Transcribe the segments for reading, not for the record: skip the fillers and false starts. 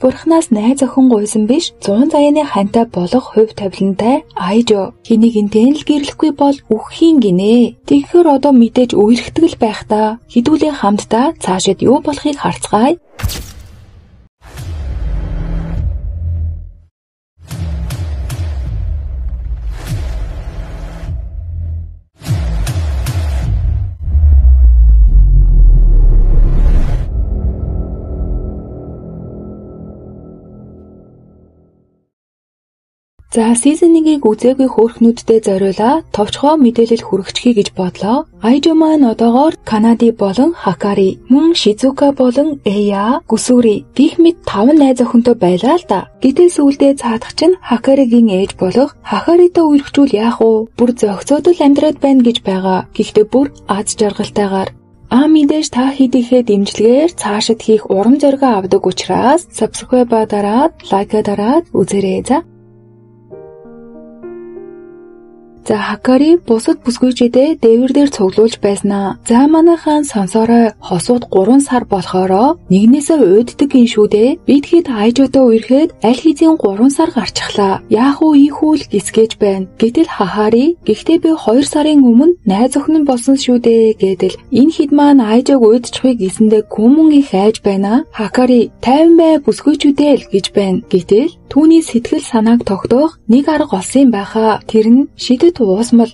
Бурханаас найз охин гуйсан биш 100 заяаны хантай болох хувь тавилантай Айжо хинэгэнтэй л гэрлэхгүй бол үххийн гинэ. Тэгэхээр одоо мэдээж үерхтгэл байх та. Хідүүлээ хамтдаа цаашид юу болохыг харцгаая. За season 1-ийг үзээгүй хөөрхнүүдтэй зориулаа товчгоо мэдээлэл хүргэчихье гэж бодлоо. Айжо маань одоогоор Канади болон Хакари, мөн Шизука болон Эя, Гүсүри гих мэт 5 найз охинтой байлаа л да. Гэтэл сүүлдээ цаадах чинь Хакаригийн ээж болох Хакаритой үерхжүүл яах вэ? Бүр зохицоодол амьдраад байна гэж байгаа. Гэхдээ бүр аз жаргалтайгаар мэдээж та хийдийнхээ дэмжлэгээр цаашид хийх урам зориг авдаг учраас subscribe дараад, лайк дараад үзээрэй за. За Хакари бусад бүсгүйчэдээ дээвэр дээр цуглуулж байснаа. За манайхан сонсорой хосууд 3 сар болохоро нэгнээсээ уйддаг юм шүү дээ. Би тэгэхэд Айжотой үерхэд аль хэзээ 3 сар гарчихлаа. Яах вэ ийхүүл гисгэж байна. Гэтэл Хахари гэхдээ би 2 сарын өмнө найз охин болсон шүү дээ гэдэл энэ хэд маань Айжог уйдчихыг гисэндээ гүмэн их айж байна. Хакари 50 бай бүсгүйчүүдээ л гэж байна. Гэтэл түүний сэтгэл санааг тогтоох нэг арга олсон юм байхаа. Тэр нь шидэт уусмал.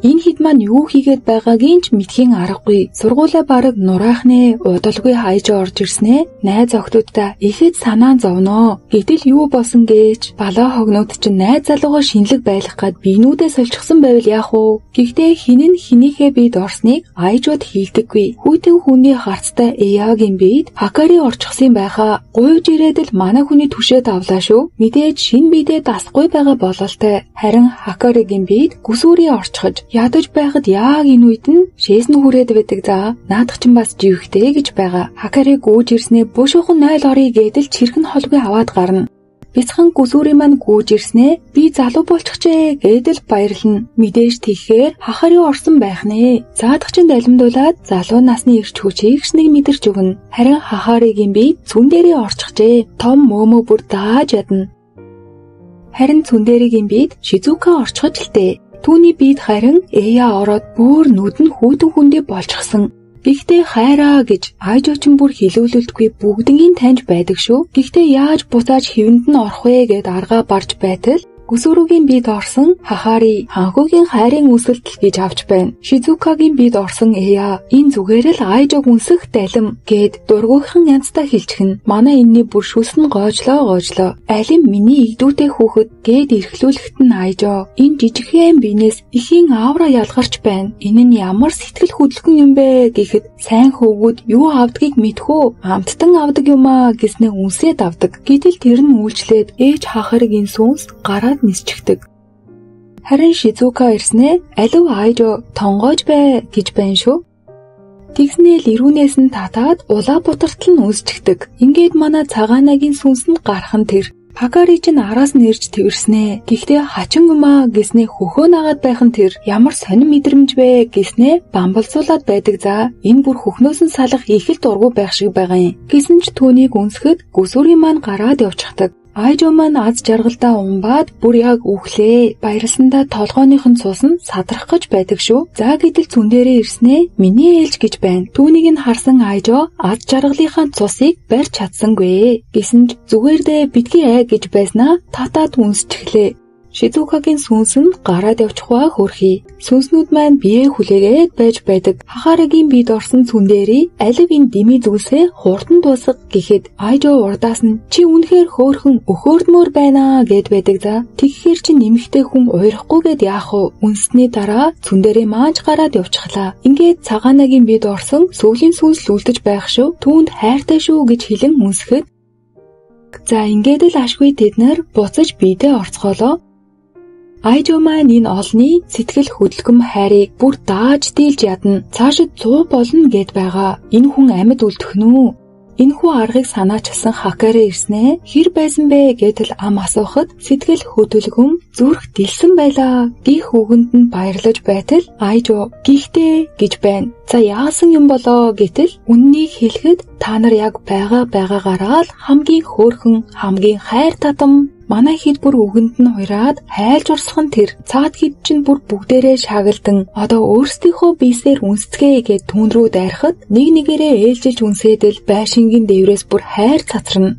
Энэ хэд маань юу хийгээд байгаагийн ч мэдхийн аргагүй. Сургуулаа бараг нураахнээ, удалгүй хайж орж ирснээ. Найз охтуудтай ихэд санаа зовноо. Гэтэл юу болсон гэж балаа хогнууд чинь найз залуугаа шинэлэг байлгах гад биенүүдээ сольчихсан байвал яах вэ? Гэхдээ хинэн хинийхээ бид орсныг Айжод хийлдэггүй. Хүйтэн хүний харцтай Эягийн бид Хакари орчихсан байхаа. Гуйж ирээд л манай хүний түшээ давлаа шүү. Мэдээж шин бидээ дасгүй байгаа бололтой. Харин Хакаригийн бид Гүсүри орчихож ядаж байхад яг энэ үед нь шээс нь хүрээд байдаг за. Наадах чинь бас живхтэй гэж байгаа. Хакари гүйж ирснээ бушуухан 0 орё гэдэл чирхэн холгүй аваад гарна. Бяцхан Гүсүри маань гүйж ирснээ би залуу болчихжээ гэдэл баярлна. Мэдээж тийхээр Хакари орсон байх нэ. Заадах чинь далимдуулаад залуу насны ирч хүчийг нэг мэдэрч өгнө. Харин Хакаригийн би цүн дээрээ орчихжээ. Том мөөмөө бүр дааж ядна. Харин цүн дээрийн бид Шизука орчихж л дээ. Түүний бид харин Эя ороод бүр нүд нь хүүтэн хүндээ болчихсон. Гэхдээ хайраа гэж Айжочин бүр хэлүүлэлтгүй бүгднийг таньж байдаг шүү. Гэхдээ яаж буцааж хэвэнд нь орох вэ гэд аргаа барж байтал Гүсүрүгийн бид орсон Хахари ханхугийн хайрын үсэлтэл гэж авч байна. Шизукагийн бид орсон Эя энэ зүгээр л Айжог үнсэх далим гэд дургуйхан янзтай хэлчихнэ. Манай энэний бүр шүлсэн гоожлоо. Алим миний игдүүтэй хүүхэд гэд эрхлүүлэхт нь Айжо энэ жижигхэн биенээс ихийн аавра ялгарч байна. Энэ нь ямар сэтгэл хөдлөхөн юм бэ гэхэд сайн хөвгүүд юу авдгийг мэдхүү амттан авдаг юмаа гэснээ үнсээд авдаг. Гэтэл тэр нь үйлчлээд ээж Хахаригийн сүнс гараад нисчихдэг. Харин Шизука ирснээ алив Айжо тонгоож бай гэж байна шүү. Тэгснээл ирүүнээс нь татаад улаа бутартал нь үсчихдэг. Ингээд манай цагаанагийн сүнс нь гарах нь тэр. Хакари ч араас нь ирж тэрснээ. Гэхдээ хачин юмаа гэснээ хөхөө нагаад байх нь тэр. Ямар сонин мэдрэмж вэ гэснээ бамбалзуулаад байдаг за. Энэ бүр хөхнөөс нь салах их л дургу байх шиг байгаа юм. Гэсэн ч түүнийг үнсгэд Гүсүри маань гараад явчихдаг. Айжо маань аз жаргалдаа умбаад бүр яг үхлээ. Баярлсандаа толгойных нь цус нь садрах гэж байдаг шүү. За гэтэл цүн дээрээ ирснээ миний ээлж гэж байна. Түүнийг нь харсан Айжо аз жаргалынхаа цусыг барьж чадсангүй. Гэсэн ч зүгээр дээ битгий гэж байснаа татаад үнсчихлээ. Шизукагийн сүнс нь гараад явчихваа хөрхий. Сүнснүүд маань бие хүлээгээд байж байдаг. Хахаригийн бид орсон цүн дээрээ алив энэ дими зүйлсээ хурдан дуусах гэхэд Айжо урдаас нь чи үнэхээр хөөхөн өхөөрдмөр байна гэд байдаг за. Тэгэхээр чи нэмэгтэй хүн уйрахгүйгээд яах вэ? Үнсний дараа цүн дээрээ мааж гараад явчихлаа. Ингээд цагаанагийн бид орсон сүүлийн сүнс лүлдэж байх шүү. Түүнд хайртай шүү гэж хэлэн үнсгэхэд за ингээд л ашгүй тэд нар буцаж бидээ орцгоолоо. Айжо маань энэ олны сэтгэл хөдлөм хайрыг бүр дааж дийлж ядна. Цаашид 100 болно гэд байгаа. Энэ хүн амьд үлдэх нү. энэхүү аргыг санаачилсан Хакарэ ирснэ. Хэр байсан бэ гэдэл ам асуухад сэтгэл хөдөлгөм зүрх дэлсэн байлаа. Гих үгэнд нь баярлаж байтал Айжо гихтээ гэж байна. За яасан юм болоо гэтэл үннийг хэлэхэд та нар яг байгаагаараа л хамгийн хөөрхөн, хамгийн хайр татам манай хэд бүр үгэнд нь хуйраад хайлж урсган тэр цаад хэд чинь бүр бүгдээрээ шагалдан одоо өөрсдийнхөө биесээр үнсцгээ гэд түүн рүү дайрахад нэг нэгээрээ ээлжилж үнсээдэл байшингийн дээврээс бүр хайр цацрна.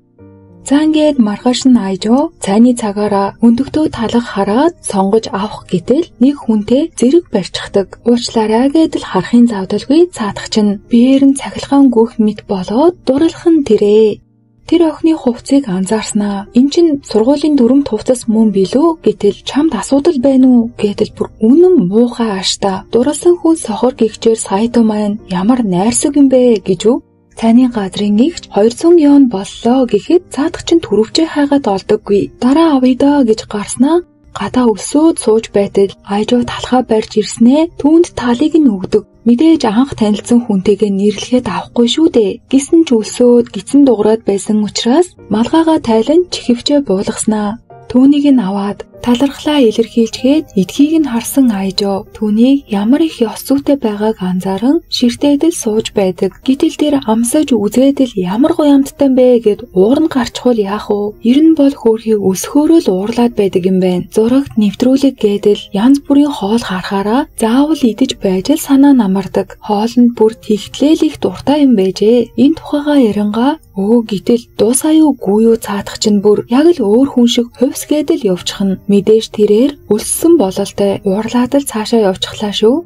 За ингээд маргааш нь Айжо цайны цагаараа өндөгтөө талах хараад сонгож авах гэтэл нэг хүнтэй зэрэг барьчихдаг. Уучлаарай гэдэл харахын завдалгүй цаадах чинь биеэр нь цахилгаан гүөх мэт болоод дурлах нь тэрээ. Тэр охины хувцсыг анзаарснаа. Энд чинь сургуулийн дүрм хувцас мөн билүү гэтэл чамд асуудал байна уу гэдэл бүр үнэн муухай ааштай. Дурласан хүн сохор гихчээр Сайто маань ямар найрсаг юм бэ гэж үү? Цайны газрын гихч 200 yen боллоо гэхэд цаадах чинь түрвчээ хайгаад олдоггүй. Дараа авъя даа гэж гарснаа. Гадаа өсөөд сууж байтал Айжо талхаа барьж ирснээ. Түүнд талыг нь өгдөг. Мэдээж анх танилцсан хүнтэйгээ нэрлэхэд авахгүй шүү дээ. Гисэн ч өсөөд гицэн дуграад байсан учраас малгайгаа тайлан чихвчээ буулгаснаа. Түүнийг нь аваад талархлаа илэрхийлчгээд эдхийг нь харсан Айжо түүнийг ямар их ёс зүйтэй байгааг анзааран ширтээдэл сууж байдаг. Гэтэл тэр амсаж үзээдэл ямар гоё амттай бэ гэд уур нь гарчхуул яах вэ? Ер нь бол хөөрхий өсгөөрөө л уурлаад байдаг юм байна. Зурагт нэвтрүүлэг гэдэл янз бүрийн хоол харахаараа заавал идэж байж л санаа намардаг. Хоол нь бүр тэгтлэл их дуртай юм байжээ. Энэ тухайга ярангаа гэтэл дуусаа юу гүй юу цаадах чинь бүр яг л өөр хүн шиг хувьсгээдэл явчихна. Мэдээж тэрээр өлссөн бололтой уурлаад л цаашаа явчихлаа шүү.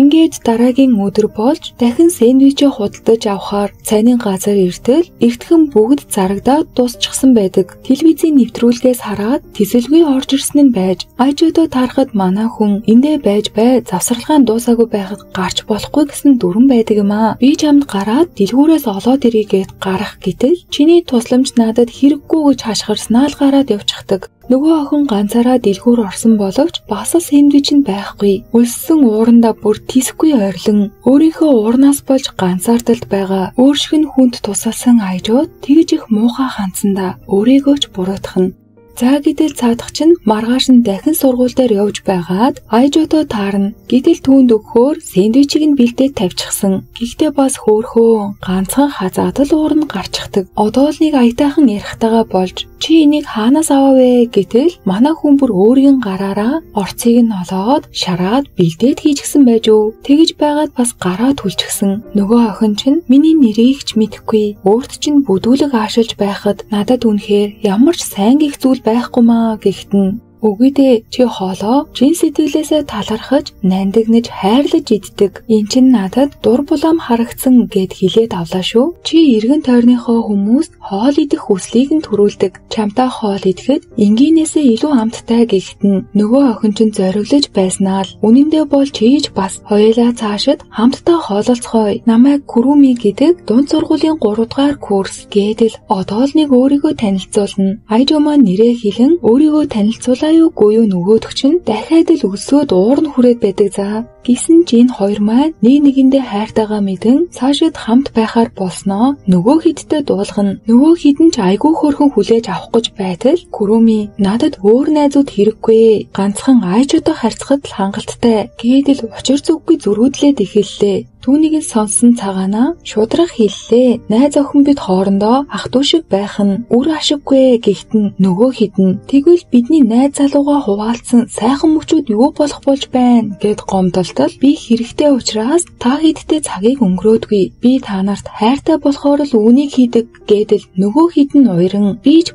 Ингээд дараагийн өдөр болж дахин сэндвичээ худалдаж авахаар цайны газар иртэл эртхэн бүгд зарагдаад дуусчихсан байдаг. Телевизийн нэвтрүүлгээс хараад тэсэлгүй орж ирсэн нь байж Айжодо тарахад манай хүн эндээ байж бай завсралгаан дуусаагүй байхад гарч болохгүй гэсэн дүрэн байдаг юм аа. Би чамд гараад дэлгүүрээс олоод ирье гэд гарах гэтэл чиний тусламж надад хэрэггүй гэж хашгирснаа л гараад явчихдаг. Нөгөө охин ганцаараа дэлгүүр орсон боловч бас л сэндвич нь байхгүй. Өлссөн уурандаа бүр тисэхгүй ойрлон өөрийнхөө уурнаас болж ганцаардалд байгаа өөр шиг нь хүнд тусалсан Айжод тэгж их муухай хандсандаа өөрийгөө ч буруутгах нь. За гэтэл цаадах чинь маргааш нь дахин сургууль дээр явж байгаад Айжодо таарна. Гэтэл түүнд өгөхөөр сэндвичийг нь бэлдээд тавьчихсан. Гэхдээ бас хөөхөө ганцхан хазаад л уурн гарчихдаг. Одоо л нэг аятайхан ярихтайгаа болж чи энийг хаанаас аваа вэ гэтэл манай хүн бүр өөрийн гараараа орцыг нь олоод шараад бэлдээд хийчихсэн байж юу. Тэгж байгаад бас гараа түлчихсэн. Нөгөө охин чинь миний нэрийг ч мэдэхгүй. Өөрт чинь бүдүүлэг аашилж байхад надад үнэхээр ямар ч сайн гих зүйл байхгүй маа гэхдээ үгүй дээ чи хоолоо чин сэтгэлээсээ талархаж нандинаж хайрлаж иддэг. Эн чин надад дур булаам харагдсан гэд хэлээд авлаа шүү. Чи эргэн тойрныхоо хүмүүст хоол идэх хүслийг нь төрүүлдэг. Чамтай хоол идэхэд энгийнээсээ илүү амттай гэхтэн нөгөө охин чинь зориглож байснаа л үнэндээ бол чийж бас хоёулаа цаашид хамтдаа хоололцгоё. Намайг Куруми гэдэг дунд сургуулийн 3 дугаар курс гэдэл одоо л нэг өөрийгөө танилцуулна. Айжо маань нэрээ хэлэн өөрийгөө танилцуулаа юу гүйүү нөгөөдөх чинь дахиад л өсөөд уурн хүрээд байдаг за. Гисэн ч энэ хоёр маань нэг нэгэндээ хайртайгаа мэдэн цаашид хамт байхаар болсноо нөгөө хидтэй дуулгана. Нөгөө хідэн ч айгүй хөөрхөн хүлээж авах гэж байтал Куруми надад өөр найзууд хэрэггүй. Ганцхан Айжодо харьцахад л хангалттай гэдэл учир зүггүй зөрүүдлээд эхэллээ. Түүнийг сонссон цагаанаа шудрах хэллээ. Найз охин бид хоорондоо ах トゥ шиг байх нь үр ашиггүй гэхдээ нөгөө хідэн тэгвэл бидний найз залууга хуваалцсан сайхан мөчүүд юу болох болж байна гэд гомдолтол би хэрэгтэй учраас та хідтэй цагийг өнгөрөөдгүй. Би та нарт хайртай болохоор л үүнийг хийдэг гэдэл нөгөө хідэн уйран бийж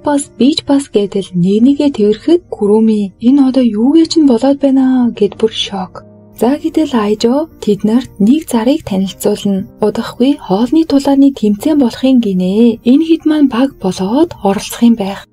бас гэдэл нэгээ тэрхэд Куруми энэ одоо юугээ чинь болоод байна гэд бүр шок. За гэтэл Айжо тэднэрт нэг зарыг танилцуулна. Удахгүй хоолны тулааны тэмцээн болохын гинэ. Энэ хэд маань баг болоод оролцох юм байх.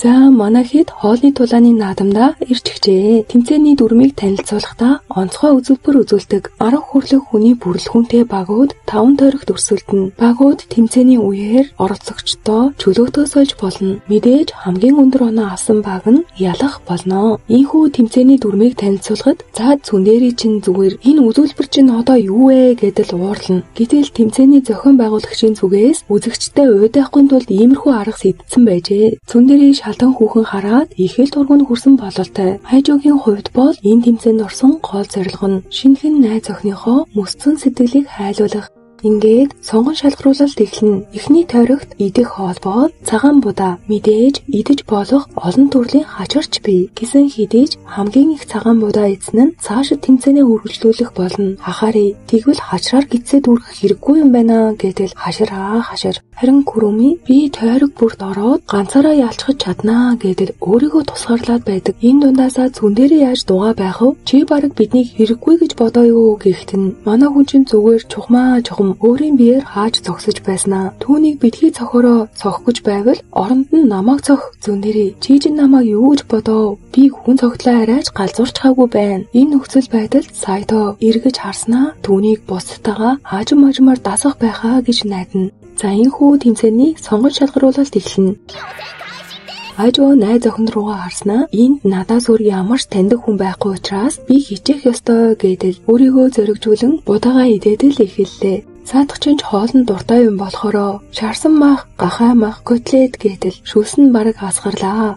За манай хэд хоолны тулааны наадамдаа ирж гिचээ. Тэмцээний дүрмийг танилцуулахдаа онцгой үзүүлбэр үзүүлдэг 10 хүрлэх хүний бүрэлдэхүүнтэй багууд 5 тойрогт өрсөлдөнө. Багууд тэмцээний үеэр оролцогчдоо чөлөөтөөс олж болно. Мэдээж хамгийн өндөр оноо авсан баг нь ялах болно. Ийхүү тэмцээний дүрмийг танилцуулахад за цүндэрий чинь зүгээр энэ үзүүлбэр чинь одоо юу вэ гэдэл уурлана. Гэтэл тэмцээний зохион байгуулагчийн зүгээс үзэгчтэй уйдахгүй тулд иймэрхүү арга сэддсэн байжээ. Цүндэрий шалдан хүүхэн хараад их л тургунд хүрсэн бололтой. Хайжуугийн хувьд бол энэ тэмцээнд орсон гол зорилго нь шинэхэн найз охиныхоо мөсцөн сэтгэлийг хайлуулах. Ингээд сонгон шалгаруулалт эхэлнэ. Эхний тойрогт идэх хоол бол цагаан будаа. Мэдээж идэж болох олон төрлийн хачирч бий. Гэсэн хэдий ч хамгийн их цагаан будаа эзэн нь цаашид тэмцээнээ үргэлжлүүлэх болно. Хахаарий тэгвэл хачраар гидсэд үргэх хэрэггүй юм байна гэдэл хашир. Харин Куруми би тойрог бүрт ороод ганцаараа ялчхаж чаднаа гэдэл өөрийгөө тусгаарлаад байдаг. Энэ дундаасаа цүндэрээ яаж дуугаа байх вэ? Чи бараг биднийг хэрэггүй гэж бодоо юу гэхэд нь манай хүн чинь зүгээр чухам өөрийн биеэр хааж зогсож байснаа. Түүнийг битгий цохороо цохох гэж байвал оронд нь намайг цох цүндэрээ. Чи чинь намайг юу гэж бодоо? Би хүн цогтлоо арайч галзуурч хаагүй байна. Энэ нөхцөл байдалд Сайдо эргэж харснаа түүнийг бусдтайгаа хаажмаар дасах байхаа гэж найдана. За энэхүү тэмцээний сонгон шалгаруулалт эхэлнэ. Хайжуу найз охин руугаа харснаа энд надаас өөр ямар ч таньдаг хүн байхгүй учраас би хичээх ёстой гэдэл өөрийгөө зоригжуулан будаагаа идээдэл эхэллээ. Цаадах чинь хоолнд дуртай юм болохоро шаарсан мах, гахай мах, котлет гэдэл шүлс нь бараг асгарлаа.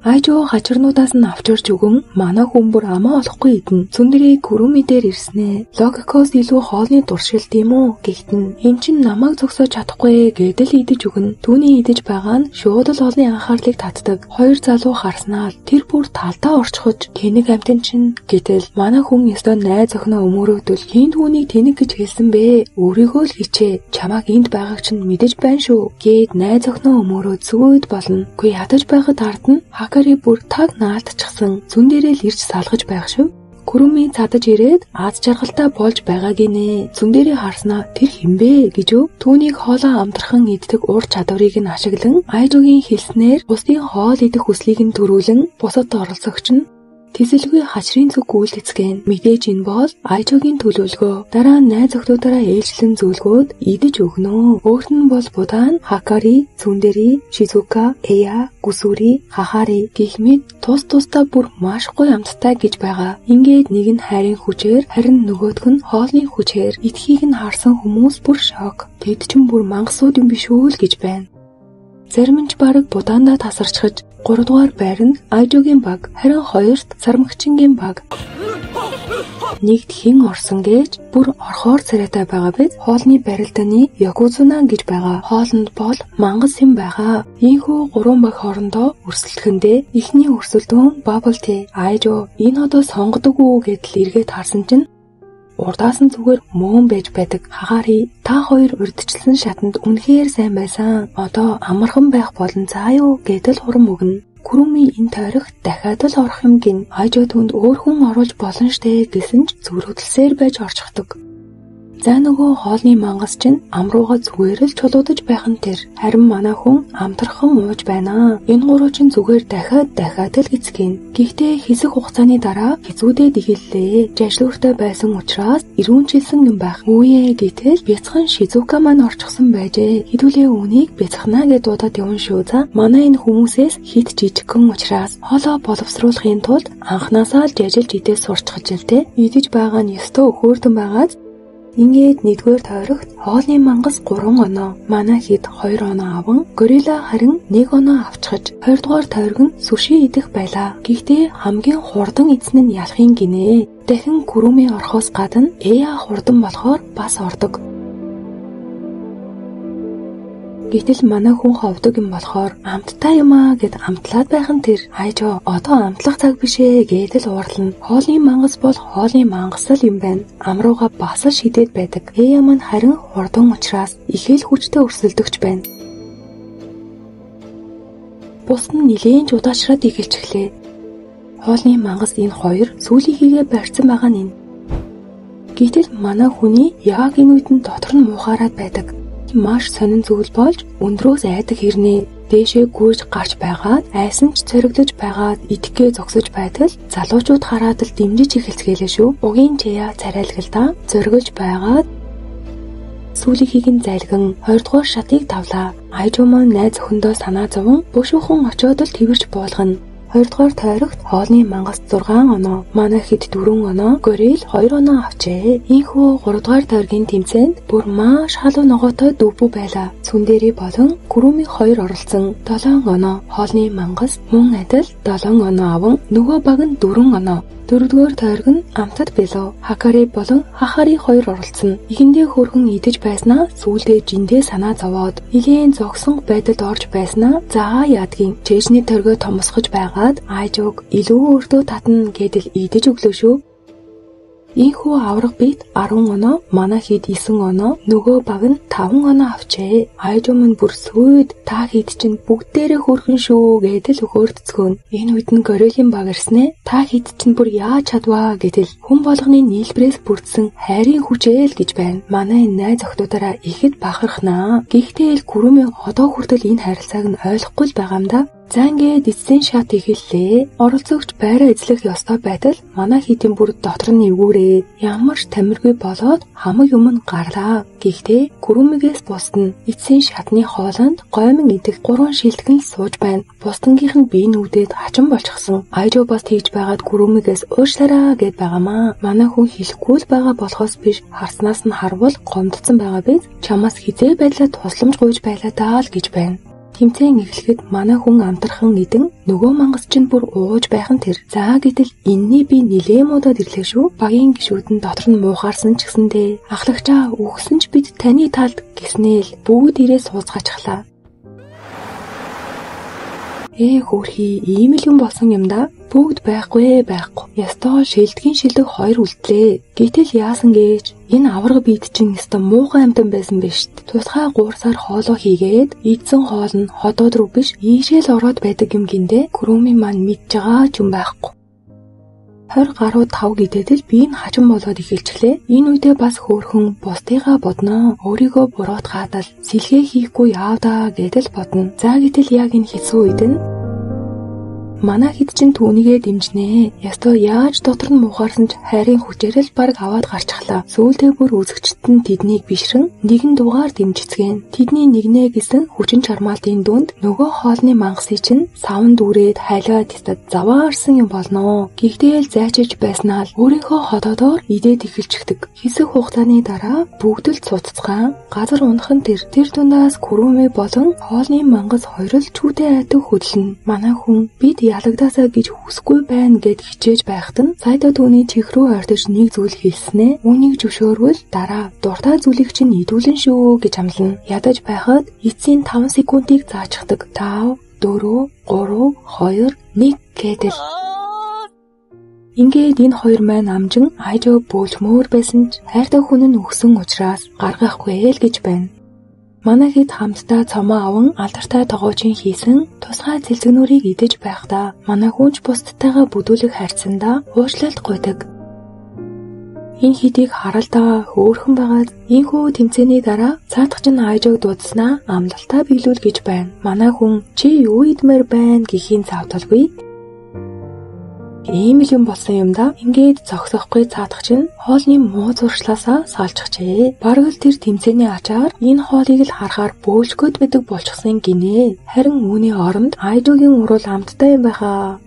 Айжуу хачирнуудаас нь авчирч өгөн манай хүн бүр амаа олохгүй идэн. Цүндэрий Куруми дээр ирснэ. Логикоос илүү хоолны дуршил тийм үү гэхдээ эн чинь намайг зогсоож чадахгүй гэдэл идэж өгнө. Түүний идэж байгаа нь шууд л олны анхаарлыг татдаг. Хоёр залуу харснаа тэр бүр талдаа орчхож тэнэг амтэн чинь гэтэл манай хүн ёстой найз охиноо өмөрөөдөл хин түүнийг тэнэг гэж хэлсэн бэ? Өөрийгөө л хичээ. Чамааг энд байгааг чинь мэдэж байна шүү гэд найз охиноо өмөрөөд зүгөөд болно. Үгүй ядаж байхад ард нь Хакари бүр таг наалтчихсан цүндэрээ л ирж салгаж байх шүү. Куруми цадаж ирээд аз жаргалтай болж байгааг нэ. Цүндэрээ харснаа тэр хинбэ гэж түүнийг хоолоо амтрхан иддэг ур чадварыг нь ашиглан Айжуугийн хэлснээр бусдын хоол идэх хүслийг нь төрүүлэн бусад оролцогч нь тэсэлгүй хачрын зүг гүйлдэцгэн. Мэдээж энэ бол Айжуугийн төлөвлөгөө. Дараа нь найз охтуудаараа ээлжлэн зөвлгөөд идэж өгнө. Өөрт нь бол будаа нь Хакари, Цүндэрий, Шизука, Эя, Гүсүри, Хахари гэх мэт тусдаа бүр маш гоё амттай гэж байгаа. Ингээд нэг нь хайрын хүчээр, харин нөгөөх нь хоолны хүчээр идэхийг нь харсан хүмүүс бүр шок. Тэд ч бүр мангасууд юм биш үү л гэж байна. Зарим нь ч бараг будаандаа тасарчхаж 3 дугаар байранд Айжуугийн баг, харин 2-т Сармагчингийн баг. Нэгд хэн орсон гэж бүр орхоор царайтай байгаа биз? Хоолны барилдааны Якузуна гэж байгаа. Хоолнд бол мангас юм байгаа. Ийхүү 3 баг хоорондоо өрсөлдөхөндөө эхний өрсөлдөөн Bubble Tea. Айжуу энэ одоо сонгодог уу гэдэл эргээд харсан чинь урдаас нь зүгээр мөн байж байдаг. Хагаари та хоёр урдчлсан шатанд үнэхээр сайн байсан. Одоо амархан байх болон заа юу гэдэл хурам өгнө. Куруми энэ тойрогт дахиад л орох юм гин. Айжуу түнд өөр хүн оруулж болно штэ гэсэн ч зүрхтэлсээр байж орчихдог. За нөгөө хоолны мангас чинь амрууга зүгээр л чулуудаж байх нь тэр. Харин манай хүн амтархан ууж байна. Энэ гурав чинь зүгээр дахиад л эцгэн. Гэхдээ хэсэг хугацааны дараа хизүүдэд ихэллээ. Жажлууртай байсан учраас ирүүнчилсэн юм байх. Үе гэтэл бяцхан Шизука маань орчихсон байжээ. Хэдүүлээ үнийг бяцхнаа гэд дуудаад явна шүү. За манай энэ хүмүүсээс хит жижигхэн учраас хоолоо боловсруулахын тулд анханасаа л жажилж идээ сурчхаж л те. Идэж байгаа нь ёстой өхөөрдөн байгааз ингээд нэгдүгээр тойрогт хоолны мангас 3 оноо, манай хэд 2 оноо аван, горилла харин 1 оноо авчхаж, 2 дугаар тойрог нь суши идэх байлаа. Гэхдээ хамгийн хурдан эзэн нь ялахын гинэ. Дахин Куруми орохоос гадна Эя хурдан болохоор бас ордог. Гэтэл манай хүн ховдог юм болохоор амттай юм аа гэд амтлаад байх нь тэр. Айжоо одоо амтлах цаг бишээ гэдэл уурлана. Хоолны мангас бол хоолны мангас л юм байна. Амрууга бас л шидэд байдаг. Эя маань харин хурдан учраас ихэл хүчтэй өрсөлдөгч байна. Бус нь нилээн ч удаашраад эхэлчихлээ. Хоолны мангас энэ хоёр сүүлийнхийгээ барьсан байгаа нь энэ. Гэтэл манай хүний яг энэ үед нь дотор нь муухаараад байдаг. Маш сонин зүйл болж өндрөөс айдаг хэрнээ. дээшээ гүйж гарч байгаад айсан ч цориглож байгаад идэхгээ зогсож байтал залуучууд хараад л дэмжиж эхэлцгээлээ шүү. Угийн чая царайлгалдаа зоригж байгаад сүүлийнхийг нь зайлган 20 дугаар шатыг тавлаа. Айжуу маань найз өхөндөө санаа зовон бушуухан очиод л тэрвэрч буулгана. 2 дугаар тойрогт хоолны мангас 6 оноо, манай хэд 4 оноо, горил 2 оноо авчээ. Ийхүү 3 дугаар тойргийн тэмцээнд бүр маш халуун ногоотой дүүбүү байлаа. Сүндери болон Куруми 2 оролцсон 7 оноо, хоолны мангас мөн адил 7 оноо аван нөгөө баг нь 4 оноо. 4 дугаар тойрог нь амтад билүү. Хакари болон Хахари 2 оролцсон. Ихэндээ хөргөн идэж байснаа сүүлдээ жиндээ санаа зовоод илийн зогсон байдалд орж байснаа за яадгийн чэжний торгоо томсгож байгаад айжууг илүү өртөө татна гэдэл идэж өглөө шүү. Ийхүү авраг бит 10 оноо, манай хэд 9 оноо, нөгөө баг нь 5 оноо авчээ. Айжуу мань бүр сүйд та хэд чинь бүгдээрээ хөрхөн шүү гэдэл өгөөрдцгөөн. Энэ үед нь горилийн баг ирснэ. Та хэд чинь бүр яаж чадваа гэдэл хүн болгоны нийлбэрээс бүрдсэн хайрын хүчээл гэж байна. Манай найз охтуудаараа ихэд бахархнаа. Гэхдээ л Куруми одоо хүртэл энэ харилцааг нь ойлгохгүй л байгаа юм да. За ингээд эцсийн шат эхэллээ. Оролцогч байраа эзлэх ёстой байтал манай хитэн бүр дотор нь эвгүүрээ. Ямар ч тамиргүй болоод хамаг юм нь гарлаа. Гэхдээ Курумигээс бусдна. Эцсийн шатны хоолонд гоймон идэх 3 шилтгэн л сууж байна. Бусдангийнх нь бие нүдэд хачин болчихсон. Айжуу бас тэгж байгаад Курумигээс уушлаараа гэд байгаамаа. Манай хүн хэлэхгүй л байгаа болохоос биш харснаас нь харвал гомдсон байгаа биз. Чамаас хизээ байдлаа тусламж гуйж байлаа даа л гэж байна. Тэмцээн эхлэхэд манай хүн амтархан идэн нөгөө мангас чинь бүр ууж байх нь тэр. За гэтэл энэний би нилээн муудаад ирлээ шүү. Багийн гişүүд нь дотор нь муухаарсан ч гэсэндээ ахлагчаа өгсөн ч бид таны талд гэснээл бүгд ирээ сууцгаачглаа. Хөөрхий ийм л юм болсон юм да. Бүгд байхгүй. Ястоо шилдгийн шилдэг 2 үлдлээ. Гэтэл яасан гэж энэ авраг бийд чинь ястоо муухай амтан байсан биш. Тусгай 3 сар хоолоо хийгээд идсэн хоол нь ходоод руу биш ийшээл ороод байдаг юм гиндэ. Куруми маань мэдж байгаа ч юм байхгүй. 20 гаруй 5 гэдэд л би энэ хажим болоод эхэлчихлээ. Энэ үедээ бас хөөрхөн бусдыгаа бодноо. Өөрийгөө буруутгаад л сэлгээ хийхгүй яавдаа гэдэл бодно. За гэтэл яг энэ хэцүү үед нь манай хэд чинь түүнийгээ дэмжнэ. Ястоо яаж дотор нь муухаарсан ч хайрын хүчээр л баг аваад гарчглаа. Сүүлдээ бүр үзэгчд нь тэднийг бишрэн нэгэн дугаар дэмжицгэн. Тэдний нэгнэ гэсэн хүчин чармаалтын дүнд нөгөө хоолны мангасыг чинь савн дүүрээд хайлаад тастад заваарсан юм болноо. Гэхдээ л зайчиж байснаа л өөрийнхөө ходоодоор идээд эхэлчихдэг. Хэсэг хугацааны дараа бүгд л цуццгаан газар унах нь тэр дундаас Куруми болон хоолны мангас хоёр л чүдэ айтаг хөдлөн. Манай хүн бид ялагдаасаа гэж хүсгүй байна гэд хичээж байхад нь сайдаа түүний чих рүү ойртож нэг зүйл хэлснэ. Үүнийг зөвшөөрвөл дараа дуртай зүйлийг чинь идүүлэн шүү гэж амлана. Ядаж байхад эцсийн 5 секундыг заачдаг. 5, 4, 3, 2, 1 гэдэл. Ингээд энэ хоёр маань амжин айжоо бөөлмөр байсан ч хайртай хүн нь өгсөн учраас гаргахгүй л гэж байна. Манай хэд хамтдаа цомоо аван алдартай тогоочин хийсэн тусгай цэлцгнүүрийг идэж байхдаа манай хүнч бусдтайгаа бүдүүлэг харьцсандаа уушлалт гуйдаг. Энэ хидийг харалтаа хөөрхөн байгаад ийхүү тэмцээний дараа цаатгачин айжог дуудснаа амлалтаа биелүүл гэж байна. Манай хүн чи юу идмээр байна гэхийн цавталгүй. Ийм л юм болсон юм да. Ингээд зогсохгүй цаадах чинь хоолны муу зуршлаасаа салчихжээ. Бараг л тэр тэмцээний ачаар энэ хоолыг л харахаар бөөлжгöd мэдэг болчихсон гинэ. Харин үүний оронд айжуугийн урал амттай юм байхаа.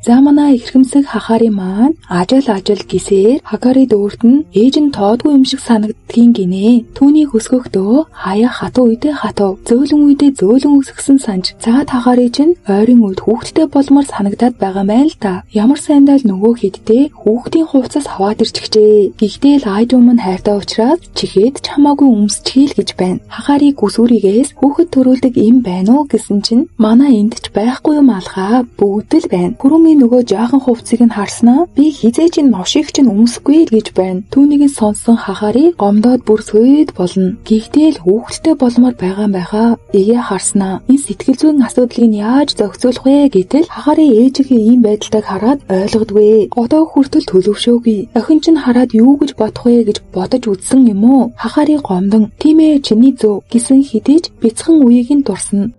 За манай эрхэмсэг Хахари маань ажил гисээр Хакари дүүрт нь ээж нь тоодгүй юм шиг санагддгийн гинэ. Түүнийг өсгөхдөө хаяа хатуу үедээ хатуу, зөөлөн үедээ зөөлөн өсгсөн санж. За Хакари чинь ойрын үед хүүхдтэй болмор санагдаад байгаа мэн л та. Ямар сайндаа л нөгөө хэдтэй хүүхдийн хувцас хаваад ирчихжээ. Гэхдээ л айжуу маань хайртай учраас чихээд ч хамаагүй өмсчихийл гэж байна. Хакари гүсүүрийгээс хүүхэд төрүүлдэг юм байна уу гэсэн чинь манай энд ч байхгүй юм алгаа бүгд л байна. Нөгөө жаахан хувцсыг нь харснаа би хизээж энэ новшиг чинь өмсөхгүй л гэж байна. Түүнийг нь сонсон Хахари гомдоод бүр сүйд болно. Гэхдээ л хүүхдтэй болмоор байгаа юм байхаа. Эгээ харснаа энэ сэтгэл зүйн асуудлыг нь яаж зохицуулах вэ гэтэл Хахари ээжигийн ийм байдалтайг хараад ойлгодгүй. Одоо хүртэл төлөвшөөгүй. Охин чинь хараад юу гэж бодох вэ гэж бодож үзсэн юм уу? Хахари гомдон тийм ээ чиний зөв гэсэн хэдийч бяцхан үеийг нь дурсна.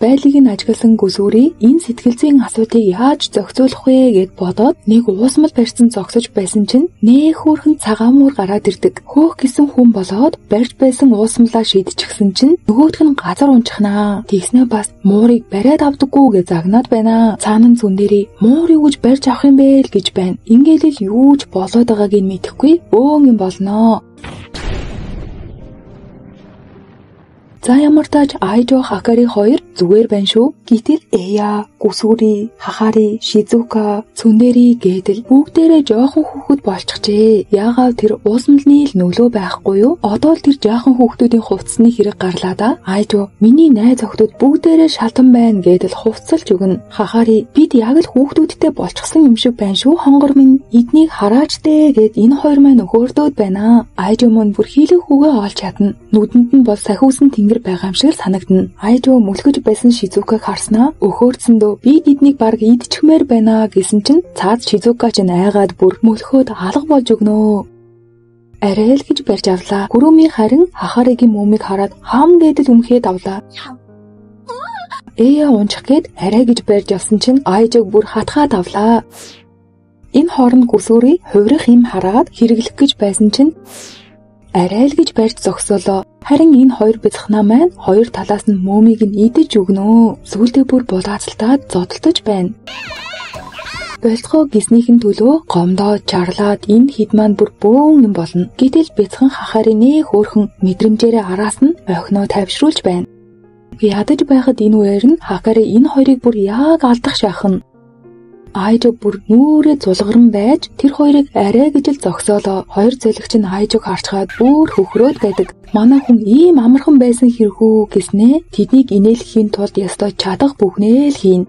байдлыг нь ажигласан Гүсүри энэ сэтгэл зүйн асуудыг яаж зохицуулах вэ гэд бодоод нэг уусмал барьсан зогсож байсан чинь нээ хөөрхөн цагаан муур гараад ирдэг. Хөөх гэсэн хүн болоод барьж байсан уусмалаа шийдчихсэн чинь нөгөөх нь газар унчихнаа. Тэгснэ бас муурыг бариад авдаггүй гэж загнаад байна. Цаана нь зүүн дээрээ муур юу гэж барьж авах юм бэ л гэж байна. Ингээд л юу ч болоод байгааг нь мэдэхгүй бөөн юм болноо. За ямар тааж Айжо Хакари хоёр зүгээр байна шүү. Гэтэл Эя, Гүсүри, Хахари, Шизука, Цүндери гэдэл бүгдээрээ жоохон хүүхэд болчихжээ. Яагаад тэр уусмалны л нөлөө байхгүй юу? Одоо л тэр жоохон хүүхдүүдийн хувцсны хэрэг гарлаа да. Айжо, миний найз охтууд бүгдээрээ шалтан байна гэдэл хувцалж өгнө. Хахари, бид яг л хүүхдүүдтэй болчихсон юм шиг байна шүү. Хонгор минь эднийг хараач дээ гэд энэ хоёр маань өгөөрдөөд байна. Айжо мөн бүр хийлэг хүүгээ олж чадна. Нүдэнд нь бол сахиусан тэнгэр байгаа юм шиг санагдана. Айжо мүлгэж байсан Шизукаг харснаа өхөөрцөндөө би эднийг баг идчихмээр байна гэсэн чинь цаад Шизука ч айгаад бүр мөлхөөд алга болж өгнөө. Арай л гэж барьж авлаа. Гүрүми харин Хахаригийн мөмийг хараад хам гэдэл өмхээд авлаа. Эя унчих гээд арай гэж барьж авсан чинь Айжог бүр хатгаад авлаа. Энэ хооронд Гүсүри хувирах юм хараад хэрэглэх гэж байсан чинь арай л гэж барьж зогсоолоо. Харин энэ хоёр бяцхнаа маань хоёр талаас нь мөмийг нь идэж өгнөө. Сүүлдээ бүр булаацалтаад зодтолтож байна. Болцгоо гиснийхэн төлөө гомдоо чарлаад энэ хэд маань бүр бөөн юм болно. Гэтэл бяцхан Хахари нээ хөөрхөн мэдрэмжээрээ араас нь охиноо тайвшруулж байна. Ядаж байхад энэ үеэр нь Хакари энэ хоёрыг бүр яг алдах шахна. Айжог бүр нүрээ зулгарн байж тэр хоёрыг арай гэж л зогсоолоо. Хоёр зөөлөгч нь Айжог харцгаад бүр хөхрөөд байдаг. Манай хүн ийм амархан байсан хэрхүү гэснээ тэднийг инээлхийн тулд ёстой чадах бүхнээ л хийн.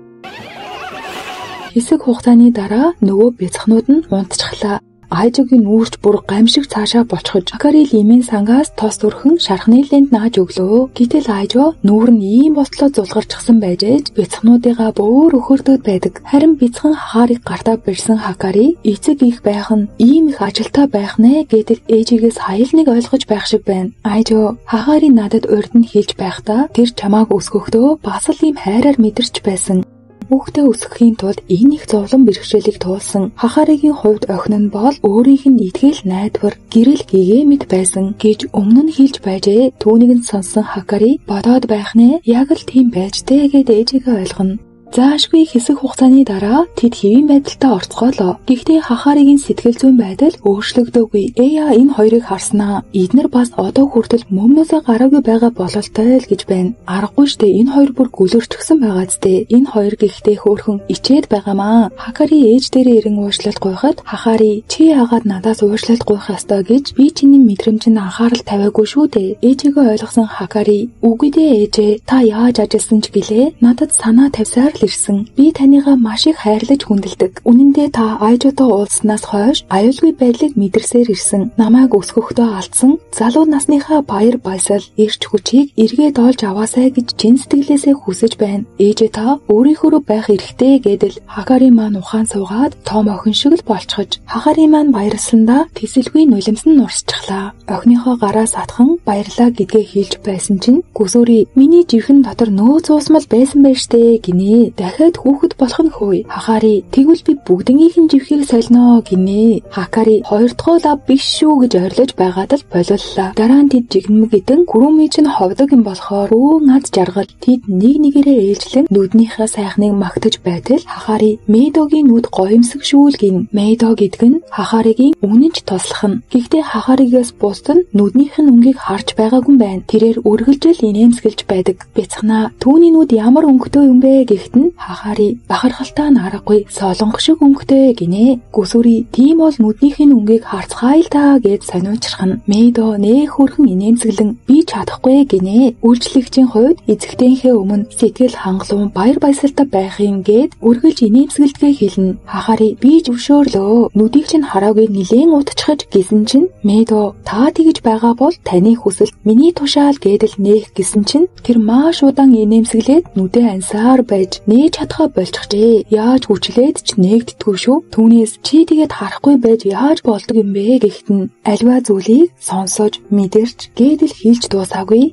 Хэсэг хугацааны дараа нөгөө бяцхнууд нь унтчихлаа. Айжогийн нүүрч бүр гамшиг цаашаа бочхож Хакари лимийн сангаас тос өрхөн шархны лент нааж өглөө. Гэтэл Айжо нүүр нь ийм болтлоо зулгарчихсан байжээж бяцхнуудыгаа бүр өхөртөд байдаг. Харин бяцхан Хахарыг гартаа бэрсэн Хакари эцэг их байх нь ийм их ажилтаа байх нэ гэдэл ээжигээс хаял нэг ойлгож байх шиг байна. Айжо Хахари надад урд нь хэлж байхдаа тэр чамааг өсгөхдөө бас л ийм хайраар мэдэрч байсан. Хүүхдээ өсгөхийн тулд энэ их зовлон бэрхшээлийг туулсан. Хахаригийн хувьд охин нь бол өөрийнх нь итгэл найдвар гэрэл гэгээмэд байсан гэж өмнө нь хэлж байжээ. Түүнийг нь сонссон Хакари бодоод байх нэ яг л тийм байж дээ гэд ээжигээ ойлгоно. Заашгүй хэсэг хугацааны дараа тэд хэвийн байдалтай орцгоолоо. Гэхдээ Хахаригийн сэтгэл зүйн байдал өөрчлөгдөөгүй. Эя энэ хоёрыг харснаа эднэр бас одоо хүртэл мөмнөөсөө гараагүй байгаа бололтой л гэж байна. Аргагүй штэ энэ хоёр бүр гүлэрчгсэн байгаа зү. Энэ хоёр гэхдээ хөөхөн ичээд байгаамаа. Хакари ээж дээрээ ирэн уушлалт гуйхад Хахари чи яагаад надаас уушлалт гуйх ёстой гэж би чиний мэдрэмжинд анхаарал тавиагүй шүү дээ. Ээжигээ ойлгосон Хакари үгүй дээ ээжээ та яаж ажилласан ч гэлээ надад санаа тавьсаар ирсэн. Би танийгаа маш их хайрлаж хүндэлдэг. Үнэн дээр та Айжотой уулзснаас хойш аюулгүй байдлыг мэдэрсээр ирсэн. Намайг өсгөхдөө алдсан залуу насныхаа баяр баясгал, эрч хүчийг эргээд олж аваасай гэж чин сэтгэлээсээ хүсэж байна. Ээжээ та өөрийнхөө байх эрхтэй гэдэл Хакари маань ухаан суугаад том охин шиг л болчихож Хакари маань баярлсандаа тэсэлгүй нулимсан нурсчихлаа. Охиныхоо гараас атхан баярлаа гэдгээ хэлж байсан чинь Гүсүри миний жирхэн дотор нөөц уусмал байсан байж тээ гинэ. Дахиад хүүхэд болох нь хөөе. Хахари тэгвэл би бүгднийх нь живхийг солино гинэ. Хакари хоёр дахь лав биш шүү гэж орилож байгаад л болиуллаа. Дараа нь тэд жигнэмэг идэн Гүрүми ч ховдог юм болохоор бөөн аз жаргал тэд нэг нэгээрээ ээлжлэн нүднийхээ сайхныг магтаж байтал Хахари Мэйдогийн нүд гоёмсог шүүл гин. Мэйдо гэдэг нь Хахаригийн үнэнч туслах нь. Гэхдээ Хахаригаас бусд нь нүднийх нь өнгийг харж байгаагүй байна. Тэрээр үргэлжил инээмсэглэж байдаг. Бяцхнаа түүний нүд ямар өнгөтэй юм бэ гэхэд Хахари бахархалтай наргагүй солонго шиг өнгөтэй гинэ. Гүсүри тийм бол нүднийх нь өнгийг харцгаая л та гэд сониучрахна. Мэйдо нээ хөрхөн инээмсэглэн би чадахгүй гинэ. Үйлчлэгчийн хувьд эзэгтэйхээ өмнө сэтгэл хангалуун баяр баясгалтай байх юм гэд үргэлж инээмсэглэгээ хэлнэ. Хахари би зөвшөөрлөө. Нүдийг чинь хараагүй нилээн утчихж гисэн чинь Мэйдо та тэгж байгаа бол таны хүсэлт миний тушаал гэдэл нээх гисэн чинь тэр маш удаан инээмсэглээд нүдээ ансаар байж нээж чадхаа болчихжээ. Яаж хүчлээд ч нээгддэггүй шүү. Түүнээс чи тэгээд харахгүй байж яаж болдог юм бэ гэхэд нь альва зүйлийг сонсож мэдэрч гэдэл хэлж дуусаагүй.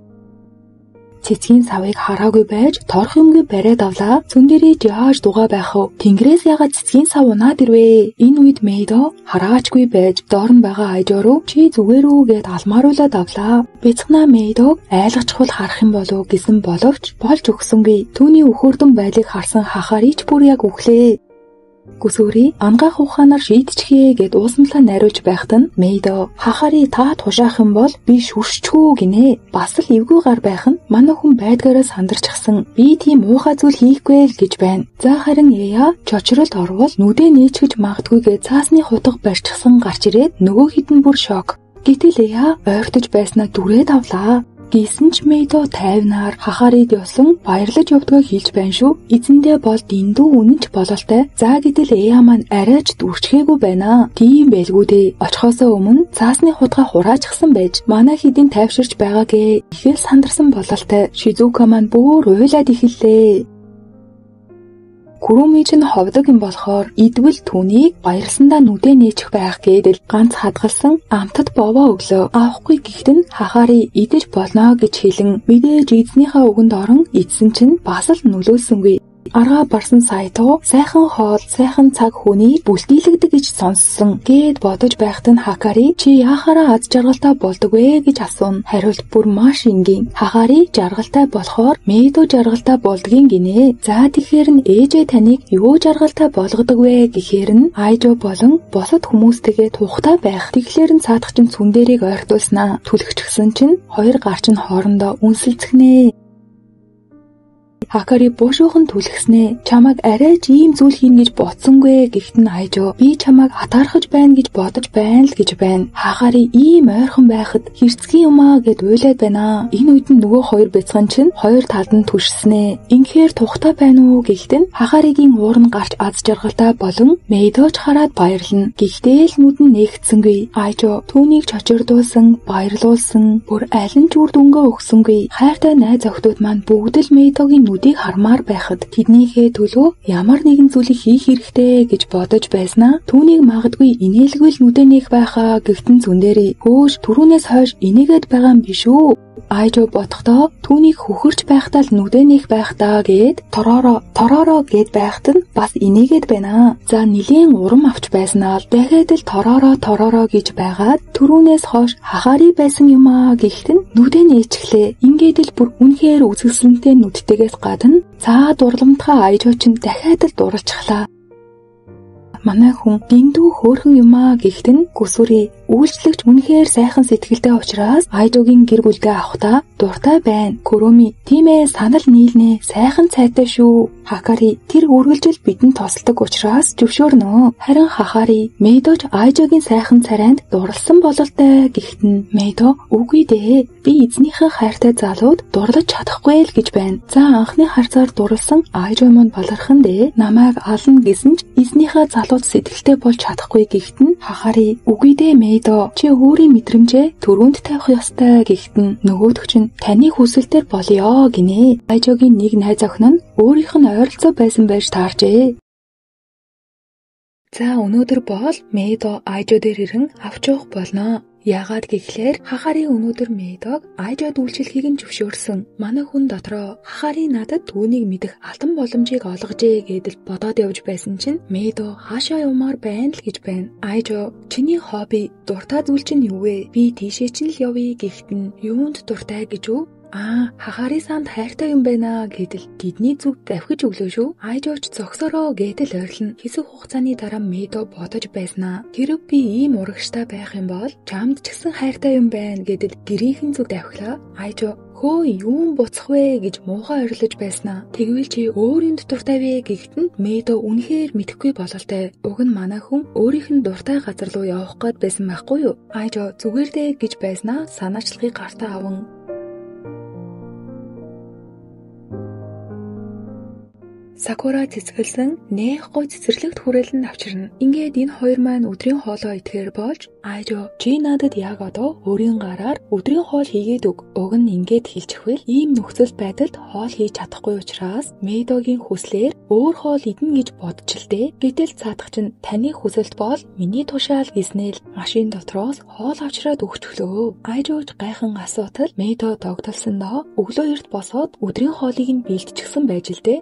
цэцгийн савыг хараагүй байж торох юмгүй бариад авлаа. Цүндэрийг яаж дугаа байх вэ? Тэнгэрээс ягаад цэцгийн сав унаад ирвэ? Энэ үед Мэйдо хараачгүй байж доор нь байгаа айжоо руу чи зүгээр үү гэд алмааруулаад авлаа. Бяцхан Мэйдог айлгачхул харах юм болов гэсэн боловч болж өгсөнгүй. Түүний өхөрдөн байлыг харсан Хахари ч бүр яг үхлээ. Гүсүри ангаах ухаанаар шийдчихье гэд уусамлаа найруулж байхад нь Мэйдо Хахари та тушаах юм бол би шүршчгүй гинэ. Бас л эвгүй гар байх нь манай хүн байдгаараа сандарчихсан. Би тийм уухай зүйл хийхгүй л гэж байна. За харин Яя чочролд орвол нүдээ нээчгэж магадгүй гэж цаасны хутга барьчихсан гарч ирээд нөгөө хитэн бүр шок. Гэтэл Яя ойртож байснаа дүрээд авлаа. Гисэн ч Мэйдо тайвнаар Хахарид явсан баярлаж явдгаа хэлж байна шүү. Эзэндээ бол дэндүү үнэнч бололтой. За гэтэл Яя маань арайч дүрчгээгүй байна. Тийм байлгүй дээ. Очихоосоо өмнө цаасны хутга хураачихсан байж манай хэдийн тайвширч байгаагээ ихэл сандарсан бололтой. Шизука маань бүр уйлаад эхэллээ. Куруми ч ховдог юм болохоор идвэл түүнийг баярлсандаа нүдээ нээчих байх гэдэл ганц хадгалсан амтад бовоо өглөө. Авахгүй гэхдээ Хахари идэж болно гэж хэлэн мэдээж эзнийхээ үгэнд орон идсэн чинь бас л нөлөөлсөнгүй. Аргаа барсан Сайто сайхан хоол, сайхан цаг хүний бүлтийлэгдэг гэж сонссон гэд бодож байхад нь Хакари чи яахаараа аз жаргалтай болдог вэ гэж асууна. Хариулт бүр маш энгийн. Хахари жаргалтай болохоор Мэйдо жаргалтай болдгийн гинэ. За тэгэхээр нь ээжээ таныг юу жаргалтай болгодог вэ гэхээр нь Айжо болон босод хүмүүстэйгээ тухтай байх. Тэгэхээр нь цаадах чинь цүндэрийг ойртуулснаа. Түлхчихсэн чинь хоёр гарч нь хоорондоо үнсэлцгнэ. Хакари буушуухан түлхснээ. Чамайг арай ч ийм зүйл хийнэ гэж бодсонгүй гэхт нь Айжо би чамайг атаархаж байна гэж бодож байна л гэж байна. Хакари ийм ойрхон байхад хэрцгий юм аа гэд уйлаад байна. Энэ үед нь нөгөө хоёр бяцхан чинь хоёр талд нь түшснэ. Инхээр тухтай байна уу гэхт нь Хакаригийн уур нь гарч аз жаргалтай болон Мэйдоч хараад баярлна. Гэхдээ л нүд нь нээгдсэнгүй. Айжо түүнийг чочирдуулсан, баярлуулсан, бүр аль нь ч үр дүнгээ өгсөнгүй. Хайртай найз охидууд маань бүгд л Мэйдогийн нүдийг хармаар байхад тэднийхээ төлөө ямар нэгэн зүйлийг хийх хэрэгтэй гэж бодож байснаа түүнийг магадгүй инээлгүй л нүдэ нээх байхаа гэгтэн зүндэрий хөөш түрүүнээс хойш инээгээд байгаа юм биш үү? Айжо бодохдоо түүнийг хөхөрч байхдаа л нүдэ нээх байхдаа гээд тороро гээд байхад нь бас инээгээд байна. За нилийн урам авч байснаа л дахиад л тороро гэж байгаад түрүүнээс хойш Хахари байсан юм аа гэхт нь нүдэ нээчихлээ. Ингээд л бүр үнэхээр үзэсгэлэнтэй нүдтэйгээс гадна цаа дурламтгай Айжо ч дахиад л дурлцглаа. Манай хүн дэндүү хөөрхөн юм аа гэхт нь Гүсүри үйлчлэгч үнэхээр сайхан сэтгэлтэй учраас Айжогийн гэр бүлгээ авахдаа дуртай байна. Куруми тийм ээ санал нийлнэ. Сайхан цайтай шүү. Хакари тэр үргэлжил бидэнд тосолдог учраас зөвшөөрнө. Харин Хахари Мэйдоч Айжогийн сайхан царайнд дурлсан бололтой гэхт нь Мэйдо үгүй дээ. Би эзнийхээ хайртай залууд дурлаж чадахгүй л гэж байна. За анхны харцаар дурлсан Айжо маань балархан дээ. Намайг ална гэсэн ч эзнийхээ залууд сэтгэлтэй болж чадахгүй гэхт нь Хахари үгүй дээ Мэйдо чи өөрийн мэдрэмжээ түрүүнд тавих ёстой гэхт нь нөгөөдөг чинь таны хүсэлтээр болёо гинэ. Айжогийн нэг найз охин нь өөрийнх нь ойролцоо байсан байж тааржээ. За өнөөдөр бол Мэйдо Айжо дээр ирэн авч явах болно. Яагаад гэхлээр Хахари өнөөдөр Мэйдог Айжод үйлчлэхийг нь зөвшөөрсөн. Манай хүн дотроо Хахари надад түүнийг мэдэх алтан боломжийг олгожээ гэдэл бодоод явж байсан чинь Мэйдо хаашаа явмаар байна л гэж байна. Айжо чиний хобби дуртай зүйл чинь юу вэ? Би тийшээ чинь л явъя гэхт нь юунд дуртай гэж үү? Хахари санд хайртай юм байна гэдэл тэдний зүгт давхиж өглөө шүү. Айжооч зогсороо гэдэл ойрлон хэсэг хугацааны дараа Мэйдо бодож байснаа. Хэрэг би ийм урагштай байх юм бол чамд ч гэсэн хайртай юм байна гэдэл гэрийнхэн зүг давхилаа. Айжоо хөө юун буцах вэ гэж муухай ойрлож байснаа. Тэгвэл чи өөрийн дуртай вэ гэхт нь Мэйдо үнэхээр мэдэхгүй бололтой. Уг нь манай хүн өөрийнх нь дуртай газар руу явах гээд байсан байхгүй юу? Айжоо зүгээр дээ гэж байснаа санаачлагыг гартаа аван Сакура цэцгэлсэн нэх гой цэцэрлэгт хүрээлэн авчирна. Ингээд энэ хоёр маань өдрийн хоолоо идэхээр болж Айжо чи надад яг одоо өөрийн гараар өдрийн хоол хийгээд өг. Уг нь ингээд хэлчихвэл ийм нөхцөл байдалд хоол хийж чадахгүй учраас Мэйдогийн хүслээр өөр хоол идэнэ гэж бодч л дээ. Гэтэл цаадах чинь таны хүсэлт бол миний тушаал гэснээр машин дотроос хоол авчираад өгчлөө. Айжооч гайхан асуудал Мэйдо догдолсондоо өглөө эрт босоод өдрийн хоолыг нь бэлтчихсэн байж л дээ.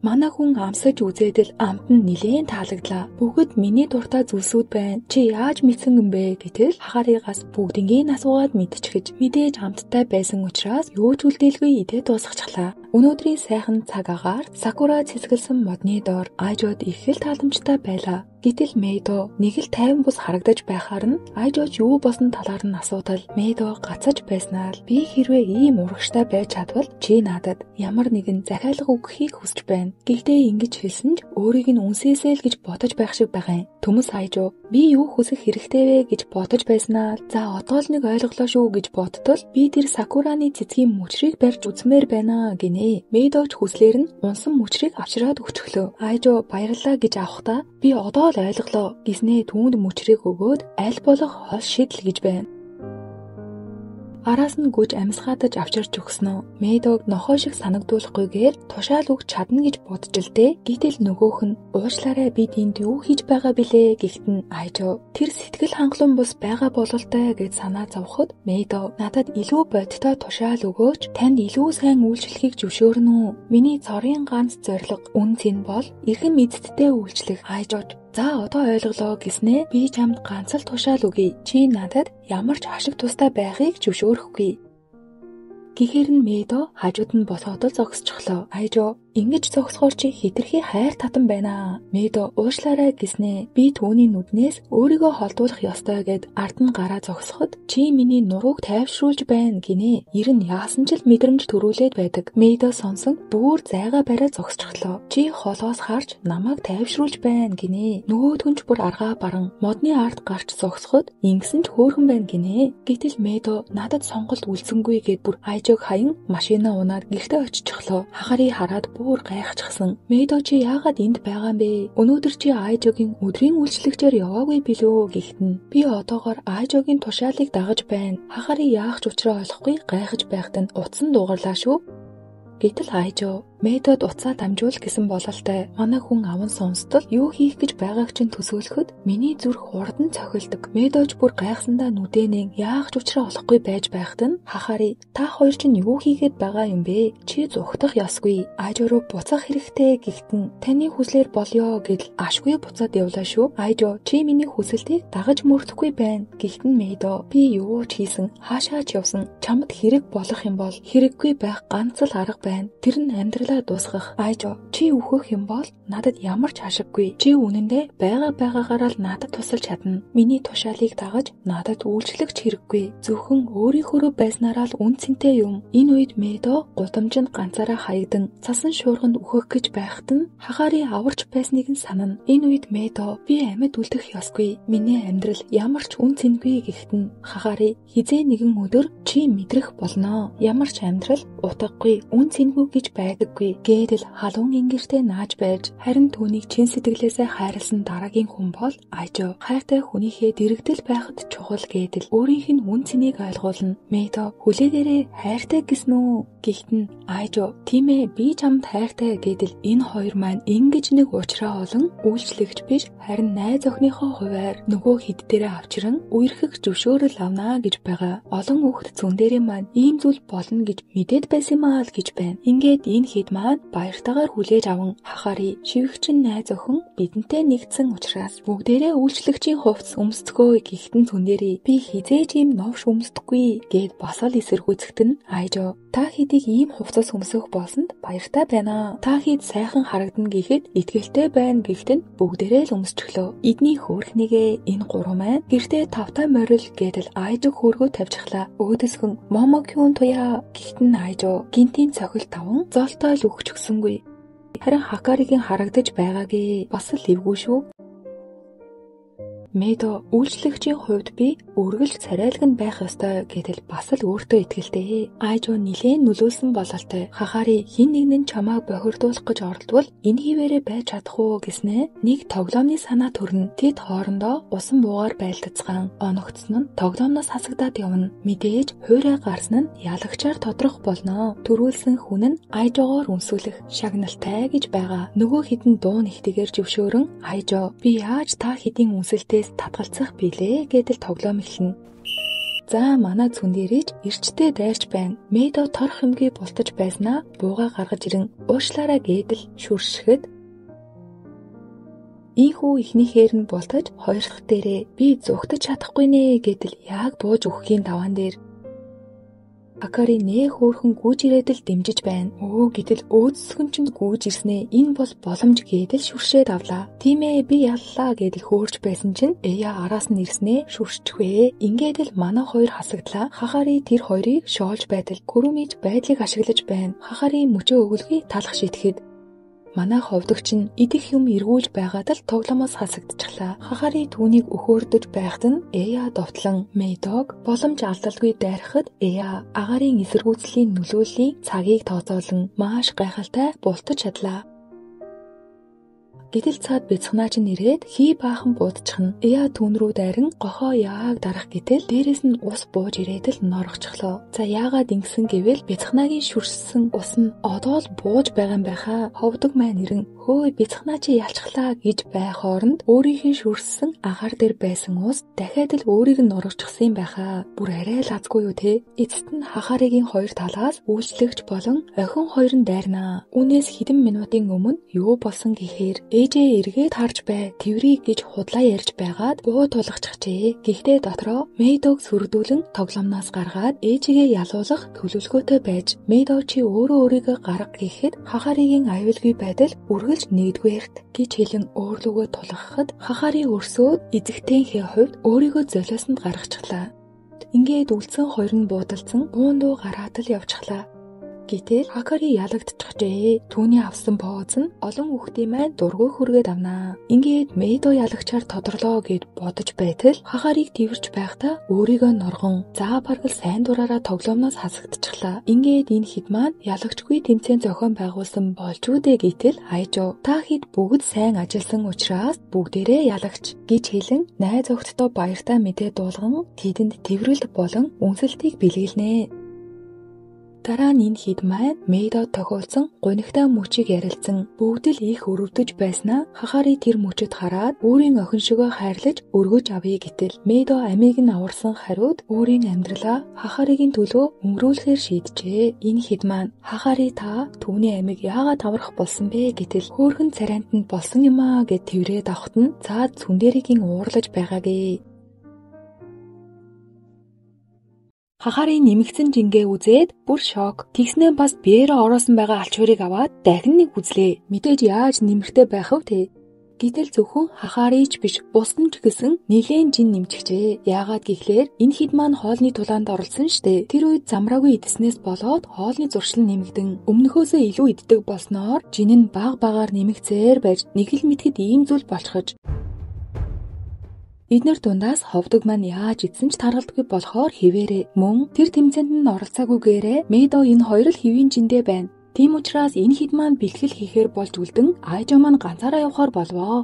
Манай хүн амсаж үзээдэл амт нь нилээн таалагдлаа. Бүгд миний дуртай зүйлсүүд байна. Чи яаж мэдсэн юм бэ гэтэл хахаарыгаас бүгднийг асуугаад мэдчихэж мэдээж амттай байсан учраас юу ч үлдээлгүй идээд дуусгачихлаа. Өнөөдрийн сайхан цаг агаар Сакура цэцгэлсэн модны доор Айжод их л тааламжтай байлаа. Гэтэл Мэйдо нэг л тайван бус харагдаж байхаар нь Айжооч юу босон талаар нь асуудал Мэйдо гацаж байснаа л би хэрвээ ийм урагштай байж чадвал чи надад ямар нэгэн захиалга өгөхийг хүсэж байна. Гэхдээ ингэж хэлсэн ч өөрийг нь үнсээсэй л гэж бодож байх шиг байгаа юм. Төмөс Айжоо би юу хүсэх хэрэгтэй вэ гэж бодож байснаа. За одоо л нэг ойлголоо шүү гэж бодтол би тэр Сакураны цэцгийн мөчрийг барьж үзмээр байна гинэ. Мэйдоч хүслээр нь унсан мөчрийг авчираад өгчлөө. Айжоо баярлалаа гэж авахдаа би одоо л ойлголоо гэснээ түүнд мөчрийг өгөөд аль болох хол шидэл гэж байна. Араас нь гүйж амьсгаадаж авчирч өгснөө. Мэйдог нохой шиг санагдуулахгүйгээр тушаал өгч чадна гэж бодж л дээ. Гэтэл нөгөөх нь уучлаарай бид энд юу хийж байгаа билээ гэхэд нь Айжоо тэр сэтгэл хангалуун бус байгаа бололтой гэж санаа зовход Мэйдо надад илүү бодтой тушаал өгөөч танд илүү сайн үйлчлэхийг зөвшөөрнө үү. Миний цорын ганц зорилго үн цэн бол эрхэм эцэдтэй үйлчлэх. Айжооч за одоо ойлголоо гэснээ би чамд ганц л тушаал өгье. Чи надад ямар ч ашиг тустай байхыг зөвшөөрөхгүй. Гэхээр нь Мэйдо хажууд нь босоод л зогсчихлоо. Айжоо ингэж зогсохоор чи хитрхи хайр татан байна. Мэйдо уушлаарай гэснээ би түүний нүднээс өөрийгөө холдуулах ёстой гэд ард нь гараа зогсоход чи миний нурууг тайвшруулж байна гинэ. Ер нь яасан ч л мэдрэмж төрүүлээд байдаг. Мэйдо сонсон бүр зайгаа бариад зогсчихлоо. Чи холоос харж намайг тайвшруулж байна гинэ. Нөгөөдгөн ч бүр аргаа баран модны ард гарч зогсоход ингэсэн ч хөөрхөн байна гинэ. Гэтэл Мэйдо надад сонголт үлдсэнгүй гэд бүр Айжог хаян машинаа унаад гэртээ очичихлоо. Хахари хараад бүр гайхчихсан. Мэйдо чи яагаад энд байгаа юм бэ? Өнөөдөр чи Айжогийн өдрийн үйлчлэгчээр яваагүй билүү гэхэд нь би одоогоор Айжогийн тушаалыг дагаж байна. Хахари яах ч учраа олохгүй гайхаж байхад нь утсан дуугарлаа шүү. Гэтэл Айжоо Мэйдод уцаа дамжуул гэсэн бололтой. Манай хүн аван сонсдол юу хийх гэж байгааг чинь төсөөлөхөд миний зүрх урдан цохилдог. Мэйдож бүр гайхсандаа нүдэнэн яах ч учраа олохгүй байж байхад нь хахари та хоёр чинь юу хийгээд байгаа юм бэ? Чи зүхтах ёсгүй. Айжоо буцах хэрэгтэй гэхэд нь таны хүслээр болёо гэдэл ашгүй буцаад явлаа шүү. Айжоо чи миний хүсэлтийг дагаж мөрдөхгүй байна. Гэхэд нь Мэйдо би юу ч хийсэн хаашаа ч явсан чамд хэрэг болох юм бол хэрэггүй байх ганц л арга байна. Тэр нь амьдрал дуусгах. Айжоо чи өөхөх юм бол надад ямар ч ашиггүй. Чи үнэндээ байгаагаараа л надад тусалж чадна. Миний тушаалыг дагаж надад үйлчлэгч хэрэггүй. Зөвхөн өөрийнхөө байснараа л үн цэнтэй юм. Энэ үед Мэйдо гудамжинд ганцаараа хаягдан цасан шуурганд өөхөх гэж байхад нь хахари аварч байсныг нь санана. Энэ үед Мэйдо би амьд үлдэх ёсгүй. Миний амьдрал ямар ч үн цэнгүй гэхэд нь хахари хизээ нэгэн өдөр чи мэдрэх болно. Ямар ч амьдрал утгагүй үн цэнгүй гэж байдаг гэдэл халуун ингэртэй нааж байж харин түүнийг чин сэтгэлээсээ хайрлсан дараагийн хүн бол Айжоо. Хайртай хүнийхээ дэрэгдэл байхад чухал гэдэл өөрийнх нь үн цэнийг ойлгуулна. Мэйдо хүлээгээрээ хайртай гэсэн үү гэхэд нь Айжоо тийм ээ би чамд хайртай гэдэл энэ хоёр маань ингэж нэг уучраа олон үйлчлэгч биш харин найз охиныхоо хуваар нөгөө хэд дээрээ авчиран үерхэх зөвшөөрөл авнаа гэж байгаа. Олон хүүхэд зүүн дээрээ маань ийм зүйл болно гэж мэдээд байсан юм аа л гэж байна. Ингээд энэ хэд маань баяртайгаар хүлээж аван хахари шивгчин найз охин бидэнтэй нэгдсэн учраас бүгдээрээ үйлчлэгчийн хувцас өмсдгөө гэхтэн түндэрий би хизээж ийм новш өмсдөггүй гэд басал эсэргүүцэхтэн Айжоо та хэдийг ийм хувцас өмсөх болсонд баяртай байна. Та хэд сайхан харагдана гэхэд итгэлтэй байна гэхтэн бүгдээрээ л өмсчихлөө. Эдний хөөрхнийгээ энэ гурван маань гэртээ тавтай морил гэдэл Айжог хөөргөө тавьчихлаа. Өөдөөсгөн Момокюн туяа гэхтэн Айжоо гинтийн цохил таван золтой л өгч өгсөнгүй. Харин Хакаригийн харагдаж байгаагээ бас л эвгүй шүү. Мэдо үйлчлэгчийн хувьд би үргэлж царайлганд байх ёстой гэдэл бас л өөртөө итгэлтэй. Айжо нилээн нөлөөлсөн бололтой хахари хин нэг нь чамааг бохирдуулах гэж оролдвол энэ хിവэрэ байж чадах уу гэснээ нэг тоглоомны санаа төрнө. Тэд хоорондоо усан буугаар байлдацгаан оногцсон нь тоглоомноос хасагдаад явна. Мэдээж хуурай гарсан нь ялагчаар тодрох болно. Төрүүлсэн хүн нь айжогоор үнсүүлэх шагналтай гэж байгаа. Нөгөө хідэн дуу нэгтэйгээр зөвшөөрөн айжо би яаж та хэдийн үнсэлтээс татгалцах билээ гэдэл тоглоом эхэлнэ. За манай цүн дээрэж эрчтэй дайрч байна. Мэдо торох юмгүй бултаж байснаа бууга гаргаж ирэн уушлаараа гэдэл шүршгэд Ийхүү ихнийхээр нь бултаж хоёр дахь дээрээ би зүгтэж чадахгүй нэ гэдэл яг бууж өгөхийн даваан дээр Акари нээ хөөрхөн гүйж ирээдэл дэмжиж байна. Өө гэтэл өөдсгөнчөнд гүйж ирснээ энэ бол боломж гэдэл шүршээд авлаа. Тийм ээ би яллаа гэдэл хөөрч байсан чинь Эя араас нь ирснээ шүршчихвэ. Ингээд л манай хоёр хасагдлаа. Хахари тэр хоёрыг шоолж байтал гүрүмиж байдлыг ашиглаж байна. Хахари мөчөө өгүүлгийг талах шийтгэхэд манай ховдогч нь идэх юм эргүүлж байгаад л тогломоос хасагдчихлаа. Хахари түүнийг өхөөрдөж байхад нь Эя довтлон Мэдог боломж алдалгүй дайрахад Эя агарын эсэргүүцлийн нөлөөллийн цагийг тооцоолон маш гайхалтай бултаж чадлаа. Гэтэл цаад бяцхнаач нэрээд хий баахан буудчихна. Эя түүн рүү дайран гохоо яг дарах гэтэл дээрээс нь ус бууж ирээд л норгочихлоо. За яагаад ингэсэн гэвэл бяцхнаагийн шүршсэн ус нь одоо л бууж байгаа юм байхаа. Ховдог маань ирэн хөөе бяцхнаа чи ялчглаа гэж байх хооронд өөрийнхөө шүршсэн агаар дээр байсан ус дахиад л өөрийг нь норгочихсан юм байхаа. Бүр арай л азгүй юу те. Эцэст нь хахаригийн хоёр талаас үйлчлэгч болон охин хоёр нь дайрнаа. Үүнээс хэдэн минутын өмнө юу болсон гэхээр ээжээ эргээд харж бай. Тэврийг гэж худлаа ярьж байгаад буу тулгаччихжээ. Гэхдээ дотроо Мэдог сүрдүүлэн тогломноос гаргаад ээжигээ ялуулах төлөвлөгөөтэй байж Мэдо чи өөрөө өөрийгөө гарга гэхэд хахаригийн аюулгүй байдал үргэлж нэгдүгээрт гэж хэлэн өөрлөгөө тулгахад хахари өрсөөд эзэгтэйнхээ хувьд өөрийгөө золиосонд гаргачихлаа. Ингээд үлдсэн хоёр нь буудалцсан буундуу гараад л явчихлаа. Гэтэл Хакари ялагдчихжээ. Түүний авсан бооз нь олон хүүхдийн маань дургүй хүргээд авнаа. Ингээд Мэдо ялагчаар тодорлоо гэд бодож байтал Хахариг тэрвэрч байхдаа өөрийгөө норгон заа баргал сайн дураараа тоглоомноос хасагдчихлаа. Ингээд энэ хэд маань ялагчгүй тэмцээн зохион байгуулсан болж үдэ гэтэл Айжо та хэд бүгд сайн ажилласан учраас бүгдээрээ ялагч гэж хэлэн найз охидтой баяртай мэдээ дуулган тэдэнд тэрвэрлэл болон үнсэлтийг бэлгэлнэ. Дараа нь энэ хэд маань Мэдо тохиолдсон гунигтай мөчийг ярилцсан бүгд л их өрөвдөж байснаа Хахари тэр мөчөд хараад өөрийн охин шигөө хайрлаж өргөж авъя гэтэл Мэдо амийг нь аварсан хариуд өөрийн амьдралаа Хахаригийн төлөө өнгөрүүлэхээр шийджээ. Энэ хэд маань Хахари та түүний амийг яагаад аврах болсон бэ гэтэл хөөхөн царайнд болсон юм аа гэд тэрврээд авахт нь цаад сүндэрийн уурлаж байгаагээ. Хахари нэмэгдсэн жингээ үзээд бүр шок. Тэгснээ бас биеэрээ ороосон байгаа алчуурыг аваад дахин нэг үзлээ. Мэдээж яаж нэмэртэй байх вэ те? Гэтэл зөвхөн Хахарич биш бусдын ч гэсэн нэлээд жин нэмчихжээ. Яагаад гэхлээр энэ хэд маань хоолны тулаанд оролцсон штэ. Тэр үед замраагүй идэснээс болоод хоолны зуршил нэмэгдэн өмнөхөөсөө илүү иддэг болсноор жин нь баг багаар нэмэгцээр байж нэг л мэтгэд ийм зүйл болчихож эднэр дундаас ховдог маань яаж идсэн ч таргалдаггүй болохоор хിവэрэ мөн тэр тэмцээнд нь оролцаагүйгээрээ Мэдо энэ хоёр л хэвийн жиндээ байна. Тийм учраас энэ хэд маань бэлтгэл хийхээр болж үлдэн Айжо маань ганцаараа явахаар болвоо.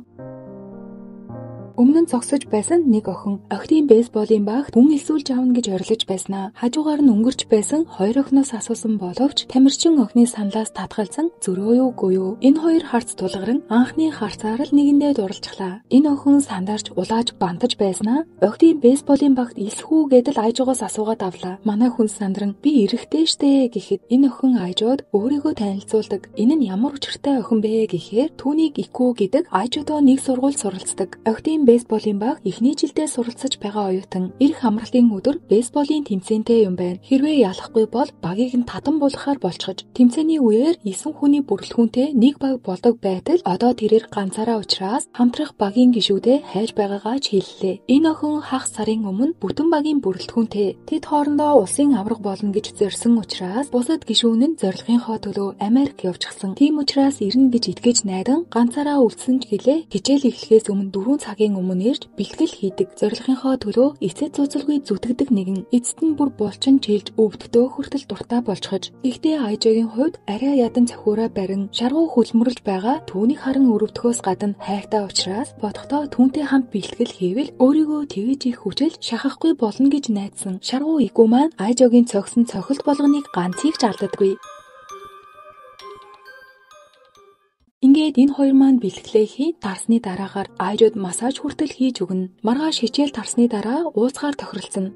Өмнө нь зогсож байсан нэг охин охидын бейсболын багт хүн элсүүлж авна гэж орилж байснаа. Хажуугаар нь өнгөрч байсан хоёр охиноос асуусан боловч тамирчин охины саналаас татгалзан зөрөө юугүй юу. Энэ хоёр харц тулгаран анхны харцаар л нэгэндээ дурлцглаа. Энэ охин сандарч улааж бантаж байснаа. Охидын бейсболын багт илсхүү гэдэл Айжогоос асуугаад авлаа. Манай хүн сандран би эрэхтэй штэ гэхэд энэ охин Айжод өөрийгөө танилцуулдаг. Энэ нь ямар учиртай охин бэ гэхээр түүнийг Ику гэдэг Айжодоо нэг сургуульд суралцдаг. Охидын бейсболын баг эхний жилдээ суралцаж байгаа оюутан. Ирэх амралтын өдөр бейсболын тэмцээнтэй юм байна. Хэрвээ ялахгүй бол багийг нь татан булахаар болчихж. Тэмцээний үеэр 9 хүний бүрэлдэхүүнтэй нэг баг болдог байтал одоо тэрээр ганцаараа учраас хамтрах багийн гишүүдээ хайж байгаагаа ч хэллээ. Энэ охин хагас сарын өмнө бүтэн багийн бүрэлдэхүүнтэй. Тэд хоорондоо улсын авраг болно гэж зорьсон учраас бусад гишүүн нь зорилгынхоо төлөө Америк явчихсан. Тийм учраас ирнэ гэж итгэж найдан ганцаараа үлдсэн ч гэлээ хичээл эхлэхээс өмнө 4 цагийн өмнө ирж бэлтгэл хийдэг. Зорилгынхоо төлөө эцэд цуцалгүй зүтгэдэг нэгэн эцэст нь бүр булчин чийлж өвдөлтөө хүртэл дуртай болчихож. Гэхдээ Айжогийн хувьд арай ядан цохиураа барин шаргуу хөлмөрлж байгаа түүнийг харан өрөвдөхөөс гадна хайртай учраас бодохдоо түүнтэй хамт бэлтгэл хийвэл өөрийгөө тэгж их хүчил шахахгүй болно гэж найдсан. Шаргуу игүү маань Айжогийн цогсон цохилт болгоныг ганцыг ч алддаггүй. Ингээд энэ хоёр маань бэлтгэлээ хий тарсны дараагаар Айжод массаж хүртэл хийж өгнө. Маргааш хичээл тарсны дараа уулзгаар тохиролцсон.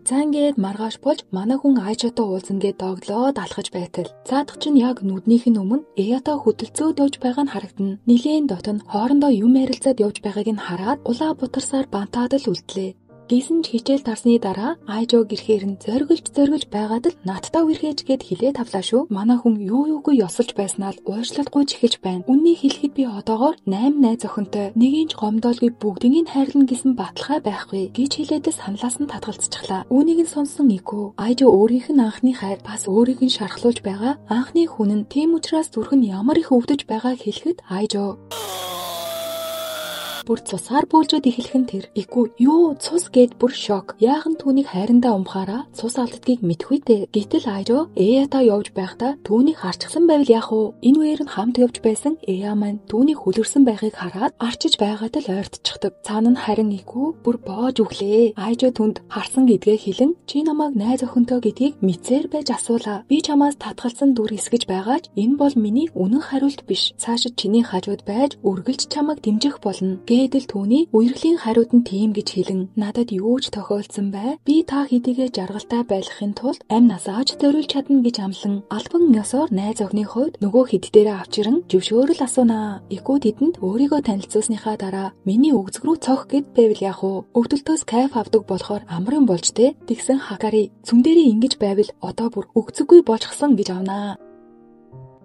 За ингээд маргааш болж манай хүн Айжотой уулзна гэд доглоод алхаж байтал. Цаадах чинь яг нүднийх нь өмнө Эятой хөдөлцөөд явж байгаа нь харагдана. Нилийн дотн хоорондоо юм ярилцаад явж байгааг нь хараад улаа бутарсаар бантаад л үлдлээ. Гисэн ч хичээл тарсны дараа Айжо гэрхээр нь зоргилж байгаад л надтай үрхэж гэд хилээ тавлаа шүү. Манай хүн юугүй ёсолж байснаа л уушлалгүй ч эхэлж байна. Үннийг хэлэхэд би одоогоор 8 найз охинтой нэгийн ч гомдоолгүй бүгднийг хайрлна гэсэн баталгаа байхгүй гэж хэлээд саналаас нь татгалзчихлаа. Үүнийг нь сонсон Ико Айжо өөрийнх нь анхны хайр бас өөрийг нь шархлуулж байгаа анхны хүн нь тийм учраас зүрх нь ямар их өвдөж байгааг хэлэхэд Айжо бүр цусаар бөөлжөд эхлэхэн тэр Ику юу цус гэд бүр шок. Яахан түүнийг хайрандаа умхаараа цус алддгийг мэдхгүй дээ. Гэтэл Айжо Эята явж байхдаа түүнийг харчихсан байвал яах вэ? Энэ үеэр нь хамт явж байсан Эя маань түүнийг хүлэрсэн байхыг хараад арчиж байгаад л ойртчихдаг. Цаана нь харин Ику бүр боож өглөө. Айжо түнд харсан гэдгээ хэлэн чи намайг найз охинтой гэдгийг мэдсээр байж асуулаа. Би чамаас татгалсан дүр эсгэж байгаа ч энэ бол миний үнэн хариулт биш. Цаашид чиний хажууд байж үргэлж чамайг дэмжих болно. Гэдэл түүний үерхлийн хариуд нь тийм гэж хэлэн надад юу ч тохиолдсон бай. Би та хэдийгээр жаргалтай байлгахын тулд амь насаач зориулж чадна гэж амлан албан ёсоор найз охины хувьд нөгөө хэд дээрээ авчиран зөвшөөрөл асуунаа. Ику тэдэнд өөрийгөө танилцуулсныхаа дараа миний өгзөг рүү цох гэд байвал яах вэ? Өвдөлтөөс кайф авдаг болохоор амрын болж тэ. Тэгсэн Хакари цүн дээрээ ингэж байвал одоо бүр өгзөггүй болчихсон гэж авнаа.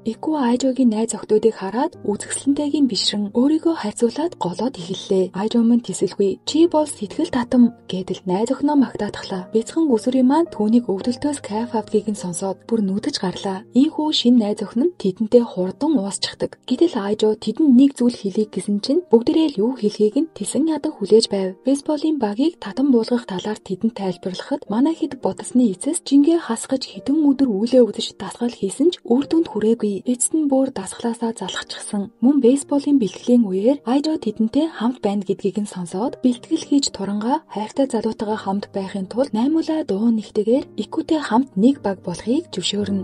Ику Айжогийн найз охтуудыг хараад үзэсгэлэнтэйг нь бишрэн өөрийгөө хайцуулаад голоод эхэллээ. Айжо мөн тисэлгүй. Чи бол сэтгэл татам гэдэл найз охиноо магтаатглаа. Бяцхан өсвөрийн маань түүнийг өвдөлтөөс кайф авдгийг нь сонсоод бүр нүдэж гарлаа. Ийхүү шин найз охин нь тэдэнтэй хурдан уусчихдаг. Гэтэл Айжо тэдэнд нэг зүйл хэлийг гэсэн чинь бүгдээрээ л юу хэлхийг нь тэсэн ядан хүлээж байв. Бейсболын багийг татан буулгах талаар тэдэнд тайлбарлахад манай хэд бодсны эцэс жингээ хасгаж хідэн өдөр үүлээ өвдөж дасгал хийсэн ч үр дүнд хүрээгүй. Эцэст нь бүр дасгалаасаа залхчихсан. Мөн бейсболын бэлтгэлийн үеэр Айжо тэдэнтэй хамт байна гэдгийг нь сонсоод бэлтгэл хийж турангаа хайртай залуутайгаа хамт байхын тулд наймуулаа дуу нэгтэйгээр Икутэй хамт нэг баг болохыг зөвшөөрнө.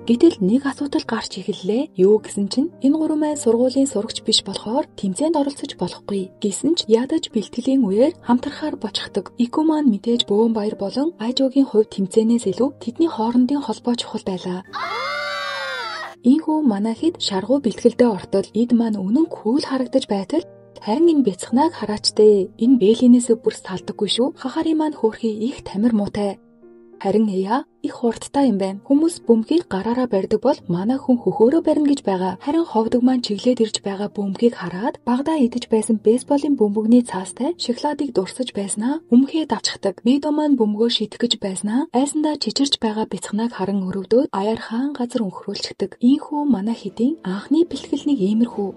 Гэтэл нэг асуудал гарч эхэллээ. Юу гэсэн чинь энэ гурван маань сургуулийн сурагч биш болохоор тэмцээнд оролцож болохгүй. Гэсэн ч ядаж бэлтгэлийн үеэр хамтрахаар бочхдаг. Ику маань мэдээж бөөн баяр болон Айжогийн хувьд тэмцээнээс илүү тэдний хоорондын холбоо чухал байлаа. Ийхүү манай хэд шаргуу бэлтгэлдээ ортол эд маань үнэн кул харагдаж байтал харин энэ бяцхнааг хараачтэй. Энэ бэлинээс бүр салдаггүй шүү. Хахари маань хөөрхий их тамир муутай. Харин Эя их хурдтай юм байна. Хүмүүс бөмбөгийг гараараа барьдаг бол манай хүн хөхөөрөө барина гэж байгаа. Харин ховдөг маань чиглээд ирж байгаа бөмбөгийг хараад багада идэж байсан бейсболын бөмбөгний цаастай шоколадыг дурсаж байснаа өмхөө давчхдаг. Видео маань бөмбөгөө шитгэх гэж байснаа айсандаа чичирч байгаа бяцхнааг харан өрөвдөөд аяар хаан газар өнхрүүлчихдэг. Ийхүү манай хэдийн анхны бэлтгэл нэг иймэрхүү.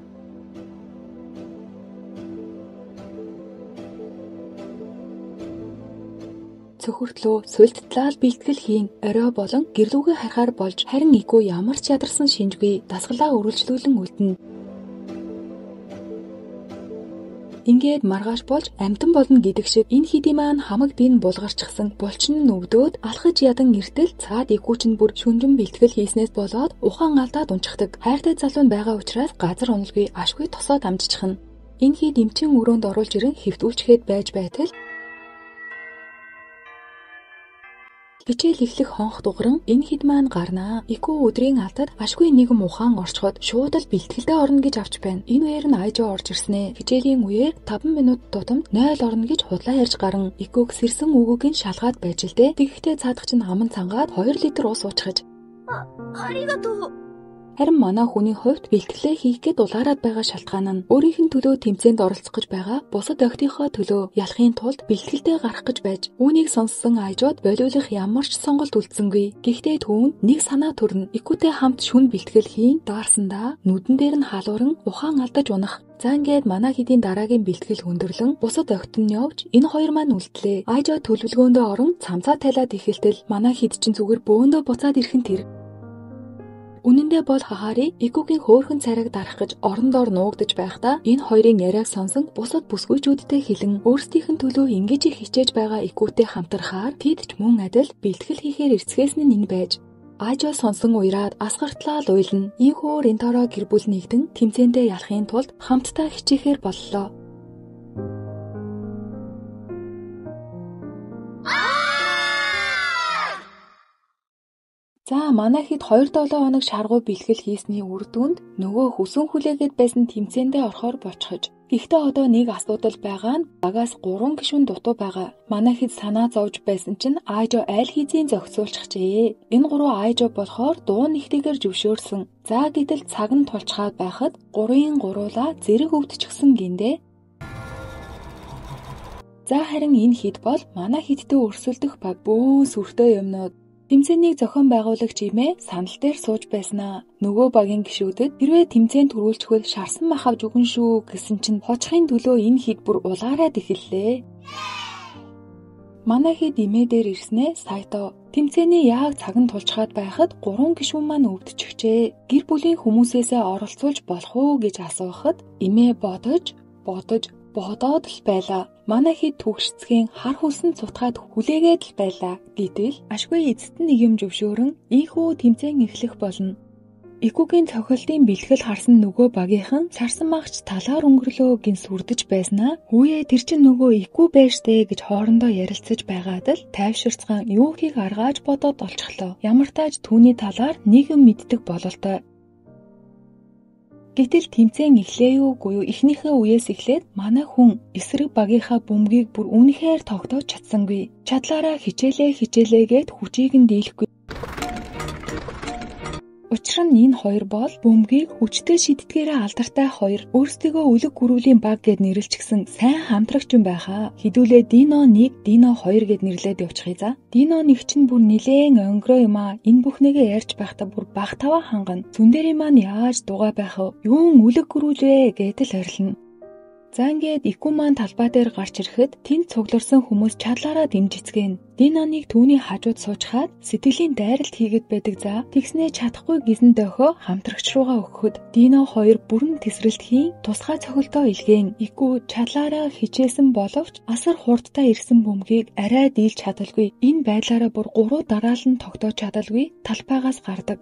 Цөхөртлөө сүлдтлал бэлтгэл хийн орой болон гэрлүүгээ харахаар болж харин Ику ямар ч ядарсан шинжгүй дасгалаа үргэлжлүүлэн үлдэнэ. Ингээд маргааш болж амтан болно гэдэг шиг энэ хэдий маань хамаг бин булгарчихсан булчин нь өвдөөд алхаж ядан иртэл цаад Икуч нь бүр шүнжин бэлтгэл хийснээс болоод ухаан алдаад унчихдаг. Хайртай залуу нь байгаа учраас газар уналгүй ашгүй тосоод амжчихна. Энэ хий дэмчин өрөөнд оруулж ирэн хэвтүүлчихэд байж байтал хичээл эхлэх хонх дугран энэ хэд маань гарнаа. Ику өдрийн алдад ашгүй нэгэн ухаан орчход шууд л бэлтгэлдээ орно гэж авч байна. Энэ үеэр нь Айжо орж ирснэ. Хичээлийн үеэр 5 минут тутамд 0 орно гэж худлаа ярьж гарan Икуг сэрсэн үгүүг нь шалгаад байж л дээ. Тэгэхдээ цаадах чинь аман цангаад 2 литр ус уучхаж. Аригато. Харин манай хүний хувьд бэлтгэлээ хийх гээд улаарад байгаа шалтгаан нь өөрийнх нь төлөө тэмцээнд оролцох гэж байгаа бусад охидынхоо төлөө ялахын тулд бэлтгэлдээ гарах гэж байж үүнийг сонссон Айжод болиулах ямар ч сонголт үлдсэнгүй. Гэхдээ түүнд нэг санаа төрнө. Икутэй хамт шүн бэлтгэл хийн даарсандаа нүдэн дээр нь халууран ухаан алдаж унах. За ингээд манай хэдийн дараагийн бэлтгэл хөндөрлөн бусад огтон явж энэ хоёр маань үлдлээ. Айжо төлөвлөгөөндөө орон цамцаа тайлаад ихэлтэл манай хэд чин зүгээр бөөндөө буцаад ирэх нь тэр. Үнэн дээр бол хахаарыг Икугийн хөөрхөн царайг дарах гэж орон доор нуугдаж байхдаа энэ хоёрын яриаг сонсон бусад бүсгүйчүүдтэй хэлэн өөрсдийнх нь төлөө ингэж их хичээж байгаа Икутэй хамтрахаар тэд ч мөн адил бэлтгэл хийхээр ирцгээс нь энэ байж. Айжо сонсон уяраад асгартлаа луйлна. Ийхүү Ринторо гэр бүл нэгдэн тэмцээндээ ялахын тулд хамтдаа хичээхээр боллоо. За манай хэд 2-7 хоног шаргуу бэлтгэл хийсний үр дүнд нөгөө хүсэн хүлээгээд байсан тэмцээндээ орохоор болчихож. Гэхдээ одоо нэг асуудал байгаа нь багаас 3 гишүүн дутуу байгаа. Манай хэд санаа зовж байсан чинь Айжо аль хэзээ зохицуулчихжээ. Энэ 3 Айжо болохоор дуу нэгтэйгээр зөвшөөрсөн. За гэтэл цаг нь тулчгаад байхад 3-3-уулаа зэрэг өвдчихсэн гиндэ. За харин энэ хэд бол манай хэдтэй өрсөлдөх баг бөөн сүртэй юмнууд. Тэмцээнийг зохион байгуулагч имээ санал дээр сууж байснаа. Нөгөө багийн гишүүдэд хэрвээ тэмцээнд төрүүлчихвэл шарсан мах авч өгнө шүү гэсэн чинь хожихын төлөө энэ хэд бүр улаараад эхэллээ. Манай хэд имээ дээр ирснээ Сайто. Тэмцээний яг цаг нь тулчгаад байхад 3 гишүүн маань өвдчихжээ. Гэр бүлийн хүмүүсээсээ оролцуулж болох уу гэж асуухад имээ бодоод л байлаа. Манай хэд төгсцгийн хар хүлсэн цутгаад хүлээгээд л байлаа. Гэтэл ашгүй эцэст нэг юм зөвшөөрөн ийхүү тэмцээн эхлэх болно. Икугийн цохилтын бэлтгэл харсан нөгөө багийнхан шарсан магч талаар өнгөрлөө гин сүрдэж байснаа. Хүүе тэр чинь нөгөө Ику байж тээ гэж хоорондоо ярилцаж байгаад л тайвширцгаан юу хийх аргааж бодоод олчихлоо. Ямар тааж түүний талаар нэг юм мэддэг бололтой. Гэтэл тэмцээн эхлэе үгүй юу эхнийхээ үеэс эхлээд манай хүн эсрэг багийнхаа бөмбөгийг бүр үнэхээр тогтоож чадсангүй. Чадлаараа хичээлээгээд хүчийг нь дийлэхгүй. Учир нь энэ хоёр бол бөмбөгийг хүчтэй шиддгээрээ алдартай хоёр өөрсдөө үлэг гүрүүлийн баг гэд нэрлэлчихсэн сайн хамтрагч юм байхаа. Хэдүүлээ Дино 1, Дино 2 гэд нэрлээд явчихъя за. Дино 1 чинь бүр нилээн өнгөрөө юм аа. Энэ бүхнээгээ ярьж байхдаа бүр баг таваа хангана. Зүндэрийн маань яаж дугаа байх вэ? Юун үлэг гүрүүлвэ гэдэл орилно. За ингээд Ику маань талбай дээр гарч ирэхэд тэнд цугларсан хүмүүс чадлаараа дэмжицгээн. Диноныг түүний хажууд суучхаад сэтгэлийн дайралт хийгээд байдаг за тэгснээ чадахгүй гизэн дөхөө хамтрагч руугаа өгөхөд Дино 2 бүрэн тесрэлт хийн тусгай цохилтоо илгээн. Ику чадлаараа хичээсэн боловч асар хурдтай ирсэн бөмбөгийг арай дийлж чадалгүй. Энэ байдлаараа бүр 3 дараалан тогтоож чадалгүй талбайгаас гардаг.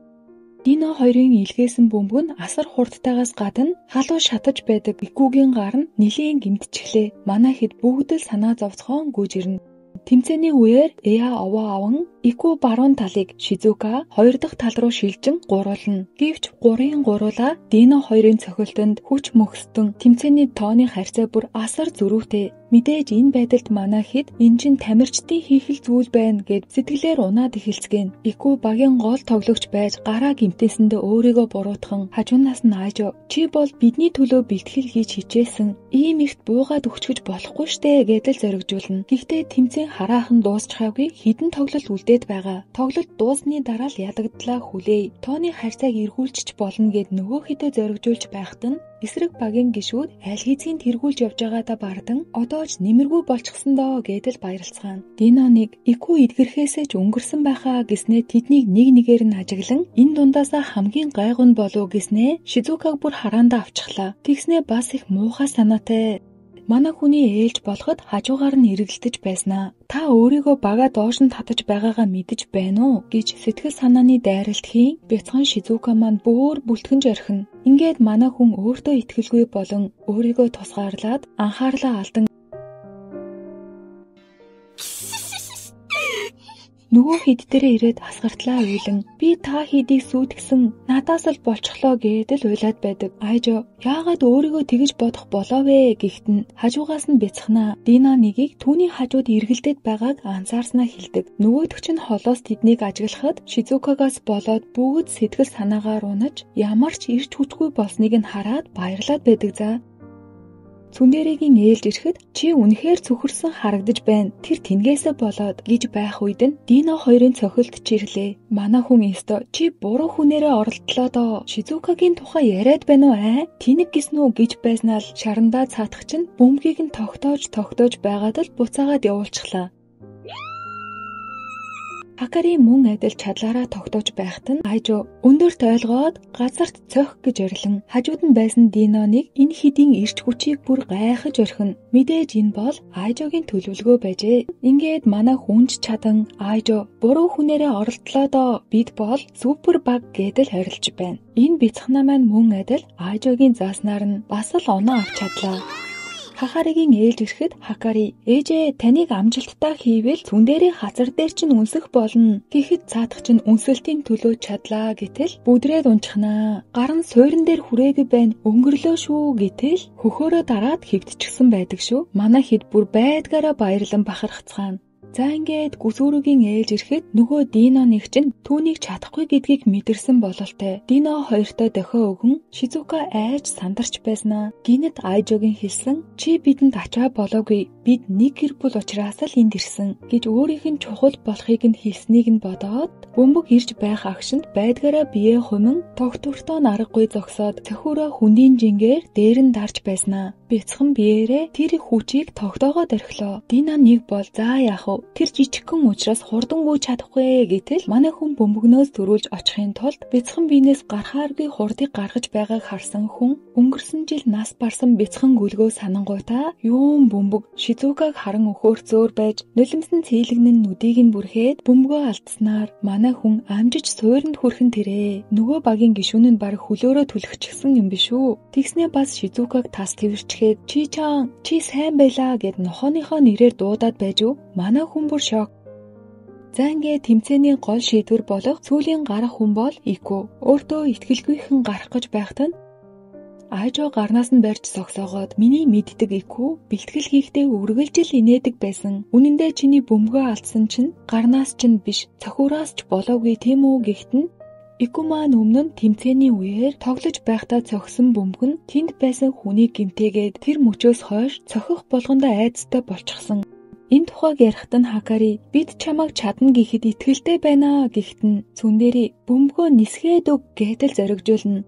Дино 2-ын илгээсэн бөмбөг нь асар хурдтайгаас гадна халуун шатаж байдаг Икугийн гар нь нилийн гэмтчихлээ. Манай хэд бүгд л санаа зовцгоон гүйж ирнэ. Тэмцээний үеэр Эя овоо аван Ику баруун талыг Шизука 2 дахь тал руу шилжин гуруулна. Гэвч 3-3-уулаа Дино 2-ын цохилтонд хүч мөхстөн тэмцээний тооны харьцаа бүр асар зөрүүтэй. Мэдээж энэ байдалд манай хэд эн чин тамирчдын хийх л зүйл байна гэд сэтгэлээр унаад эхэлцгээн. Ику багийн гол тоглогч байж гараа гимтээсэндээ өөрийгөө буруутхан хажуунаас нь Айжо чи бол бидний төлөө бэлтгэл хийж хичээсэн. Ийм ихт буугаад өгчөж болохгүй штэ гэдэл зоригжуулна. Гэхдээ тэмцээн хараахан дуусчихаагүй хідэн тоглолт үлдээд байгаа. Тоглолт дуусны дараа л ядагдлаа хүлээе. Тооны харьцааг эргүүлчих болно гэд нөгөө хэдэ зоригжуулж байхад нь эсрэг багийн гишүүд аль хэзээ тэргүүлж явж байгаадаа бардан одоож нэмэргүй болчихсон доо гэдэл баярлцгаана. Дино 1 Ику эдгэрхээсээ ч өнгөрсөн байхаа гэснээ тэднийг нэг нэгээр нь ажиглан энэ дундаасаа хамгийн гайгүй нь болов гэснээ Шизукаг бүр хараандаа авчихлаа. Тэгснээ бас их муухай санаатай. Манай хүний ээлж болоход хажуугаар нь эргэлдэж байснаа. Та өөрийгөө бага доош нь татаж байгаагаа мэдэж байна уу гэж сэтгэл санааны дайралт хийн. Бяцхан Шизука маань бүр бүлтгэн зорхино. Ингээд манай хүн өөртөө итгэлгүй болон өөрийгөө тусгаарлаад анхаарлаа алдан нөгөө хэд дээрээ ирээд асгартлаа уйлан би та хийдийг сүйтгэсэн надаас л болчихлоо гэдэл уйлаад байдаг. Айжо яагаад өөрийгөө тэгэж бодох болоо вэ гэхт нь хажуугаас нь бяцхнаа. Дино 1-ийг түүний хажууд эргэлдээд байгааг анзаарснаа хэлдэг. Нөгөөдөг чинь холоос тэднийг ажиглахад Шизукагаас болоод бүгд сэтгэл санаагаар унаж ямар ч ирж хүчгүй болсныг нь хараад баярлаад байдаг за. Цүндэрийн ээлж ирэхэд чи үнэхээр цөхөрсөн харагдаж байна. Тэр тэнгээсээ болоод гэж байх үед нь Дино хоёрын цохилт чирлээ. Манай хүн ёстой чи буруу хүнээрээ оролдлоо доо. Шизукагийн тухай яриад байна уу аа? Тэнэг гисэн үү гэж байснаа л шарандаа цаатах чинь бөмбөгийг нь тогтоож байгаад л буцаагаад явуулчихлаа. Хакари мөн адил чадлаараа тогтоож байхад нь Айжо өндөрт ойлгоод газарт цохих гэж орилон хажууд нь байсан Диноныг энэ хэдийн ирч хүчийг бүр гайхаж орхино. Мэдээж энэ бол Айжогийн төлөвлөгөө байжээ. Ингээд манай хүнч чадан Айжо буруу хүнээрээ оролдлоо доо. Бид бол супер баг гэдэл хорилж байна. Энэ бяцхан маань мөн адил Айжогийн зааснаар нь бас л оноо авч чадлаа. Хакаригийн ээлж ирэхэд Хакари ээжээ таныг амжилттай хийвэл цүндэрийн хазар дээр чинь үнсэх болно. Тэгэхэд цаадах чинь үнсэлтийн төлөө чадлаа гэтэл бүдрээд унчихнаа. Гар нь суурин дээр хүрээгүй байна. Өнгөрлөө шүү гэтэл хөхөөрөө дараад хэвдчихсэн байдаг шүү. Манай хэд бүр байдгаараа баярлан бахархацгаана. За ингээд гүсүүрөгийн ээлж ирэхэд нөгөө Дино нэг чинь түүнийг чадахгүй гэдгийг мэдэрсэн бололтой. Дино хоёртой дохио өгөн Шизука айж сандарч байснаа. Гинэт Айжогийн хэлсэн чи бидэнд ачаа болоогүй. Бид нэг гэр бүл учраас л энд ирсэн гэж өөрийнх нь чухал болохыг нь хэлснийг нь бодоод бөмбөг ирж байх агшинд байдгаараа биеэ хумин тогтвортой аргагүй зогсоод цохиураа хүндийн жингээр дээр нь дарж байснаа. Бяцхан биеэрээ тэр хүчийг тогтоогоод орхилоо. Дина нэг бол за яах вэ? Тэр жижигхэн учраас хурдангуй чадахгүй гэтэл манай хүн бөмбөгнөөс төрүүлж очихын тулд бяцхан биенээс гарахааргүй хурдыг гаргаж байгааг харсан хүн өнгөрсөн жил нас барсан бяцхан гүлгөө санангуйтаа юун бөмбөг Шизукаг харан өхөөрцөөр байж нулимсэн цэйлэгнэн нүдийг нь бүрхээд бөмбөгөө алдснаар манай хүн амжиж суйранд хүрхэн тэрээ. Нөгөө багийн гишүүн нь баг хөлөөрөө түлхчихсэн юм биш үү? Тэгснээ бас Шизукаг тас твэрчгээд чи сайн байлаа гэд нохооныхоо нэрээр дуудаад байж үү? Манай хүн бүр шок. За ингээд тэмцээний гол шийдвэр болох сүүлийн гарах хүн бол Ико. Өөртөө итгэлгүйхэн гарах гэж байхад нь Айжо гарнаас нь барьж зогсоогоод миний мэддэг Ико бэлтгэл хийхдээ үргэлжил инээдэг байсан. Үнэн дээр чиний бөмбөгөө алдсан чинь гарнаас чинь биш цохиураас ч болоогүй тийм үү гэхт нь Ико маань өмнө нь тэмцээний үеэр тоглож байхдаа цогсон бөмбөг нь тэнд байсан хүнийг гэмтээгээд тэр мөчөөс хойш цохих болгондоо айцтай болчихсон. Энэ тухайг ярихад нь Хакари бид чамайг чадна гэхэд итгэлтэй байна гэхт нь цүндэрий бөмбөгөө нисгээд өг гэдэл зоригжуулна.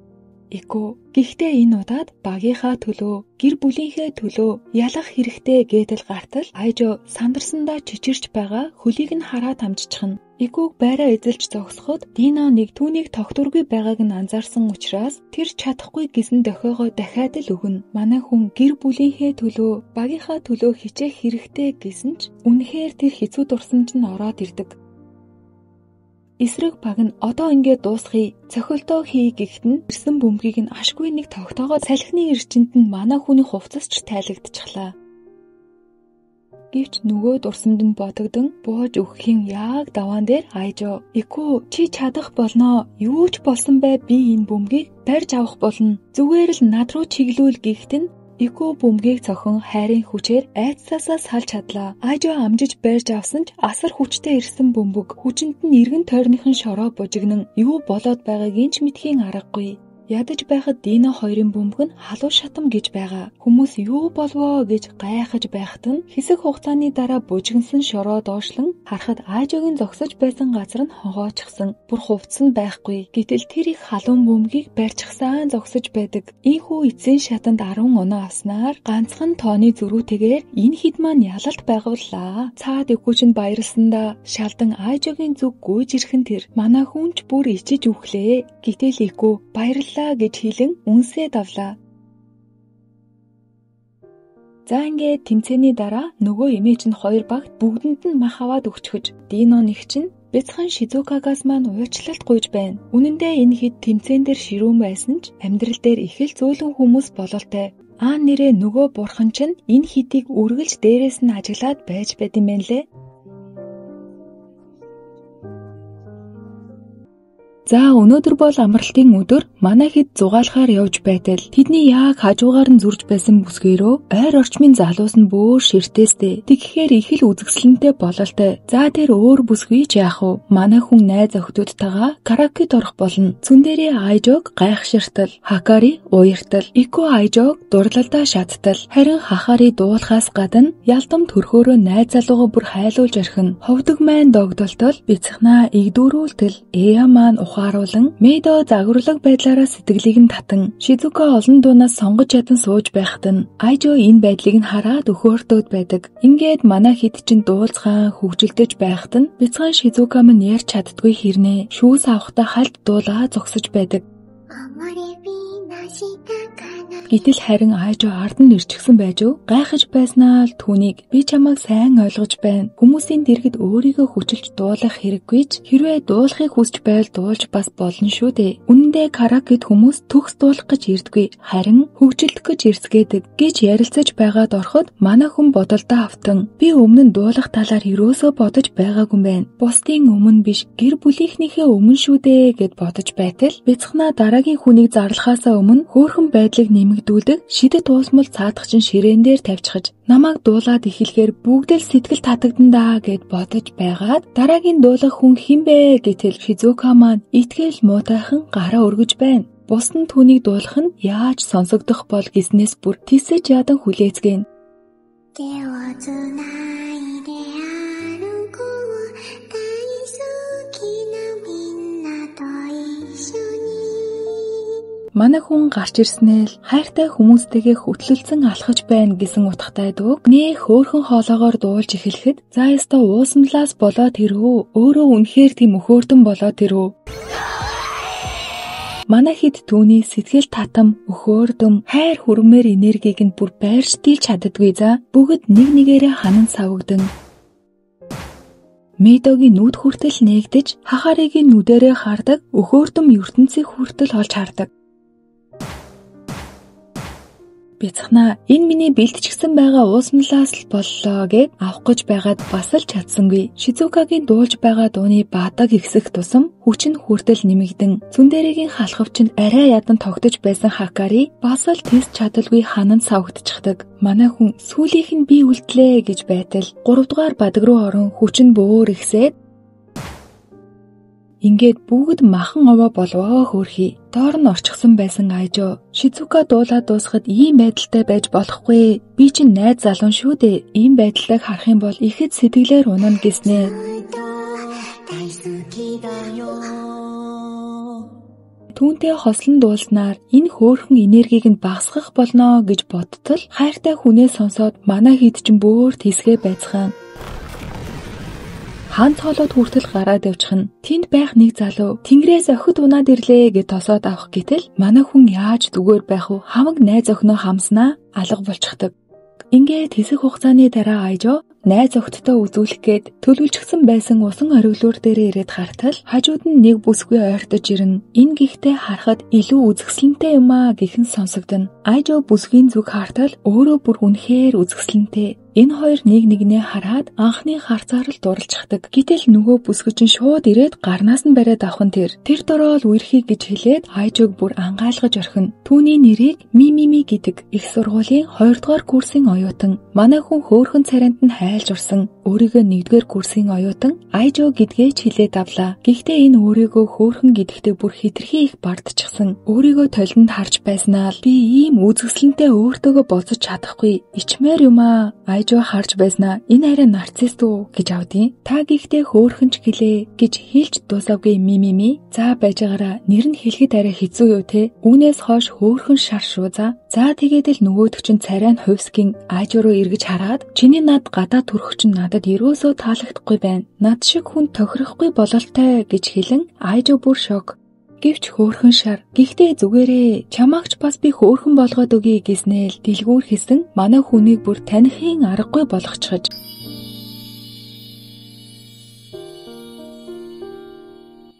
Ико гэхдээ энэ удаад багийнхаа төлөө гэр бүлийнхээ төлөө ялах хэрэгтэй гэдэл гартал Айжо сандарсандаа чичирч байгаа хөлийг нь хараад хамжчихна. Иког байраа эзэлж зогсоход Дино нэг түүнийг тогтворгүй байгааг нь анзаарсан учраас тэр чадахгүй гэсэн дохиогоо дахиад л өгнө. Манай хүн гэр бүлийнхээ төлөө багийнхаа төлөө хичээх хэрэгтэй гэсэн ч үнэхээр тэр хэцүү дурсан чинь ороод ирдэг. Эсрэг баг нь одоо ингээд дуусгая, цохилтоо хий гэхэд нь ирсэн бөмбөгийг нь ашгүй нэг тогтоогоо салхины эрчинд нь манай хүний хувцасч тайлагдчихлаа. Гэвч нөгөө дурсамд нь бодогдсон бууж өгөхийн яг даваан дээр Айжо Ико чи чадах болноо, юу ч болсон бай би энэ бөмбөгийг барьж авах болно. Зүгээр л над руу чиглүүл гэхэд нь Ико бөмбөгийг цохон хайрын хүчээр айцсаасаа салж чадлаа. Айжо амжиж барьж авсан ч асар хүчтэй ирсэн бөмбөг хүчинд нь эргэн тойрныхын шороо бужигнан юу болоод байгааг нь ч мэдхийн аргагүй. Ядаж байхад Дино хоёрын бөмбөг нь халуун шатам гэж байгаа. Хүмүүс юу болвоо гэж гайхаж байхад нь хэсэг хугацааны дараа бужигнсан шороо доошлон харахад Айжогийн зогсож байсан газар нь хогоочихсан. Бүр хувцсан байхгүй. Гэтэл тэр их халуун бөмбөгийг барьчихсан зогсож байдаг. Ийхүү эцсийн шатанд 10 оноо авснаар ганцхан тооны зөрүүтэйгээр энэ хэд маань ялалт байгууллаа. Цаад эгүүч нь баярлсандаа шалдан Айжогийн зүг гүйж ирхэн тэр манай хүнч бүр ичиж үхлээ. Гэтэл Ико баярлалаа гэж хэлэн үнсээ давлаа. За ингээд тэмцээний дараа нөгөө эмээ чинь хоёр багт бүгдэнд нь мах аваад өгчөж Дино нэг чинь бяцхан Шизукагаас маань уучлалт гуйж байна. Үнэн дээр энэ хэд тэмцээн дээр ширүүн байсан ч амьдрал дээр их л зөөлөн хүмүүс бололтой. Нэрээ нөгөө бурхан чинь энэ хэдийг үргэлж дээрээс нь ажиглаад байж байд юм байна лээ. За өнөөдөр бол амралтын өдөр манай хэд зугаалахаар явж байтал тэдний яг хажуугаар нь зурж байсан бүсгээрөө ойр орчмын залуус нь бөөр ширтээстэй. Тэгэхээр их л үзэсгэлэнтэй бололтой. За тэр өөр бүсгүй ч яах вэ? Манай хүн найз охидуудтайгаа караокед орох болно. Цүндэрээ Айжог гайхширтал, Хакари уяртал, Ико Айжог дурлалдаа шаттал. Харин Хахари дуулахаас гадна ялдам төрхөөрөө найз залуугаа бүр хайлуулж орхино. Ховдөг маань догдолтол бяцхнаа игдүүрүүлтэл Эя маань ухааруулан Мэйдо загварлаг байдлаараа сэтгэлийг нь татан Шизука олон дуунаас сонгож чадан сууж байхад нь Айжо энэ байдлыг нь хараад өхөөртөөд байдаг. Ингээд манай хэд чинь дуулцгаан хөгжилдөж байхад нь бяцхан Шизука маань ярьж чаддгүй хэрнээ шүүс авахта хальт дуулаа зогсож байдаг. Гэтэл харин Айжо ард нь ирчихсэн байж юу? Гайхаж байснаа л түүнийг би чамайг сайн ойлгож байна. Хүмүүсийн дэргэд өөрийгөө хүчилж дуулах хэрэггүй ч хэрвээ дуулахыг хүсч байвал дуулж бас болно шүү дээ. Үнэн дээр караокед хүмүүс төгс дуулах гэж ирдэггүй. Харин хөгжилдөх гэж ирсгээдэг гэж ярилцаж байгаад ороход манай хүн бодолдоо автан би өмнө нь дуулах талаар юусоо бодож байгаагүй юм байна. Бусдын өмнө биш гэр бүлийнхнийхээ өмнө шүү дээ гэд бодож байтал бяцхнаа дараагийн хүнийг зарлахаасаа өмнө хөөрхөн байдлыг нэмэгдүүлдэг шидэт уусмал цаадахчин ширээн дээр тавьчихаж намайг дуулаад эхлэхээр бүгд л сэтгэл татагдандаа гэд бодож байгаад дараагийн дуулах хүн хэн бэ гэтэл Шизука маань итгэл муутайхан гараа өргөж байна. Бус нь түүнийг дуулах нь яаж сонсогдох бол гэснээс бүр тисэж ядан хүлээцгэн. Манай хүн гарч ирснээр хайртай хүмүүстэйгээ хөтлөлцөн алхаж байна гэсэн утгатай дууг нээ хөөрхөн хоолоогоор дуулж эхлэхэд за яста уусамлаас болоод тэрөө өөрөө үнэхээр тийм өхөөрдөн болоод тэрөө. Манай хэд түүний сэтгэл татам, өхөөрдөм, хайр хүрмээр энергийг нь бүр байрч дийлж чаддаггүй за бүгд нэг нэгээрээ ханан савгдан. Мэйдогийн нүд хүртэл нээгдэж, Хахаригийн нүдэрээ хардаг, өхөөрдөм ертөнцийг хүртэл олж хардаг. Бяцхнаа энэ миний бэлтчихсэн байгаа уусмлаас л боллоо гэд авах гэж байгаад бас л чадсангүй. Шизукагийн дуулж байгаа дууны баадаг ихсэх тусам хүч нь хүртэл нэмэгдэн цүндэрийн халахвч нь арай ядан тогтож байсан Хакари бас л тэс чадалгүй ханан савгдчихдаг. Манай хүн сүүлийнх нь би үлдлээ гэж байтал 3 дугаар бадаг руу орон хүч нь бөөр ихсээд ингээд бүгд махан овоо болвоо хөөрхий. Доор нь орчихсон байсан Айжо Шизука дуулаад дуусахад ийм байдалтай байж болохгүй. Би чинь найз залуун шүү дээ. Ийм байдалтай харах юм бол ихэд сэтгэлээр унана гэснээ. Түүнтэй хослон дуулснаар энэ хөөрхөн энергийг нь багасгах болно гэж бодтол хайртай хүнээ сонсоод манай хэд чинь бөөр тисгээ байцгаан. Хан цоолоод хүртэл гараад явчихна. Тэнд байх нэг залуу Тэнгэрээс охид унаад ирлээ гэж тосоод авах гэтэл манай хүн яаж зүгээр байх вэ? Хамаг найз охиноо хамснаа алга болчихдог. Ингээд хэсэг хугацааны дараа Айжо найз охидтой үзүүлэх гээд төлөвлөжсөн байсан усан ориглуур дээрээ ирээд хартал хажууд нь нэг бүсгүй ойртож ирнэ. Энэ гихтээ харахад илүү үзэсгэлэнтэй юм аа гэхэн сонсогдно. Айжо бүсгийн зүг хартал өөрөө бүр үнэхээр үзэсгэлэнтэй. Энэ хоёр нэг нэгнээ хараад анхны харцаар л дурлцдаг. Гэтэл нөгөө бүсгэж нь шууд ирээд гарнаас нь бариад авах нь тэр дөрөөл үерхий гэж хэлээд Айжог бүр ангайлгаж орхино. Түүний нэрийг Мимими гэдэг их сургуулийн 2 дугаар курсын оюутан. Манай хүн хөөрхөн царайнд нь хайлж урсан. Өөрийгөө 1-р курсын оюутан Айжо гэдгээ ч хэлээд авлаа. Гэхдээ энэ өөрийгөө хөөрхөн гэдэгтээ бүр хитрхи их бардчихсан. Өөрийгөө толинд харж байснаа л би ийм үзэсгэлэнтэй өөртөөгөө боцож чадахгүй. Ичмээр юм аа. Айжо харж байснаа энэ арай нарцист уу гэж авдیں۔ Та гихтээ хөөрхөнч гэлээ гэж хэлж дуусавгүй Мимими. За байж байгаараа нэр нь хэлэхэд арай хэцүү юу те. Үүнээс хойш хөөрхөн шар шүү за. За тэгээд л нөгөөдөг чинь царай нь хувьсгийн Айжо руу эргэж хараад чиний над гадаа төрөх чинь надад ерөөсөө таалагдахгүй байна. Над шиг хүн тохирохгүй бололтой гэж хэлэн Айжо бүр шок. Гэвч хөөрхөн шар гихтээ зүгээрээ чамаагч бас би хөөрхөн болгоод өгье гэснээр дэлгүүр хийсэн манай хүнийг бүр танихын аргагүй болгочихж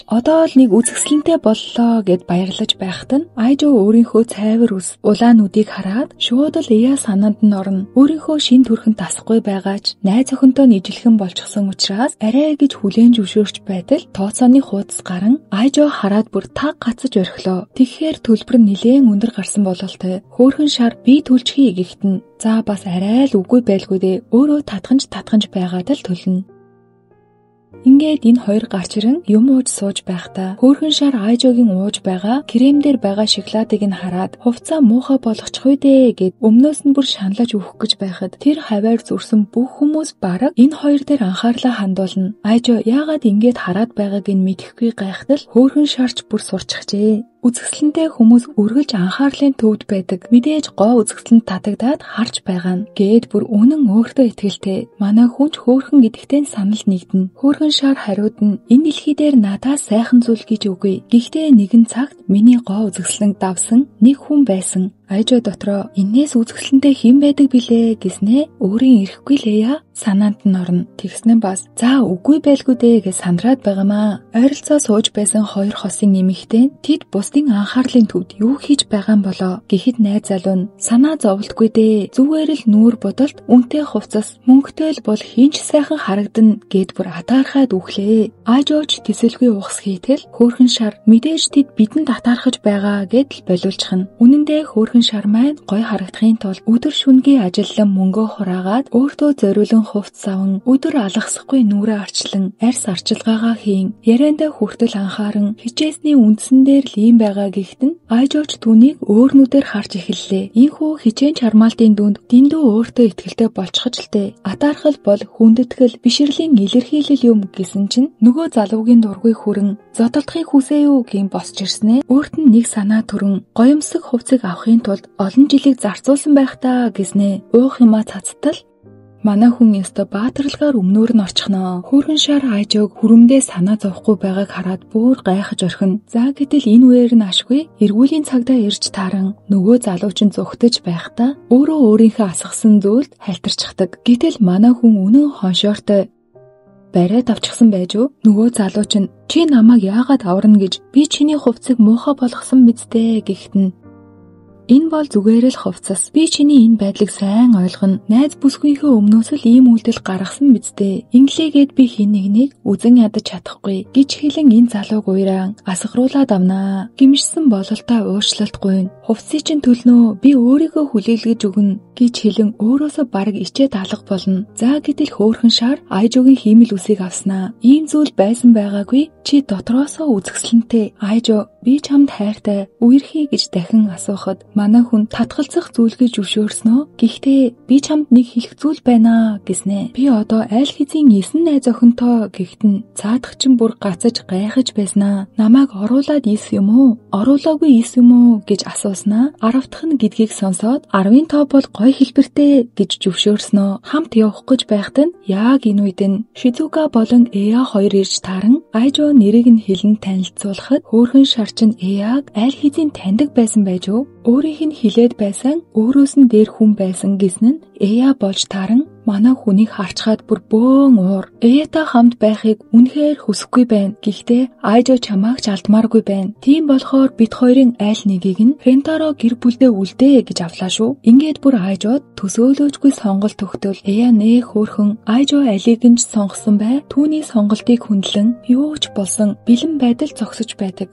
одоо л нэг үзэсгэлэнтэй боллоо гэд баярлаж байхад нь Айжо өөрийнхөө цайвар ус улаануудыг хараад шууд л Эя санаанд нь орно. Өөрийнхөө шин төрхөнд тасахгүй байгаач найз охинтой нийжлэхэн болчихсон учраас арай гэж хүлээн зөвшөөрч байтал тооцооны хуудас гарan Айжо хараад бүр таг гацаж орхилоо. Тэгэхээр төлбөр нь нэлээн өндөр гарсан бололтой. Хөөхөн шар би төлчихье гэхэд нь за бас арай л үгүй байлгүй дээ. Өөрөө татганж байгаад л төлнө. Ингээд энэ хоёр гарч ирэн юм ууж сууж байхдаа хөөхөн шар Айжогийн ууж байгаа кремдэр байгаа шоколадыг нь хараад хувцаа муухай болгочих үү дээ гэд өмнөөс нь бүр шаналж өөх гэж байхад тэр хаваар зүрсэн бүх хүмүүс бараг энэ хоёр дээр анхаарлаа хандуулна. Айжо яагаад ингээд хараад байгааг нь мэдэхгүй гайхтал хөөхөн шарч бүр сурчхжээ. Үзэсгэлэнтэй хүмүүс үргэлж анхаарлын төвд байдаг. Мэдээж гоо үзэсгэлэнд татагдаад харж байгаа нь гээд бүр үнэн өөртөө итгэлтэй. Манай хүнч хөөхөн гэдэгтээ санал нэгдэнэ. Хөөхөн шар хариуд нь энэ дэлхий дээр надаас сайхан зүйл гэж үгүй. Гэхдээ нэгэн цагт миний гоо үзэсгэлэнг давсан нэг хүн байсан. Айжо дотроо энээс үзэсгэлэнтэй хэн байдаг билээ гэснээ өөрийн ирэхгүй лээя санаанд нь орно. Тэгснэн бас за үгүй байлгүй дээ гэж сандраад байгаамаа. Ойролцоо сууж байсан хоёр хосын эмэгтэй тэд бусдын анхаарлын төвд юу хийж байгаа юм болоо гэхэд найз залуу нь санаа зовлтгүй дээ. Зүгээр л нүүр бодолт үнтэй хувцас мөнгөтэй л бол хинч сайхан харагдана гэд бүр атаархаад үхлээ. Айжооч тэсэлгүй ухс хийтэл хөөхөн шар мэдээж тэд бидэнд атаархаж байгаа гэдэл болиулчихна. Үнэн дээр хөөхөн шар маань гой харагдахын тулд өдөр шүнгийн ажиллан мөнгөө хураагаад өөртөө зориулан хувцас аван өдөр алгасахгүй нүрээ арчлан арьс арчилгаагаа хийн. Яриандаа хүртэл анхааран хичээсний үндсэн дээр л ийм байгаа гэхэд нь Айжооч түүнийг өөр нүдээр харж эхэллээ. Ийхүү хичээн чармаалтын дүнд дэндүү өөртөө итгэлтэй болчихж л дээ. Атаархал бол хүндэтгэл бишрлийн илэрхийлэл юм гэсэн чинь нөгөө залуугийн дургүй хүрэн зодолдохыг хүсээ юу гэм босч ирснээ. Өөрт нь нэг санаа төрөн гоёмсог хувцыг авахын тулд олон жилиг зарцуулсан байх таа гэснээ. Уух юмаа цацтал манай хүн ёстой баатарлагаар өмнөөр нь орчихноо. Хөөхөн шар Айжог хүрэмдээ санаа зовхгүй байгааг хараад бүр гайхаж орхино. За гэтэл энэ үеэр нь ашгүй эргүүлийн цагдаа ирж тааран нөгөө залуучин зүгтэж байхдаа өөрөө өөрийнхөө асгасан зүйлд халтарчихдаг. Гэтэл манай хүн үнэн хоншоортой бариад авчихсан байж юу? Нөгөө залуучин чи намайг яагаад аварна гэж би чиний хувцыг муухай болгосон биз дээ гэхэд нь энэ бол зүгээр л хувцас. Би чиний энэ байдлыг сайн ойлгоно. Найз бүсгүйхээ өмнөөс л ийм үйлдэл гаргасан биз дээ. Инглигээд би хин нэгнийг үзен ядаж чадахгүй гэж хэлэн энэ залууг уйраан асгаруулад авнаа. Гимшсэн бололтой уушлалтгүй. Хувцсыг чинь төлнөө би өөрийгөө хүлээлгэж өгнө гэж хэлэн өөрөөсөө бараг ичээд алга болно. За гэтэл хөөхөн шар Айжогийн хиймэл үсийг авснаа. Ийм зүйл байсан байгаагүй. Чи дотроосоо үзэсгэлэнтэй. Айжо би чамд хайртай. Үерхий гэж дахин асуухад манай хүн татгалзах зүйл гэж зөвшөөрснөө. Гэхдээ би чамд нэг хэлэх зүйл байна гэснэ. Би одоо аль хэзийн 9 найз охинтой гэхэд нь цаадах чинь бүр гацаж гайхаж байснаа. Намайг оруулаад ис юм уу? Оруулаагүй ис юм уу гэж асууснаа. 10 дахь нь гэдгийг сонсоод 10-ийн тоо бол гой хэлбэртэй гэж зөвшөөрснөө. Хамт явах гэж байхад нь яг энэ үед нь Шизука болон Эя хоёр ирж тааран Айжо нэрийг нь хэлэн танилцуулахад хөөхөн шарчин Эяг аль хэзийн таньдаг байсан байж юу? Өөрийнх нь хилээд байсан өөрөөс нь дээр хүн байсан гэсэн нь Эя болж тааран манай хүнийг харчхаад бүр бөөн уур. Эятай хамт байхыг үнэхээр хүсэхгүй байна. Гэхдээ Айжо чамааг ч алдмааргүй байна. Тийм болохоор бид хоёрын аль нэгийг нь Рентаро гэр бүлдээ үлдээ гэж авлаа шүү. Ингээд бүр Айжод төсөөлөөжгүй сонголт өгтөл Эя нээ хөөхөн Айжо алийг нь ч сонгосон бай. Түүний сонголтыг хүндлэн юу ч болсон бэлэн байдал зогсож байдаг.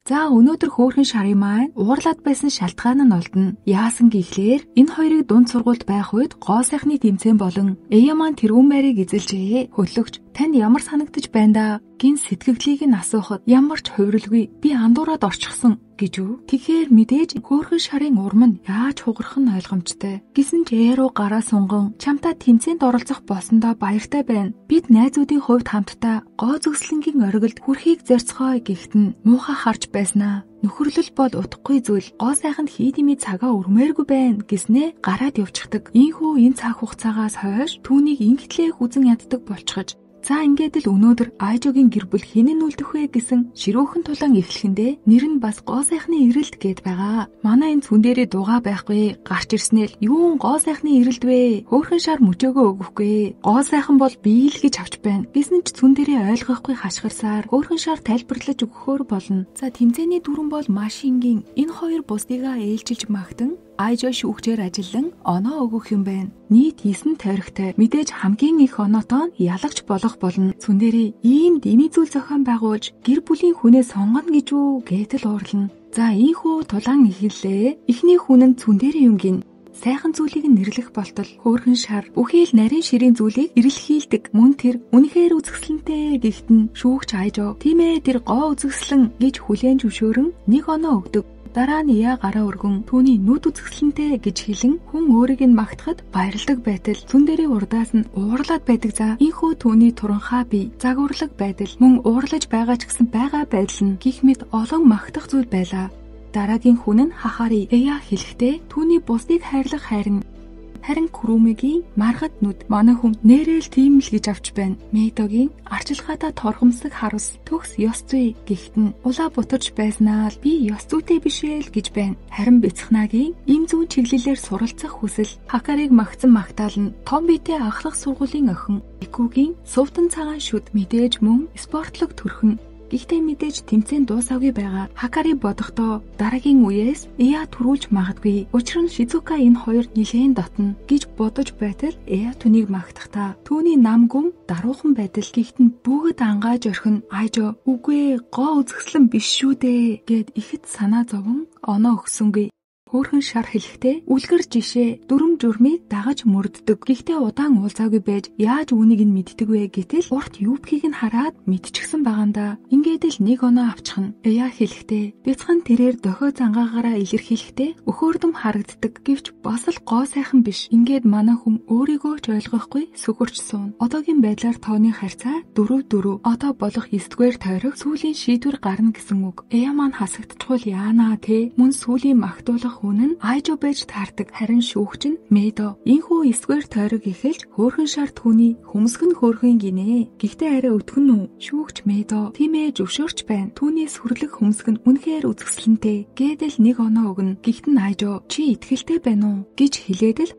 За өнөөдөр хөөхөн шарын маань уурлаад байсан шалтгаан нь олдно. Яасан гэхлээр энэ хоёрыг дунд сургуульд байх үед гоо сайхны тэмцээн болон Эя маань тэрүүн байрыг эзэлжээ. Хөтлөгч танд ямар санагдаж байна да? Гин сэтгэгдлийг нь асуухад ямар ч хувирлгүй би андуураад орчихсон гэж үү? Тэгэхээр мэдээж хөөхөн шарын урам нь яаж хугарах нь ойлгомжтой. Гэсэн ч Эя руу гараа сунган чамтай тэмцээнд оролцох болсондоо баяртай байна. Бид найзуудын хувьд хамтдаа гоо зүгслэнгийн оргилд хүрэхийг зорьцгоё гэхэд нь муухай харж байснаа. Нөхөрлөл бол утгагүй зүйл. Гоо сайханд хийдимий цагаа өрмөөргүй байна гэснээ гараад явчихдаг. Ийхүү энэ цаг хугацаагаас хойш түүнийг ингэтлээ хүзэн яддаг болчихож За ингээд л өнөөдөр Айжогийн гэр бүл хинэн үлдэх вэ гэсэн ширүүхэн тулаан эхлэхэндээ нэр нь бас гоо сайхны эрэлт гээд байгаа. Манай энэ цүн дээрээ дугаа байхгүй. Гарч ирснээр юун гоо сайхны эрэлт вэ? Хөөхөн шар мөчөөгөө өгөхгүй. Гоо сайхан бол би л гэж авч байна. Гэсэн ч цүн дээрээ ойлгохгүй хашгирсаар хөөхөн шар тайлбарлаж өгөхөөр болно. За тэмцээний дүрэн бол маш энгийн. Энэ хоёр бусдыгаа ээлжилж магтан Айжо шүүгчээр ажиллан оноо өгөх юм байна. Нийт 9 тойрогтой. Мэдээж хамгийн их оноотой нь ялагч болох болно. Цүн дээрээ ийм дэмий зүйл зохион байгуулж гэр бүлийн хүнээ сонгоно гэж үү гэдэл уурлана. За ийхүү тулаан эхэллээ. Эхний хүн нь цүн дээрээ юм гин. Сайхан зүйлийг нэрлэх болтол хөөрхөн шар бүхий л нарийн ширийн зүйлийг эрэлхийлдэг. Мөн тэр үнэхээр үзэсгэлэнтэй гэхдээ шүүгч Айжо тийм ээ тэр гоо үзэсгэлэн гэж хүлээн зөвшөөрөн нэг оноо өгдөг. Дараа нь яа гараа өргөн түүний нүд үзэсгэлэнтэй гэж хэлэн хүн өөрийг нь магтахад баярлдаг байтал цүн дээрээ урдаас нь уурлаад байдаг. За ийхүү түүний туранхаа бие загварлаг байдал мөн уурлаж байгаа ч гэсэн байгаа байдал нь гих мэд олон магтах зүйл байлаа. Дараагийн хүн нь Хахари Эя хэлэхдээ түүний бусдыг хайрлах харин Курумигийн маргад нүд манай хүн нэрэл тийм л гэж авч байна. Мэйдогийн арчилгаатаа торхомсог харус төгс ёс зүй гэхдээ улаа бутарч байснаа л би ёс зүйтэй бишээ л гэж байна. Харин Бяцхнагийн им зүүн чиглэлээр суралцах хүсэл Хакарыг магтсан магтаал нь том биетэй ахлах сургуулийн охин Икугийн сувдан цагаан шүд мэдээж мөн спортлог төрхөн гэхдээ мэдээж тэмцээн дуусаагүй байгаа. Хакари бодохдоо дараагийн үеэс Эя төрүүлж магадгүй. Учир нь Шизука энэ хоёр нилээн дотно гэж бодож байтал Эя түүнийг магтахдаа түүний нам гүн даруухан байдал гэхдээ бүгд ангааж орхин Айжо үгүй гоо үзэсгэлэн биш шүү дээ гэд ихэд санаа зовон оноо өгсөнгүй. Хөөхөн шар хэлэхдээ үлгэр жишээ дүрм журмыг дагаж мөрддөг. Гэхдээ удаан уулзаагүй байж яаж үүнийг нь мэддэг вэ гэтэл урт юбкийг нь хараад мэдчихсэн байгаандаа. Ингээд л нэг оноо авчихна. Эя хэлэхдээ бяцхан тэрээр дохио зангаагаараа илэрхийлэхдээ өхөөрдөм харагддаг гэвч бас л гоо сайхан биш. Ингээд манай хүн өөрийгөө ч ойлгохгүй сүгүрч суун. Одоогийн байдлаар тооны харьцаа 4-4. Одоо болох 9-р тойрог сүүлийн шийдвэр гарна гэсэн үг. Эя маань хасагдчихвал яанаа те мөн сүүлийн магтуулах хүн нь Айжо байж таардаг. Харин шүүгч нь Мэйдо. Ийхүү 9-р тойрог эхэлж хөөхөн шар түүний хөмсгөн хөөрхөн гинэ. Гэхдээ арай өтгөн үү? Шүүгч Мэйдо тийм ээ зөвшөөрч байна. Түүний сүрлэг хөмсг нь үнэхээр үзэсгэлэнтэй. Гэдэл нэг оноо өгнө. Гэхдээ Айжо чи итгэлтэй байна уу гэж хэлээд л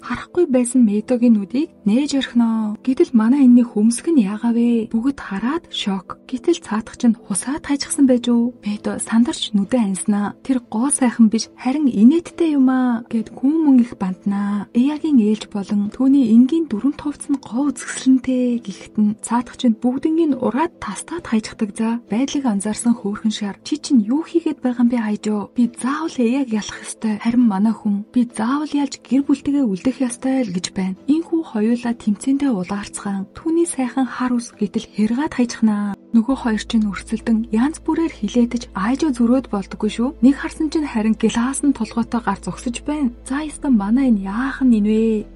харахгүй байсан Мэйдогийн нүдийг нээж орхиноо. Гэтэл манай энэний хөмсг нь яагав вэ? Бүгд хараад шок. Гэтэл цаадах чинь хусаад хайчихсан байж үү? Мэйдо сандарч нүдэ анснаа. Тэр гоо сайхан биш харин инээдтэй юм аа гэд хүмүүн их бантнаа. Эягийн ээлж болон түүний энгийн дүрм товц нь гоо үзэсгэлэнтэй гэхтэн цаадах чинь бүгднийг ураад тастаад хайчихдаг. За байдлыг анзаарсан хөөхөн шар чи чинь юу хийгээд байгаа юм бэ Айжо? Би заавал Эяг ялах ёстой. Харин манай хүн би заавал ялж гэр бүлтэйгээ үлдэх ястай л гэж байна. Энхүү хоёулаа тэмцээндээ улаарцгаан түүний сайхан хар ус гэтэл хэргаад хайчихнаа. Нөгөө хоёр чинь өрсөлдөн янз бүрээр хилээдэж Айжо зөрөөд болдоггүй шүү. Нэг харсан чинь харин глаас нь толгойтой гар зогсож байна. За ястан манай энэ яахан ин вэ?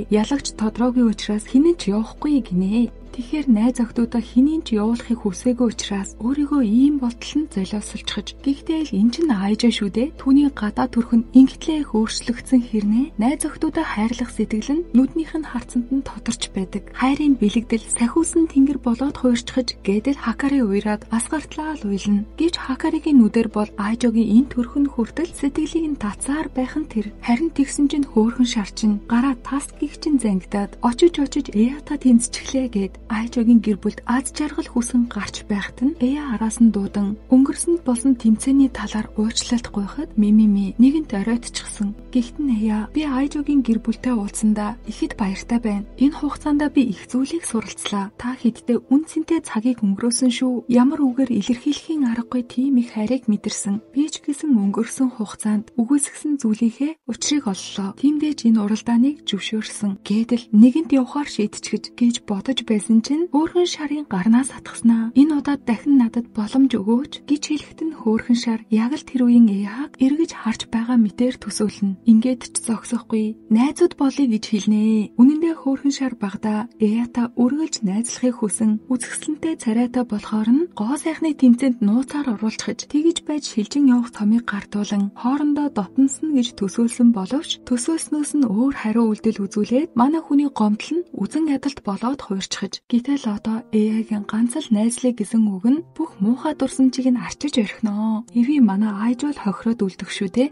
Ялагч тодроогийн учраас хинэн ч явахгүй гинэ. Тэгэхээр найз охтуудаа хэнийг ч явуулахыг хүсээгүй учраас өөрийгөө ийм болтол нь золиослчихж. Гэхдээ л эн чинь Айжо шүү дээ. Түүний гадаа төрх нь ингэтлээ өөрчлөгдсөн хэрнээ найз охтуудаа хайрлах сэтгэл нь нүднийх нь харцанд нь тодорч байдаг. Хайрын бэлэгдэл сахиусан тэнгэр болоод хуурчхаж гэдэл Хакари уйраад асгартлаа л уйлна. Гэвч Хакаригийн нүдэр бол Айжогийн энэ төрхөн хүртэл сэтгэлийг нь татсаар байх нь тэр. Харин тэгсэн чинь хөөхөн шарчин гараа тас гих чин зангидаад очиж Эята тэнцчихлээ гэд Айжогийн гэр бүлд аз жаргал хүсэн гарч байхад нь Эя араас нь дуудан өнгөрсөнд болсон тэмцээний талаар уучлалт гуйхад мимими нэгэнт оройтчихсан. Гэхдээ Эя би Айжогийн гэр бүлтэй уулзсандаа ихэд баяртай байна. Энэ хугацаанд би их зүйлийг суралцлаа. Та хэддээ үн цэнтэй цагийг өнгөрөөсөн шүү. Ямар үгээр илэрхийлэхийн аргагүй тийм их хайрыг мэдэрсэн. Би ч гэсэн өнгөрсөн хугацаанд үгүйсгсэн зүйлийнхээ учрыг оллоо. Тиймдээ ч энэ уралдааныг зөвшөөрсөн. Гэдэл нэгэнт явахаар шийдчихэж гэж бодож байсан гэсэн чинь хөөрхөн шарын гарнаас атгаснаа. Энэ удаад дахин надад боломж өгөөч гэж хэлэхэд нь хөөрхөн шар яг л тэр үеийн Эяаг эргэж харж байгаа мэтээр төсөөлнө. Ингээд ч зогсохгүй найзууд болъё гэж хэлнэ. Үнэн дээр хөөрхөн шар багада Эяата үргэлж найзлахыг хүсэн үзэсгэлэнтэй царайтай болохоор нь гоо сайхны тэмцээнд нууцаар оруулчихж тэгж байж шилжин явах цомыг гартуулан хоорондоо дотносон гэж төсөөлсөн боловч төсөөлснөөс нь өөр хариу үйлдэл үзүүлээд манай хүний гомдол нь үзэн ядалт болоод хуурчхаж. Гэтэл одоо Эягийн ганц л найзлыг гэсэн үг нь бүх муухай дурсамжийг нь арчиж орхиноо. Эви манай айжуул хохироод үлдэх шүү дээ.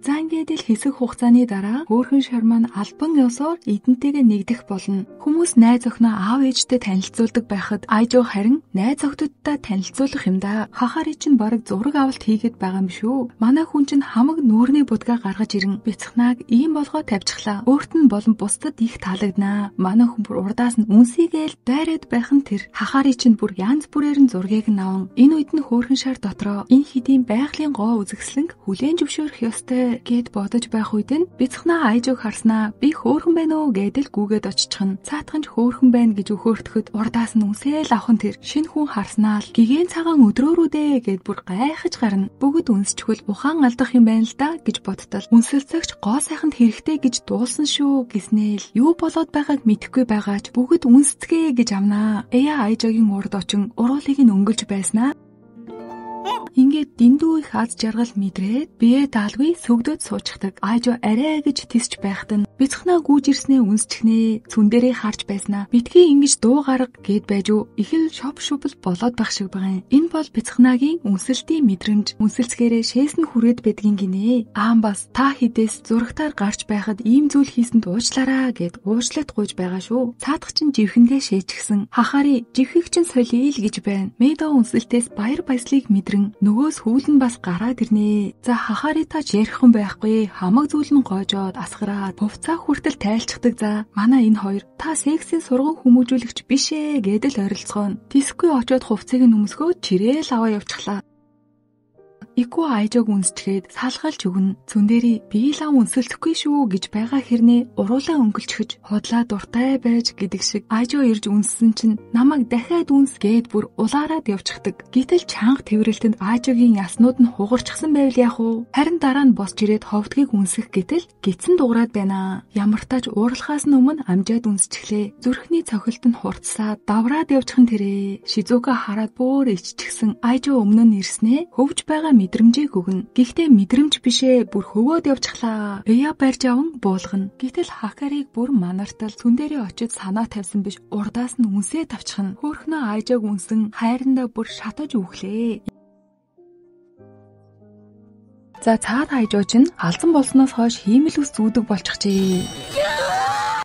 За ингээд л хэсэг хугацааны дараа хөөрхөн шар маань албан ёсоор эдэнтэйгээ нэгдэх болно. Хүмүүс найз охиноо аав ээжтэй танилцуулдаг байхад айжуу харин найз охидуудтай танилцуулах юм да. Хахари чинь бараг зураг авалт хийгээд байгаа юм шүү. Манай хүн чинь хамаг нүүрний будгаа гаргаж ирэн бяцхнааг ийм болгоо тавьчихлаа. Өөрт нь болон бусдад их таалагднаа. Манай хүн бүр урдаас нь үнсийгээл дайраад байх нь тэр. Хахари чинь бүр янз бүрээр нь зургийг нь аван энэ үед нь хөөрхөн шар дотроо энэ хэдийн байгалийн гоо үзэсгэлэнг хүлээн зөвшөөрөх ёстой гэд бодож байх үед нь бяцхнаа айжууг харснаа би хөөрхөн байна уу гэдэл гүгээд оччихно. Цаатхан ч хөөрхөн байна гэж өхөөртөхөд урдаас нь үнсээл авах нь тэр. Шинэ хүн харснаа л гигэн цагаан өдрөөрүүдээ гэд бүр гайхаж гарна. Бүгд үнсчгөл ухаан алдах юм байна л да гэж бодтол үнсэлцэгч гоо сайханд хэрэгтэй гэж дуулсан шүү гэснээл юу болоод байгааг мэдэхгүй байгаач бүгд үнсцгээ гэж амнаа. Эя айжуугийн урд очин уруулыг нь өнгөлж байснаа. Ингээд дэндүү их аз жаргал мэдрээд бие даалгүй сөгдөд суучдаг. Айжуу арай гэж тисч байхад нь бяцхнаа гүйж ирснээ үнсчихнэ. Цүн дээрээ харж байснаа. Битгий ингэж дуу гарга гээд байж уу их л шов шубл болоод байх шиг байгаа юм. Энэ бол бяцхнаагийн үнсэлтийн мэдрэмж. Үнсэлцгээрээ шээс нь хүрээд байдгийн гинэ. Аан бас та хідээс зурагтаар гарч байхад ийм зүйл хийсэнд уучлаарай гэд уучлалт гуйж байгаа шүү. Цаадах чинь живхэндээ шээчихсэн. Хахари живхийг чинь солиё л гэж байна. Медо үнсэлтээс баяр баясгалыг мэдрэн нөгөөс хүүлэн бас гараад ирнэ. За хахари тач ярихгүй байхгүй. Хамаг зүйл нь гоожоод асгараад хувцаа хүртэл тайлцдаг. За манай энэ хоёр та сексийн сурган хүмүүжүүлэгч биш ээ гэдэл орилцгоно. Тисгүй очоод хувцыг нь өмсгөө чирээл аваа явчихлаа. Ику айжог үнсчгээд салгалж өгнө. Цүн дээрий би лав үнсэлдэхгүй шүү гэж байгаа хэрнээ уруулаа өнгөлчгөж ходлаа дуртай байж гэдэг шиг айжоо ирж үнссэн чинь намайг дахиад үнс гээд бүр улаараад явчихдаг. Гэтэл чанга тэврэлтэнд айжогийн яснууд нь хугарчихсан байвал яах вэ? Харин дараа нь босч ирээд ховдгийг үнсэх гэтэл гидсэн дуурайд байна. Ямар тач уурлахаас өмнө амжаад үнсчихлээ. Зүрхний цохилт нь хурцсаад давраад явчихын тэрэ. Шизука хараад бүр иччихсэн. Айжоо өмнө нь ирснээ хөвж байгаа мэдрэмжийг өгнө. Гэхдээ мэдрэмж бишээ бүр хөвөөд явчихлаа. Эя барьж аван буулгана. Гэтэл хакарыг бүр манартал цүн дээрээ очиж санаа тавьсан биш урдаас нь үнсээ тавьчихна. Хөөрхнөө айжааг үнсэн хайрандаа бүр шатаж үхлээ. За цаад айжууч нь алсан болсноос хойш хиймэл ус зүүдэг болчихжээ.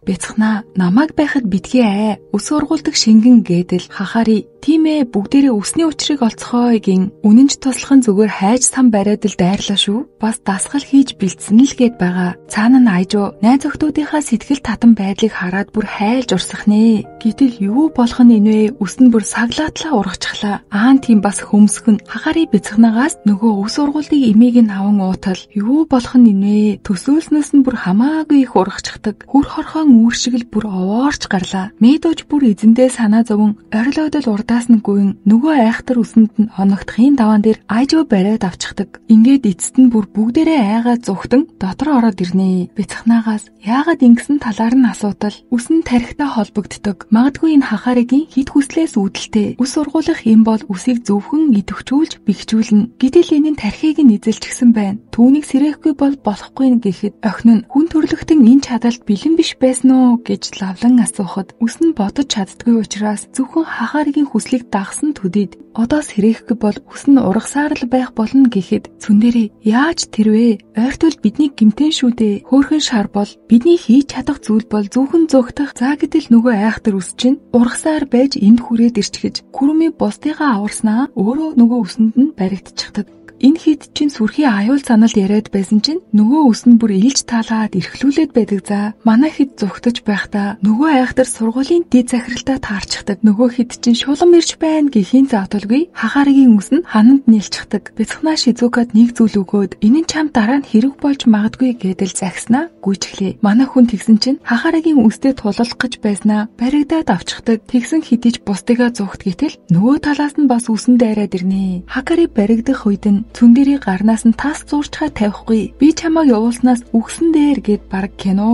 Бяцхнаа намайг байхад битгий аа. Ус ургуулдаг шингэн гэдэл хахари тийм ээ бүгдээрээ үсний учрыг олцохоо гин үнэнч туслахын зүгээр хайж сан бариад л дайрлаа шүү. Бас дасгал хийж бэлдсэн л гээд байгаа. Цаана нь айжуу найз охтуудынхаа сэтгэл татан байдлыг хараад бүр хайлж урсах нэ. Гэтэл юу болох нь инвэ үс нь бүр саглаатлаа ургачихлаа. Аан тийм бас хөмсгөн хахари бяцхнаагаас нөгөө ус ургуулдаг имийг нь аван уутал юу болох нь инвэ төсөөлснөөс нь бүр хамаагүй их ургачихдаг. Хүр хорхон үүр шиг л бүр овоорч гарлаа. Медож бүр эзэндээ санаа зовон орилоод л урдаас нь гүйн нөгөө айхтар үсэнд нь оногдохын даваан дээр айжуу бариад авчихдаг. Ингээд эцэст нь бүр бүгдээрээ айгаа зүхтэн дотор ороод ирнэ. Бяцхнаагаас яагаад ингэсэн талаар нь асуудал үсэн тархитай холбогддог. Магадгүй энэ хахаригийн хит хүслээс үүдэлтэй. Үс ургуулах юм бол үсийг зөвхөн идэвхжүүлж бэхжүүлнэ. Гэтэл энэ нь тархийг нь эзэлчихсэн байна. Түүнийг сэрэхгүй бол болохгүй гэхэд охин нь хүн төрлөختөн энэ чадалт бэлэн биш байсан уу гэж лавлан асуухад үс нь бодож чаддгүй учраас зөвхөн хахаригийн хүслийг дагсан төдийд одоо сэрэхгүй бол үс нь ургасаар л байх болно гэхэд цүн дээрээ яаж тэрвэ? Ойртол бидний гимтэн шүү дээ. Хөөрхөн шар бол бидний хийж чадах зүйл бол зөвхөн зогтох. За гэтэл нөгөө айхтар үс чинь ургасаар байж энд хүрээд ирчихэж күрмийн бусдыгаа аварснаа өөрөө нөгөө үсэнд нь баригдчихдаг. Энэ хэд чинь сүрхий аюул санал яриад байсан чинь нөгөө үс нь бүр илж таалаад эрхлүүлээд байдаг за. Манай хэд зүгтж байхдаа нөгөө айхтар сургуулийн дэд захиралтаа таарчихдаг. Нөгөө хэд чинь шулам ирж байна гэхийн зааталгүй хахааригийн үс нь хананд нийлчихдэг. Бяцхнаа Шизукад нэг зүйл өгөөд энэ нь чам дараа нь хэрэг болж магадгүй гэдэл загснаа гүйчихлээ. Манай хүн тэгсэн чинь хахааригийн үстэй тулалах гэж байснаа баригдаад авчихдаг. Тэгсэн хэдиж бусдыгаа зүгт гэтэл нөгөө талаас нь бас үсэн дайраад ирнэ. Хакари баригдах үед нь цүндэрийн гарнаас нь тас зуурчхаа тавихгүй. Би чамайг явуулснаас үгсэн дээр гэд баг кино.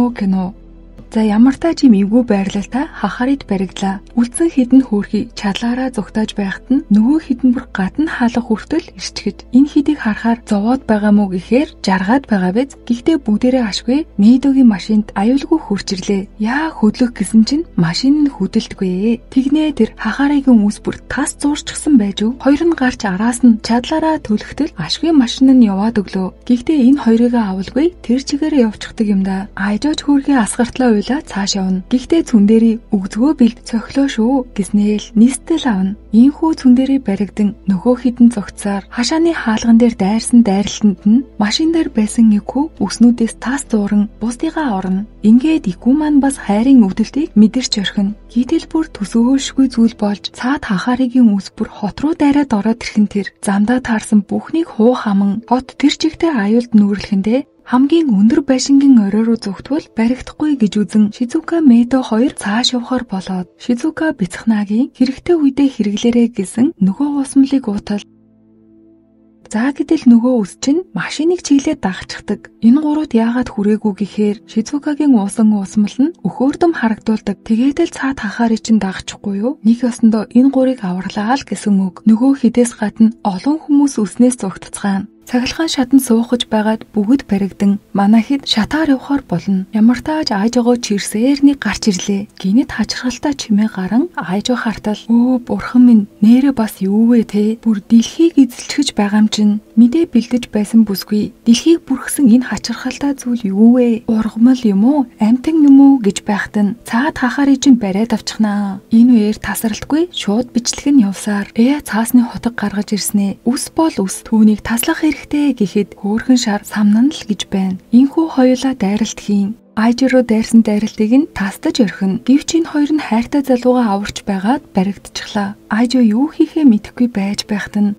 За ямар тач юм эвгүй байрлалтай хахарид баригдлаа. Үлдсэн хідэн хөөрхий чадлаараа зүгтааж байхад нь нөгөө хідэн бүр гадна хаалга хүртэл ирчгэд энэ хідийг харахаар зовоод байгаа мó гэхээр жаргаад байгаа биз. Гэхдээ бүгдээрээ ашгүй Мэйдогийн машинд аюулгүй хурж ирлээ. Яа хөдлөх гэсэн чинь машин нь хөдөлдөггүй. Тэгнээ тэр хахаригийн үс бүр тас зуурчсан байж юу. Хоёр нь гарч араас нь чадлаараа төлөхтөл ашгүй машин нь яваад өглөө. Гэхдээ энэ хоёрыг авалгүй тэр чигээрээ явчихдаг юм да. Айжооч хөөрхий асгартлаа цааш явна. Гэхдээ цүндэрий өгзгөө бэлд цохилоо шүү гэснээл нийстэл авна. Ийхүү цүндэрий баригдан нөгөө хідэн зогцсаар хашааны хаалган дээр дайрсан дайралтанд нь машин дээр байсан ихүү үснүүдээс тас зууран бусдыгаа орно. Ингээд ихүү маань бас хайрын өвдөлтийг мэдэрч орхино. Гэтэл бүр төсөөлшгүй зүйл болж цаад хахаригийн үс бүр хот руу дайраад ороод ирхэн тэр замдаа таарсан бүхнийг хуу хаман хот тэр чигтээ аюулд нүүрлэхэндээ хамгийн өндөр байшингийн орой руу зүгтвэл баригдахгүй гэж үзэн Шизука Мэйдо хоёр цааш явахаар болоод Шизука Бяцхнагийн хэрэгтэй үедээ хэрэглээрэй гэсэн нөгөө усмлыг уутал. За гэтэл нөгөө үс чинь машиныг чиглээд дагчихдаг. Энэ гурууд яагаад хүрээгүй гэхээр Шизукагийн уусан усмал нь өхөөрдөм харагдуулдаг. Тэгээд л цаад хахари чинь дагчихгүй юу? Нэг ёсондоо энэ гурыг аварлаа л гэсэн үг. Нөгөө хідээс гадна олон хүмүүс үснээс зугтцгаана. Цахилгаан шатанд суухаж байгаад бүгд баригдан манай хэд шатаар явахаар болно. Ямар тааж аажгаа чирсээр нэг гарч ирлээ. Гинэт хачирхалтай чимээ гаран аажгаа хартал өө бурхан минь нэрэ бас юу вэ те? Бүр дэлхийг эзэлчихэж байгаа юм чинь мэдээ бэлдэж байсан бүсгүй. Дэлхийг бүрхсэн энэ хачирхалтай зүйл юу вэ? Ургамал юм уу? Амтан юм уу гэж байхад нь цаад хахари чинь бариад авчихнаа. Энэ үеэр тасралтгүй шууд бичлэг нь явсаар цаасны хотог гаргаж ирснэ. Үс бол үс түүнийг таслах хэрэгтэй гэхэд хөөрхөн шар самнан л гэж байна. Инхүү хоёулаа дайралт хийн. Айжируу дайрсан дайралтыг нь тастаж орхино. Гэвч энэ хоёр нь хайртай залуугаа аварч байгаад баригдчихлаа. Айжоо юу хийхээ мэдэхгүй байж байхад нь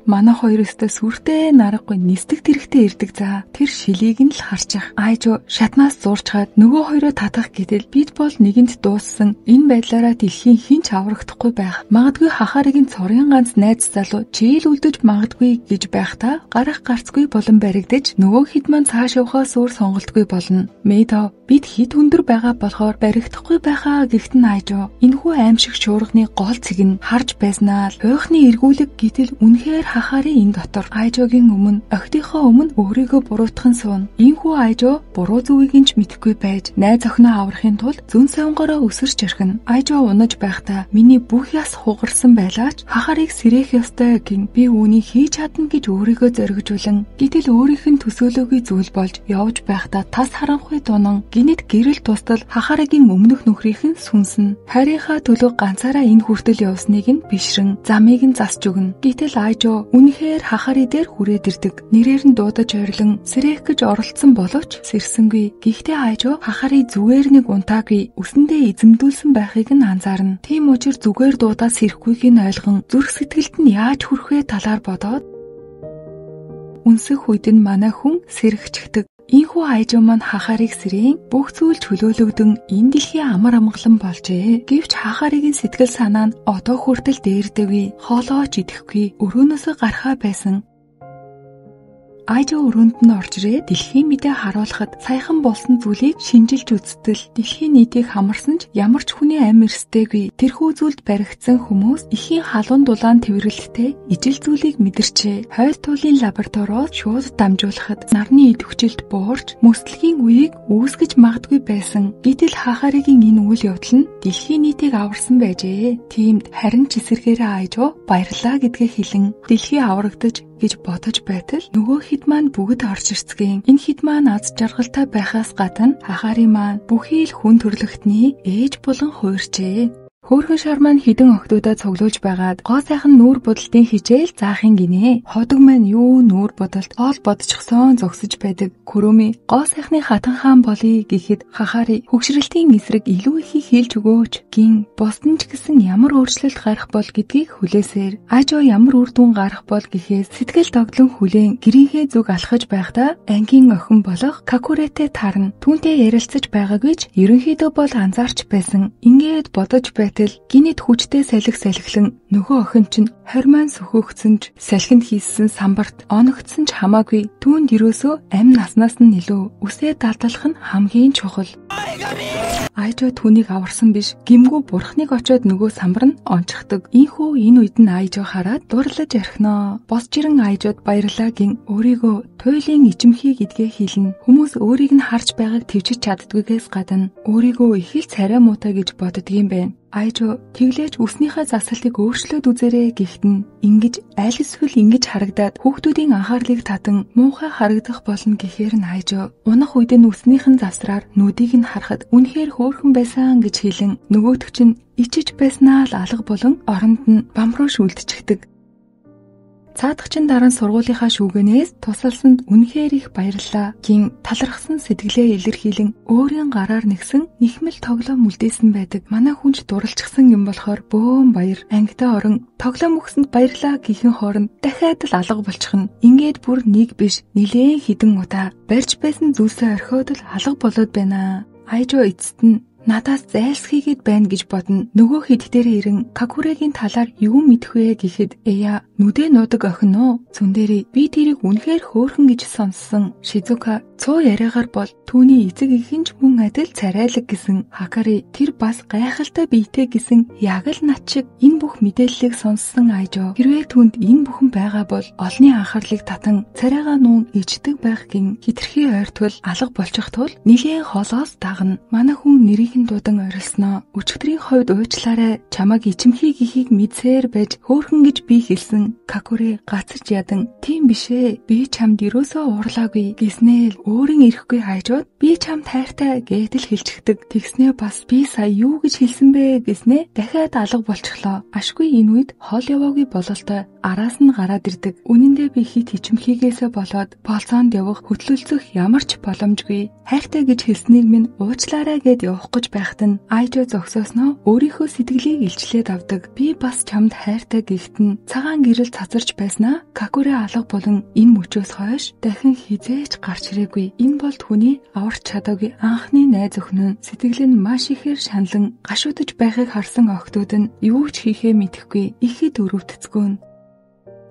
манай хоёр өстө сүртэй наргагүй нисдэг тэрэгтэй ирдэг за. Тэр шилийг нь л харчих. Айжоо шатнаас зуурчгаад нөгөө хоёроо татах гэтэл бид бол нэгэнд дууссан. Энэ байдлаараа дэлхийн хинч аврагдахгүй байх. Магадгүй хахаригийн цорын ганц найз залуу чийл үлдэж магадгүй гэж байхдаа гарах гарцгүй болон баригдаж нөгөө хэд маань цааш явахаас өөр сонголтгүй болно. Мэйдо бид хит өндөр байгаа болохоор баригдахгүй байхаа гихтэн Айжоо. Энэхүү аимшиг шуурганы гол цэг нь харж байснаа л хойхны эргүүлэг гэтэл үнэхээр хахари энэ дотор Айжогийн өмнө охидынхоо өмнө өөрийгөө буруутган суун. Ийхүү Айжоо буруу зүгийг нь ч мэдэхгүй байж найз охиноо аврахын тулд зүн сонгороо өсөрч орхино. Айжоо унаж байхдаа миний бүх яс хугарсан байлаач хахарыг сэрэх ёстой гин би үүнийг хийж чадна гэж өөрийгөө зоригжуулан гэтэл өөрийнх нь төсөөлөөгүй зүйл болж явж байхдаа тас харанхуй дунан гинэт гэрэл тустал хахаригийн өмнөх нөхрийнх нь сүнсэн. Харийнхаа төлөө ганцаараа энэ хүртэл явсныг нь бишрэн замыг нь засч өгнө. Гэтэл Айжоо үнэхээр хахари дээр хүрээд ирдэг. Нэрээр нь дуудаж ойрлон сэрэх гэж оролцсон боловч сэрсэнгүй. Гэхдээ Айжоо хахари зүгээр нэг унтаагүй өсөндөө эзэмдүүлсэн байхыг нь анзаарна. Тийм учраас зүгээр дуудаад сэрэхгүйг нь ойлгон зүрх сэтгэлд нь яаж хүрхвэ талаар бодоод үнсэх үед нь манай хүн сэрэгчдэг. Ийхүү Айжоо маань хахарыг сэрийн бүх зүйл чөлөөлөгдөн энэ дэлхийн амар амгалан болжээ. Гэвч хахаригийн сэтгэл санаа нь одоо хүртэл дээрдэвгүй, хоолооч идэхгүй, өрөөнөөсөө гарахаа байсан. Айжоо өрөөнд нь орж ирээ дэлхийн мэдээ харуулахад саяхан болсон зүйлийг шинжилж үзтэл дэлхийн нийтийг хамарсан ч ямар ч хүний амь эрсдэггүй. Тэрхүү зүйлд баригдсан хүмүүс ихийн халуун дулаан тэврэлттэй ижил зүйлийг мэдэрчээ. Хойл туулын лабораториуд шууд дамжуулахад нарны идэвхжилд буурч мөслөгийн үеийг үүсгэж магадгүй байсан. Гэтэл хахаригийн энэ үйл явдал нь дэлхийн нийтийг аварсан байжээ. Тиймд харин ч эсэргээрээ Айжоо баярлаа гэдгээ хэлэн дэлхий аврагдаж гэж бодож байтал нөгөө хэд маань бүгд орж ирцгээе. Энэ хэд маань аз жаргалтай байхаас гадна хахари маань бүхий л хүн төрлөختний ээж болон хуурчээ. Хөөрхөн шар маань хідэн охтуудаа цуглуулж байгаад гоо сайхан нүүр будалтын хичээл заахын гинэ. Ходог маань юу нүүр будалт хоол бодчихсон зогсож байдаг. Күрөми гоо сайхны хатан хаан болъё гэхэд хахари хөгшрөлтийн эсрэг илүү ихийг хийлж өгөөч гин бусдын ч гэсэн ямар өөрчлөлт гарах бол гэдгийг хүлээсээр Айжо ямар үр дүн гарах бол гэхээс сэтгэл догтлон хүлээн гэрийнхээ зүг алхаж байхдаа ангийн охин болох Какурэтэй тарна. Түүнтэй ярилцаж байгаагүй ч ерөнхийдөө бол анзаарч байсан. Ингээд бодож байтал гинэд хүчтэй салхилан нөгөө охин чинь хормон сөхөгцөн ч салхинд хийсэн самбарт оногдсон ч хамаагүй түүнд юусоо амь наснаас нь илүү үсээ далдалах нь хамгийн чухал. Айжо түүнийг аварсан биш гимгүү бурхныг очоод нөгөө самбар нь онцгдаг. Ийхүү энэ үед нь Айжо хараад дурлаж архиноо. Босч ирэн Айжод баярлаа гин өөрийгөө туйлын ичимхий гэдгээ хэлнэ. Хүмүүс өөрийг нь харж байгааг төвчж чаддгүйгээс гадна өөрийгөө их л царай муутай гэж боддгийм байна. Айжо тэглээж үснийхээ засалтыг өөрчлөөд үзээрэй гэхтэн ингэж аль эсвэл ингэж харагдаад хүүхдүүдийн анхаарлыг татан муухай харагдах болно гэхээр нь Айжо унах үед нь үснийхэн завсраар нүдийг нь харахад үнэхээр хөөрхөн байсан гэж хэлэн нөгөөтг чинь ичиж байснаа л алга болон оронд нь бамруу шүлдчихдэг. Цаадагчин дараа сургуулийнхаа шүүгэнээс тусалсанд үнэхээр их баярлалаа гин талархсан сэтгэлээ илэрхийлэн өөрийн гараар нэгсэн нэхмэл тоглоом үлдээсэн байдаг. Манай хүнч дурлцсан юм болохоор бөөн баяр. Ангидаа орон тоглоом өгсөнд баярлаа гэхэн хооронд дахиад л алга болчихно. Ингээд бүр нэг биш нилээн хідэн удаа барьж байсан зүйлсээ орхиод л алга болоод байна. Айжо эцэст нь надаас зайлсхийгээд байна гэж бодно. Нөгөө хэд дээрээ ирэн Какурэгийн талаар юу мэдэх вэ гэхэд эя нүдэ нуудаг охин уу? Цүндэрий би тэрийг үнэхээр хөөрхөн гэж сонссон. Шизука цуу яриагаар бол түүний эцэг ихэнч мөн адил царайлаг гэсэн. Хакари тэр бас гайхалтай биетэй гэсэн яг л над шиг энэ бүх мэдээллийг сонссон Айжо. Хэрвээ түнд энэ бүхэн байгаа бол олны анхаарлыг татан царайгаа нуун ичдэг байх гин хитрхи ойртвол алга болчих тул нилийн холоос дагна. Манай хүн нэрийг дудан орилсноо. Өчигдрийн хойд уучлаарай чамаг ичимхий гэхийг мэдсээр байж хөөрхөн гэж би хэлсэн. Какурэ гацж ядан тийм бишээ би чамд юусоо уурлаагүй гэснээр өөрийн ирэхгүй хайжууд би чам тайртай гэдэл хэлчихдэг. Тэгснээ бас би сая юу гэж хэлсэн бэ гэснээ дахиад алга болчихлоо. Ашгүй энэ үед хол яваагүй бололтой араас нь гараад ирдэг. Үнэн дээр би хит ичимхийгээсээ болоод болцоонд явах хөтлөлцөх ямар ч боломжгүй. Хайртай гэж хэлснийг минь уучлаарай гэд явах гэж байхад нь Айжо зогсоосноо өөрийнхөө сэтгэлийг илчлээд авдаг. Би бас чамд хайртай гэхтэн цагаан гэрэл цацарч байснаа Какурэ алга болон энэ мөчөөс хойш дахин хизээч гарч ирээгүй. Энэ бол түүний аварч чадаагүй анхны найз өхнөн. Сэтгэл нь маш ихээр шаналн гашуудж байхыг харсан охтууд нь юу ч хийхээ мэдэхгүй ихэд өрөвдцгөөн.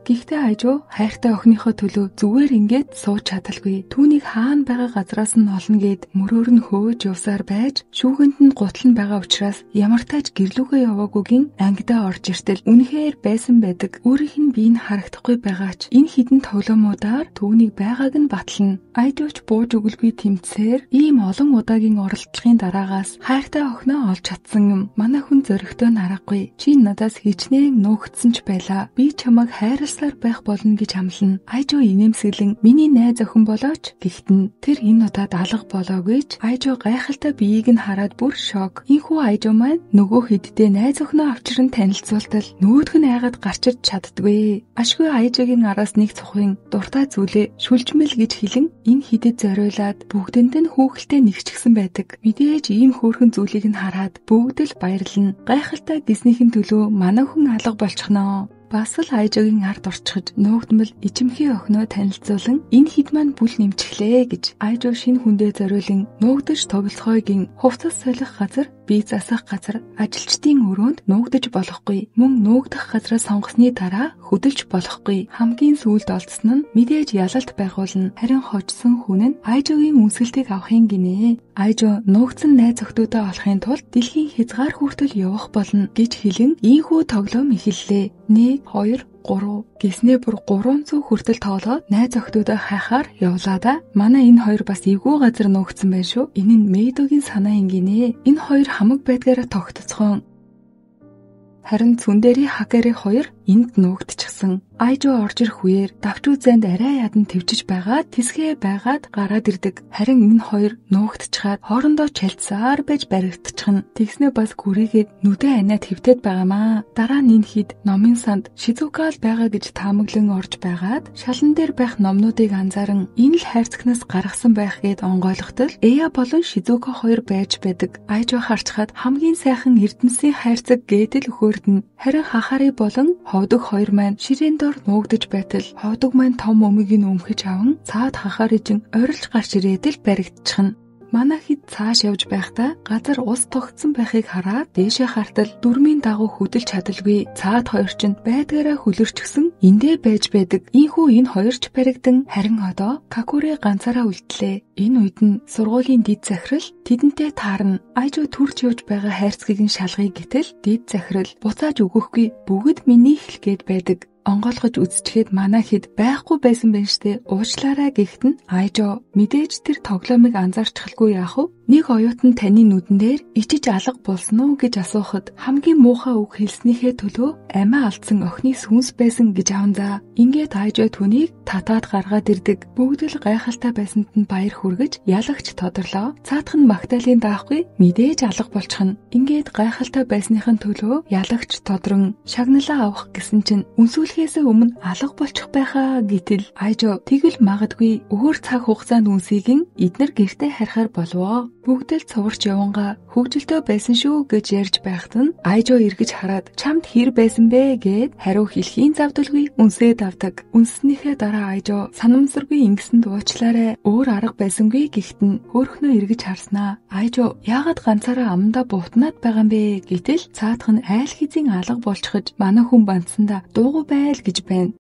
Гэхдээ Айжо хайртай охиныхоо төлөө зүгээр ингээд сууж чадалгүй. Түүнийг хаана байгаа газраас нь олно гэд мөрөөр нь хөөж явсаар байж шүүгэнд нь гутал нь байгаа учраас ямар тааж гэрлүүгээ яваагүйгийн ангидаа орж иртэл үнэхээр байсан байдаг. Өөрийнх нь бие нь харагдахгүй байгаач энэ хідэн тоглоомуудаар түүнийг байгааг нь батлна. Айжоч бууж өгөлгүй тэмцээр ийм олон удаагийн оролдлогын дараагаас хайртай охиноо олж чадсан юм. Манай хүн зөрөгтэй нарахгүй. Чи надаас хичнээн нөөгдсөн ч байлаа. Би чамайг хайрласаар байх болно гэж амлана. Айжо инээмсэглэн миний найз охин болооч гэхдээ тэр энэ удаад алга болоогүйч Айжо гайхалтай биеийг нь хараад бүр шок. Ийхүү Айжо маань нөгөө хэддээ найз охиноо авчран танилцуултал нүүдг нь айгаад гарчиж чаддгүй. Ашгүй Айжогийн араас нэг цохын дуртай зүйлээ шүлжмэл гэж хэлэн энэ хідэд зориулаад бүгдэнд нь хүүхэлтэй нэгчгсэн байдаг. Мэдээж ийм хөөрхөн зүйлийг нь хараад бүгд л баярлана. Гайхалтай гэснийхэн төлөө манай хүн алга болчихноо. Бас л Айжогийн ард орчхож нөөгдмөл ичимхий охиноо танилцуулан энэ хід маань бүл нэмчихлээ гэж Айжо шинэ хүндээ зориулан нөөгдөж тоглохойгийн хувцас солих газар бие засах газар ажилчдын өрөөнд нөөгдөж болохгүй. Мөн нөөгдөх газраа сонгосны дараа хөдөлж болохгүй. Хамгийн сүүлд олдсон нь мэдээж ялалт байгуулна. Харин хожсон хүн нь Айжогийн үнсэлтийг авахын гинэ. Айжо нөөгдсөн найз охтуудаа олохын тулд дэлхийн хязгаар хүртэл явах болно гэж хэлэн ийхүү тоглоом эхэллээ. 1 2 3 гэснээ бүр 300 хүртэл тоолоод найз охтуудаа хайхаар явлаа да. Манай энэ хоёр бас эвгүй газар нөөгдсөн байх шүү. Энэ нь Мэйдогийн санаа ингэнэ. Энэ хоёр хамаг байдгаараа тогтцохон. Харин Цүндэрий Хакари хоёр энд нуугдчихсан. Айжо орж ирэх үеэр давчуу зайд арай ядан твжиж байгаад тэсгээ байгаад гараад ирдэг. Харин энэ хоёр нуугдчихаад хоорондоо чалцсаар байж баригдчихна. Тэгснэ бас гүрийгээд нүдэ аниад хөвтөд байгаамаа. Дараа нь энэ хід номын санд Шизука л байгаа гэж таамаглан орж байгаад шалан дээр байх номнуудыг анзааран энэ л хайрцагнаас гаргасан байх гэд онгойлготол Эя болон Шизука хоёр байж байдаг. Айжо харцгаад хамгийн сайхан эрдэнэсийн хайрцаг гэдэл өхөөрдөн. Харин Хахари болон ховдог хоёр маань ширээн дор нуугдж байтал ховдог маань том өмгийг өмхөж аван цаад Хахарижин орилж гарч ирээд л баригдчихна. Манай хэд цааш явж байхдаа газар ус тогтсон байхыг хараад дээшээ хартал дүрмийн дагуу хөдөлж чадалгүй цаад хоёр ч байдгаараа хөлөрчгсөн эндээ байж байдаг. Ийхүү энэ хоёрч баригдан харин одоо Какури ганцаараа үлдлээ. Энэ үед нь сургуулийн дид захирал тэдэнтэй таарна. Айжо төрж явж байгаа хайрцгийг нь шалгая гэтэл дид захирал буцааж өгөхгүй бүгд миний хэлгээд байдаг. Онгойлгож үзчихэд манай хэд байхгүй байсан байх штэ уучлаарай гэхэд нь Айжо мэдээж тэр тоглоомыг анзаарчихлгүй яах вэ? Нэг оюутан таны нүдэн дээр ичиж алга болсон уу гэж асуухад хамгийн муухай үг хэлснийхээ төлөө амиа алдсан охины сүнс байсан гэж аванзаа. Ингээд Айжо түүнийг татаад гаргаад ирдэг. Бүгд л гайхалтай байсанд нь баяр хүргэж ялагч тодорлоо. Цаадах нь Магдалины даахгүй мэдээж алга болчихно. Ингээд гайхалтай байсныхын төлөө ялагч тодрон шагналаа авах гэсэн чинь үнсүүлэхээс өмнө алга болчих байхаа гэтэл Айжо тэгвэл магадгүй өөр цаг хугацаанд үнсийг эднэр гэртээ харихаар болов. Бүгд л цуварч явангаа хөвгөлтөө байсан шүү гэж ярьж байхад нь Айжо эргэж хараад чамд хэр байсан бэ гэд хариу хэлхийн завдалгүй үнсээд авдаг. Үнснийхээ дараа Айжо санамсаргүй ингэсэнд уучлаарай өөр арга байсангүй гэхэд нь хөөхнөө эргэж харснаа. Айжо яагаад ганцаараа амандаа буутнаад байгаа юм бэ гэтэл цаадах нь айл хэзийн алга болчихож манай хүн бандсандаа дуугүй байл гэж байна.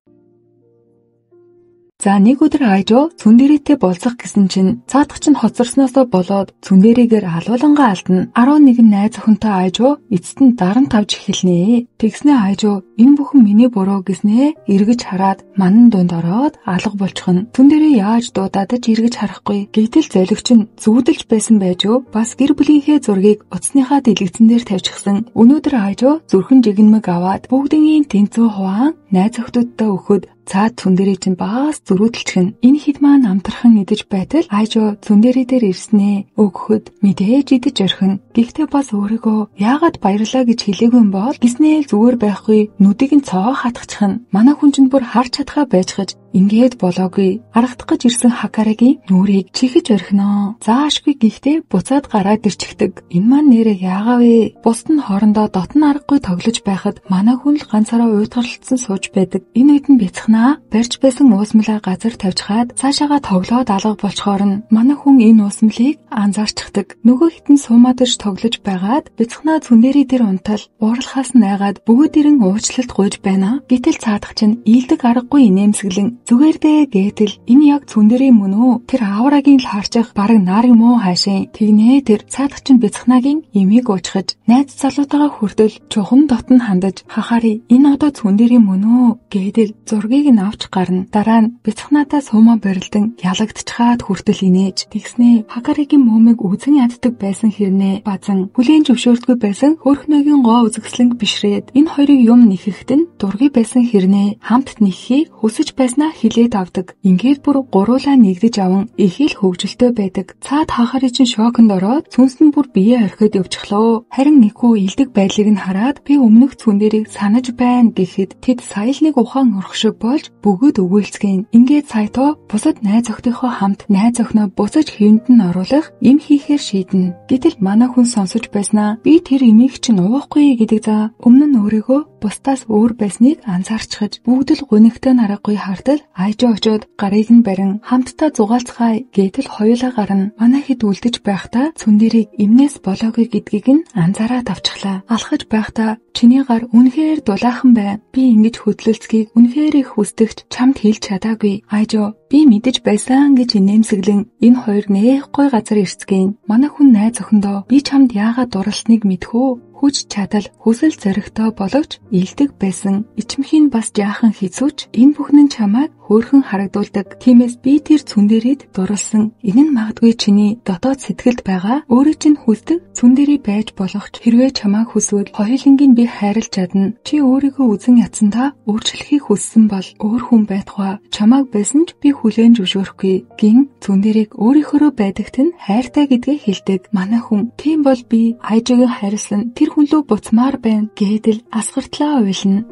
За нэг өдөр Айжо цүндэрийтэй болцох гэсэн чинь цаадах чинь хоцорсноосоо болоод цүндэрийгээр халуулангаа алдна. 11 найз охинтой Айжо эцэст нь даран тавж эхэлнэ. Тэгснэ Айжо энэ бүхэн миний буруу гэснээ эргэж хараад манан дунд ороод алга болчихно. Цүндэрий яаж дуудаад ч эргэж харахгүй. Гэтэл золигч нь зүудэлж байсан байж юу? Бас гэр бүлийнхээ зургийг утасныхаа дэлгэцэн дээр тавьчихсан. Өнөөдөр Айжо зүрхэн жигнэмэг аваад бүгдийн тэнцүү хуваан найз охтуудтай өгөхөд цаад цүндэрий чинь баас зөрүүдэлчихнэ. Энэ хэд маань амтархан идэж байтал Айжо цүндэрий дээр ирснэ. Өгөхөд мэдээж идэж орхино. Гэхдээ бас өөрийгөө яагаад баярлаа гэж хэлээгүй юм бол гиснээл зүгээр байхгүй нүдийг нь цоо хатгачихна. Манай хүн чинь бүр харж чадхаа байжхаж ингээд болоогүй. Аргадах гэж ирсэн Хакаригийн нүрийг чихэж орхино. Заашгүй гэхдээ буцаад гараад ирчихдэг. Энэ маань нэрээ яагаа вэ? Бусд нь хоорондоо дотн аргагүй тоглож байхад манай хүн л ганцаараа уйтгарлцсан сууж байдаг. Энэ үед нь бяцхнаа барьж байсан уусмлаа газар тавьчихад цаашаага тоглоод алга болчхоор нь манай хүн энэ уусмлыг анзаарчихдаг. Нөгөө хитэн суумаадж тоглож байгаад бяцхнаа цүндэрий дээр унтал уурлахаас найгаад бүгд ирэн уучлалт гуйж байна. Гэтэл цаадах чинь ийдэг аргагүй инээмсэглэн зүгээр дээ гэтэл энэ яг цүндэрий мөн үү? Тэр ааврагийн л харчих бараг нар юм уу хаашаа. Тэгнээ тэр цаадах чинь бяцхнаагийн эмийг уучхаж найз залуутайгаа хүртэл чухам дотн хандаж Хахари энэ одоо цүндэрий мөн үү гэдэл зургийг нь авч гарна. Дараа нь бяцхнаатай суума борилдан ялагдчихад хүртэл инээж. Тэгснээ Хакаригийн мөмийг үзэн яддаг байсан хэрнээ базан хүлээн зөвшөөрдгүй байсан хөрхнөгийн гоо үзэгслэнг бишрээд энэ хоёрыг юм нэхэхэд нь дургүй байсан хэрнээ хамт нэххийг хүсэж байснаа хилээд авдаг. Ингээд бүр гуруулаа нэгдэж аван их л хөвгөлтэй байдаг. Цаад Хахари чинь шоконд ороод сүнс нь бүр биеэ орхиод явчихлоо. Харин нэгхүү илдэг байдлыг нь хараад би өмнөх цүндэрийг санаж байна гэхэд тэд сая л нэг ухаан орох шиг болж бүгд өгүүлцгэн. Ингээд саято бусад найз охтынхоо хамт найз охиноо буцаж хэвэнд нь оруулах им хийхээр шийднэ. Гэтэл манай хүн сонсож байснаа би тэр имийг чинь уухгүй гэдэг за өмнө нь өөрийгөө бусдаас өөр байсныг анзаарчихаж бүгд л гунигтай наргагүй хартал Айжо очоод гарыг нь барин хамтдаа зугаалцгаая гэтэл хоёулаа гарна. Манай хэд үлдэж байхдаа цүндэрийг имнээс болоогүй гэдгийг нь анзаараад авчихлаа. Алхаж байхдаа чиний гар үнэхээр дулаахан байна. Би ингэж хөдлөлцгийг үнэхээр их хүсдэгч чамд хэлж чадаагүй. Айжо би мэдэж байсан гэж инээмсэглэн энэ хоёр нээхгүй газар ирцгэн. Манай хүн найз охиндоо би чамд яагаад дурлсныг мэдхүү? Хүч чадал хүсэл зоригтой боловч илдэг байсан. Ичимхийн бас жаахан хэцүүч энэ бүхэн нь чамайг хөөрхөн харагдуулдаг. Тиймээс би тэр цүн дээрээ дурлсан. Энэ нь магадгүй чиний дотоод сэтгэлд байгаа өөрөө чинь хүсдэг цүн дээрээ байж болох ч хэрвээ чамайг хүсвэл хоёулангийн би хайрлаж чадна. Чи өөрийгөө үзэн ядсандаа өөрчлөхийг хүссэн бол өөр хүн байтугай чамайг байсан ч би хүлээн зөвшөөрөхгүй гин цүн дээрээ өөрийнхөө байдагт нь хайртай гэдгээ хэлдэг. Манай хүн тийм бол би айжгийн хайрлсан тэр хүн лөө буцмаар байна гэдэл асгартлаа уйлна.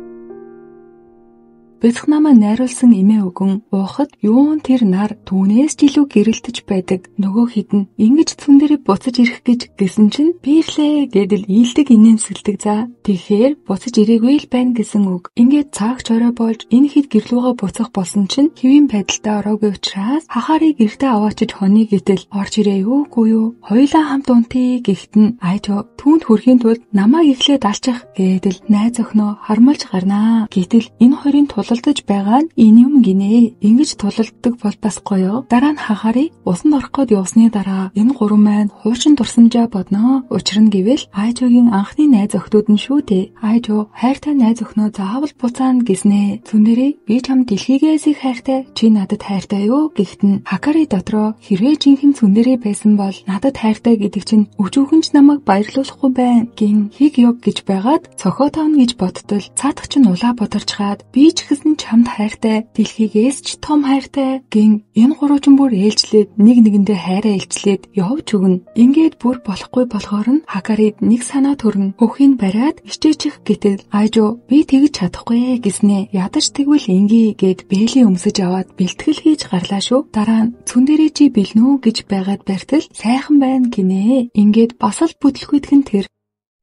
Бяцх намаа найруулсан эмээ өгөн уухад юун тэр нар түүнээс ч илүү гэрэлтэж байдаг. Нөгөө хэд нь ингэж цүн дээрээ буцаж ирэх гэж гэсэн чинь бирлээ гэдэл ийдэг инээмсэлдэг за. Тэгэхээр буцаж ирээгүй л байна гэсэн үг. Ингээд цаагч орой болж энэ хэд гэрлүүгээ буцах болсон чинь хэвийн байдалтай ороогүй учраас хахаарыг гэртээ аваачиж хоны гэтэл орж ирээ юугүй юу. Хоёулаа хамт унтъя гэхтэн айжо түүнд хүрэхийн тулд намайг эхлээд алчих гэдэл найз охиноо хармалж гарнаа. Гэтэл энэ хоёрын тулалдаж байгаа нь энэ юм гинэ. Ингэж тулалддаг бол бас гоё. Дараа нь хахаарыг усанд орох гээд явсны дараа энэ гурван маань хуучин дурсамжаа бодноо. Учир нь гэвэл айжогийн анхны найз охтууд нь шүү дээ. Айжо хайртай найз охиноо заавал буцаана гэснэ. Цүн дээрээ би чам дэлхийгээс их хайртай. Чи надад хайртай юу гэхтэн хакари дотроо хэрвээ жинхэнэ цүн дээрээ байсан бол надад хайртай гэдэг чинь өчүүхэн ч намайг баярлуулахгүй байна гин хиг ёг гэж байгаад цохоо тавна гэж бодтол цаадах чинь улаа бодорчгаад би ч гэсэн чамд хайртай, дэлхийгээс ч том хайртай гин энэ гурван бүр ээлжлээд нэг нэгэндээ хайраа илчлээд явж өгнө. Ингээд бүр болохгүй болохоор нь хакарид нэг санаа төрн хөхийг бариад ичээчих гэтэл айжо би тэгж чадахгүй гэснэ. Ядаж тэгвэл инги гэд бээлийн өмсөж аваад бэлтгэл хийж гарлаа шүү. Дараа нь цүн дээрээ чи бэлнүү гэж байгаад бартал сайхан байна гинэ. Ингээд бас л бүтлгүйтгэн тэр.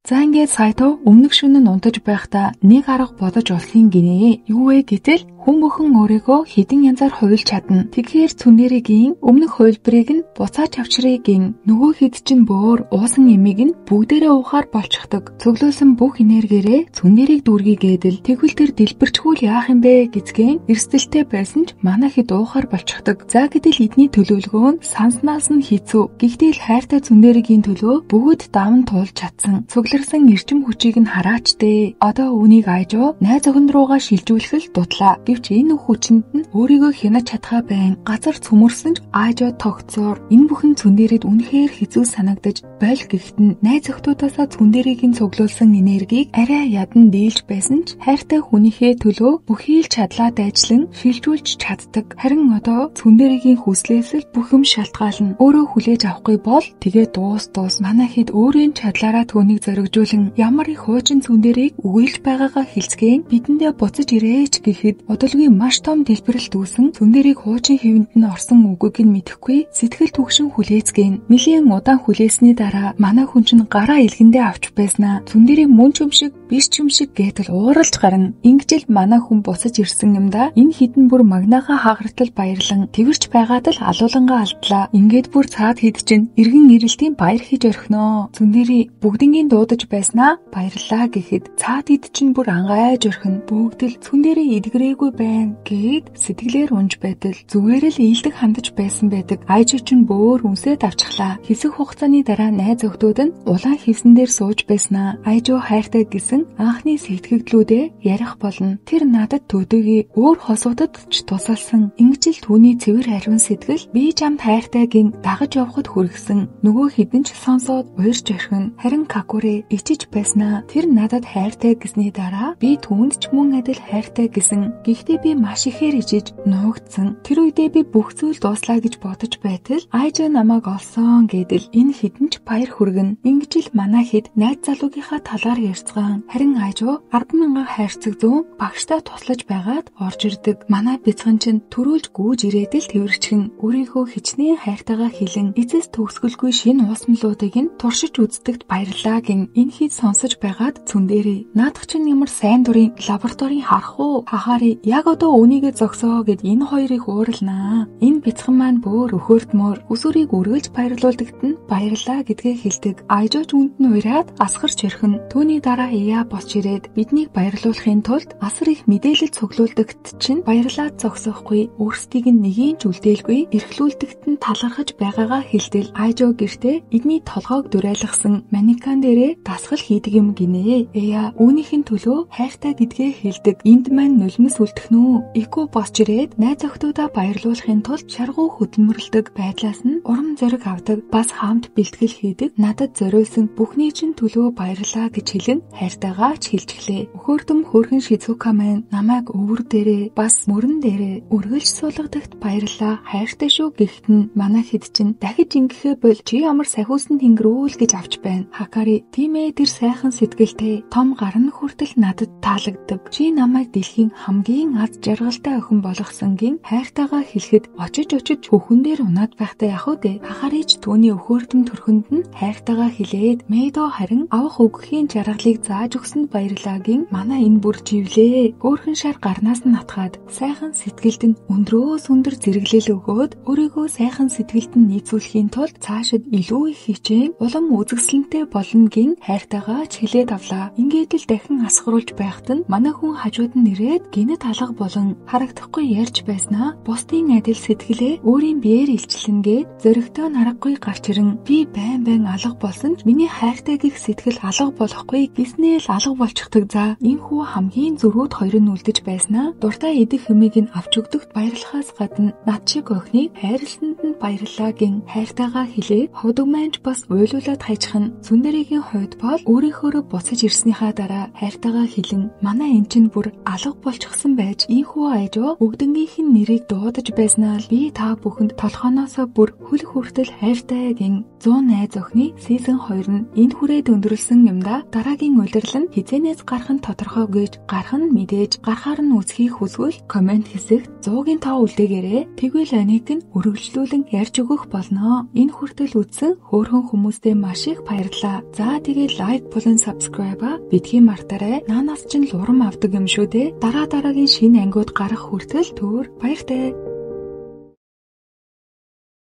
За ингээд сайтуу өмнөх шөнө нь унтаж байхдаа нэг арга бодож олсон гинэ. Юу вэ гэтэл хүн бүхэн өөрийгөө хэдэн янзаар хувилж чадна. Тэгэхээр цүнэрэгийн өмнөх хувилбарыг нь буцааж авчрыгийн нөгөө хэд чинь бөөр уусан эмийг нь бүгдээрээ уухаар болчихдог. Цөглөөсөн бүх энергиэрээ цүнэрийг дүүргийгээдэл тэгвэл тэр дэлбэрчгүүл яах юм бэ гэцгэн эрсдэлтэй байсан ч манай хэд уухаар болчихдог. За гэтэл эдний төлөвлөгөө нь санснаас нь хийцүү. Гэхдээ л хайртай цүнэрэгийн төлөө бүгд даван туулж чадсан. Цөглөрсөн эрчим хүчийг нь хараач дээ. Одоо үүнийг айжоо найз охин руугаа шилжүүлэх л дутлаа. Гэвч энэ хүчинд нь өөрийгөө хянаж чадхаа байн. Газар цөмөрсөн ч айжоо тогтцоор энэ бүхэн цүндээрэд үнэхээр хэцүү санагдаж бойл гэхтэн найз охтуудаасаа цүндээрэгийн цуглуулсан энергийг арай ядан дийлж байсан ч хайртай хүнийхээ төлөө бүхий л чадлаа дайжлан шилжүүлж чаддаг. Харин одоо цүндээрэгийн хүслээс л бүх юм шалтгаална. Өөрөө хүлээж авахгүй бол тэгээ дуус манай хэд өөрийн чадлаараа түүнийг зоригжуулан ямар их хуучин цүндээрийг үгийлж байгаагаа хэлцгээн бидэндээ буцаж ирээч гэхэд удалгүй маш том дэлбэрэлт үүсэн цүндэрийг хуучин хэвэнд нь орсон үгийг нь мэдэхгүй сэтгэл түгшин хүлээцгээн. Нэлийн удаан хүлээсний дараа манай хүн чинь гараа илгэндээ авч байснаа. Цүндэрийг мөн ч юм шиг биш ч юм шиг гэтэл ууралж гарна. Ингэжэл манай хүн буцаж ирсэн юм да. Энэ хідэн бүр магнаагаа хаагартал баярлан тэрч байгаад л алуулангаа алдлаа. Ингээд бүр цаад хэд чинь эргэн ирэлтийн баяр хийж орхиноо. Цүндэрийг бүгднгийн дуудаж байснаа баярлаа гэхэд цаад хэд чинь бүр ангайж орхин. Бүгд л цүндэрийг эдгэрээгүй байна гэд сэтгэлээр унж байтал зүгээр л ийдэг хандаж байсан байдаг. Айж чинь бөөр үнсээд авчихлаа. Хэсэг хугацааны дараа найз охтууд нь улаан хевсэн дээр сууж байснаа. Айжоо хайртай гэсэн анхны сэтгэгдлүүдээ ярих болно. Тэр надад төдөөгийн өөр хосуудад ч тусалсан. Ингэжл түүний цэвэр ариун сэтгэл би чамд хайртай гин дагаж явхад хүргэсэн. Нөгөө хідэн ч сонсоод уурж орхин. Харин Какуре ичиж байснаа. Тэр надад хайртай гэсний дараа би түүнд ч мөн адил хайртай гэсэн. Гэхдээ би маш ихээр ичиж нуугдсан. Тэр үедээ би бүх зүйл дууслаа гэж бодож байтал айжаа намайг олсон гэдэл энэ хідэн ч баяр хүргэн. Ингэж л манай хэд найз залуугийнхаа талаар ярьцгаан. Харин айжаа 10,000 хайрцаг зүүн багштай туслаж байгаад орж ирдэг. Манай бяцхан чинь төрүүлж гүйж ирээдэл тэрвэрчгэн өөрийнхөө хичнээн хайртайгаа хэлэн эцэс төгсгөлгүй шинэ уусмлуудыг нь туршиж үздэгт баярлаа гин энэ хід сонсож байгаад цүндэрээ. Наадах чинь ямар сайн дурын лабораторийн харах уу? Хахари яг одоо үнийгээ зогсоо гэд энэ хоёрыг ууралнаа. Энэ бяцхан маань бөөр өхөөртмөр өсвөрийг үргэлж баярлуулдагт нь баярлаа гэдгээ хэлдэг. Айжооч үнд нь уураад асгарч орхин. Түүний дараа яа болч ирээд биднийг баярлуулахын тулд асар их мэдээлэл цуглуулдагт чинь баярлаад зогсоохгүй өөрсдийг нь нэгийн ч үлдээлгүй эрхлүүлдэгт нь талархаж байгаагаа хэлтэл айжоо гэртээ эдний толгойг дүрайлгсан манекан дээрээ дасгал хийдэг юм гинэ. Эя үүнийхэн төлөө хайртай гэдгээ хэлдэг. Энд маань нулимс үлдэх нь эко босч ирээд найз охтуудаа баярлуулахын тулд шаргуу хөдөлмөрлөдөг байдлаас нь урам зориг авдаг, бас хамт бэлтгэл хийдэг, надад зориулсан бүхний чинь төлөө баярлаа гэж хэлэн хайртайгаа ч хэлж гэлээ. Өхөөрдөм хөөрхөн Шизука маань намайг өвөр дээрээ бас мөрөн дээрээ үргэлж суулгадагт баярлаа, хайртай шүү гэхэд нь манай хэд чинь дахиж ингэхээ бол чи ямар сахиусан тэнгэрүүл гэж авч байна. Хакари тийм ээ тэр сайхан сэтгэлтэй том гарна хүртэл надад таалагддаг. Чи намайг дэлхийн хамгийн аз жаргалтай охин болгосонгийн хайртайгаа хэлэхэд очиж хөхөн дээр унаад байхтай яах вэ? Хакарич түүний өхөөрдөм төрхөнд нь хайртайгаа хэлээд Мэйдо харин авах өгөхийн жаргалыг зааж өгсөнд баярлаагийн манай энэ бүр живлээ. Хөөрхөн шар гарнаас нь натгаад сайхан сэтгэлд нь өндрөөс өндөр зэрэглэл өгөөд өөрийгөө сайхан сэтгэлд нь нийцүүлэхийн тулд цаашид илүү их хичээн улам үзэсгэлэнтэй болногийн хайртайгаа ч хэлээд авлаа. Ингээд л дахин асгаруулж байхад нь манай хүн хажууд нь ирээд гинэт алга болон харагдахгүй ярьж байснаа бусдын адил сэтгэлээ өөрийн биеэр илчлэнгээд зөрөгтэй нараггүй гарч ирэн би байн алга болсон ч миний хайртай гих сэтгэл алга болохгүй гэснээ л алга болчихдаг за энэ хүү хамгийн зөрүүд хоёр нь үлдэж байснаа дуртай идэх хэмээг нь авч өгдөгт баярлахаас гадна над шиг охиныг хайрлсанд нь баярлаа гин хайртайгаа хэлээд ховдогманч бас уйлуулад хайчих нь Сүндэригийн хувьд бол өөрийнхөөрөө буцаж ирснийхаа дараа хайртайгаа хэлэн манай эн чинь бүр алга болчихсон байж ийхүү айжоо өгдөнгийнх нь нэрийг дуудаж байснаа л би та бүхэнд толгооноосоо бүр хөл хүртэл хайртай гин 100 найз охины сизон 2 нь энэ хүрээд өндөрлсөн юмдаа дараагийн улирал нь хизэнээс гарах нь тодорхой гэж гарах нь мэдээж гарахаар нь үзхийг хүсвэл комент хэсэгт 100-гийн тоо үлдээгээрэй. Тэгвэл аник нь үргэлжлүүлэн ярьж өгөх болно. Энэ хүртэл үзсэн хөөрхөн хүмүүстээ маш их баярлалаа. За тэгээд лайк болон subscribe битгий мартаарай. Наанаас ч л урам авдаг юм шүү дээ. Дараагийн шинэ ангиуд гарах хүртэл түр баяртай.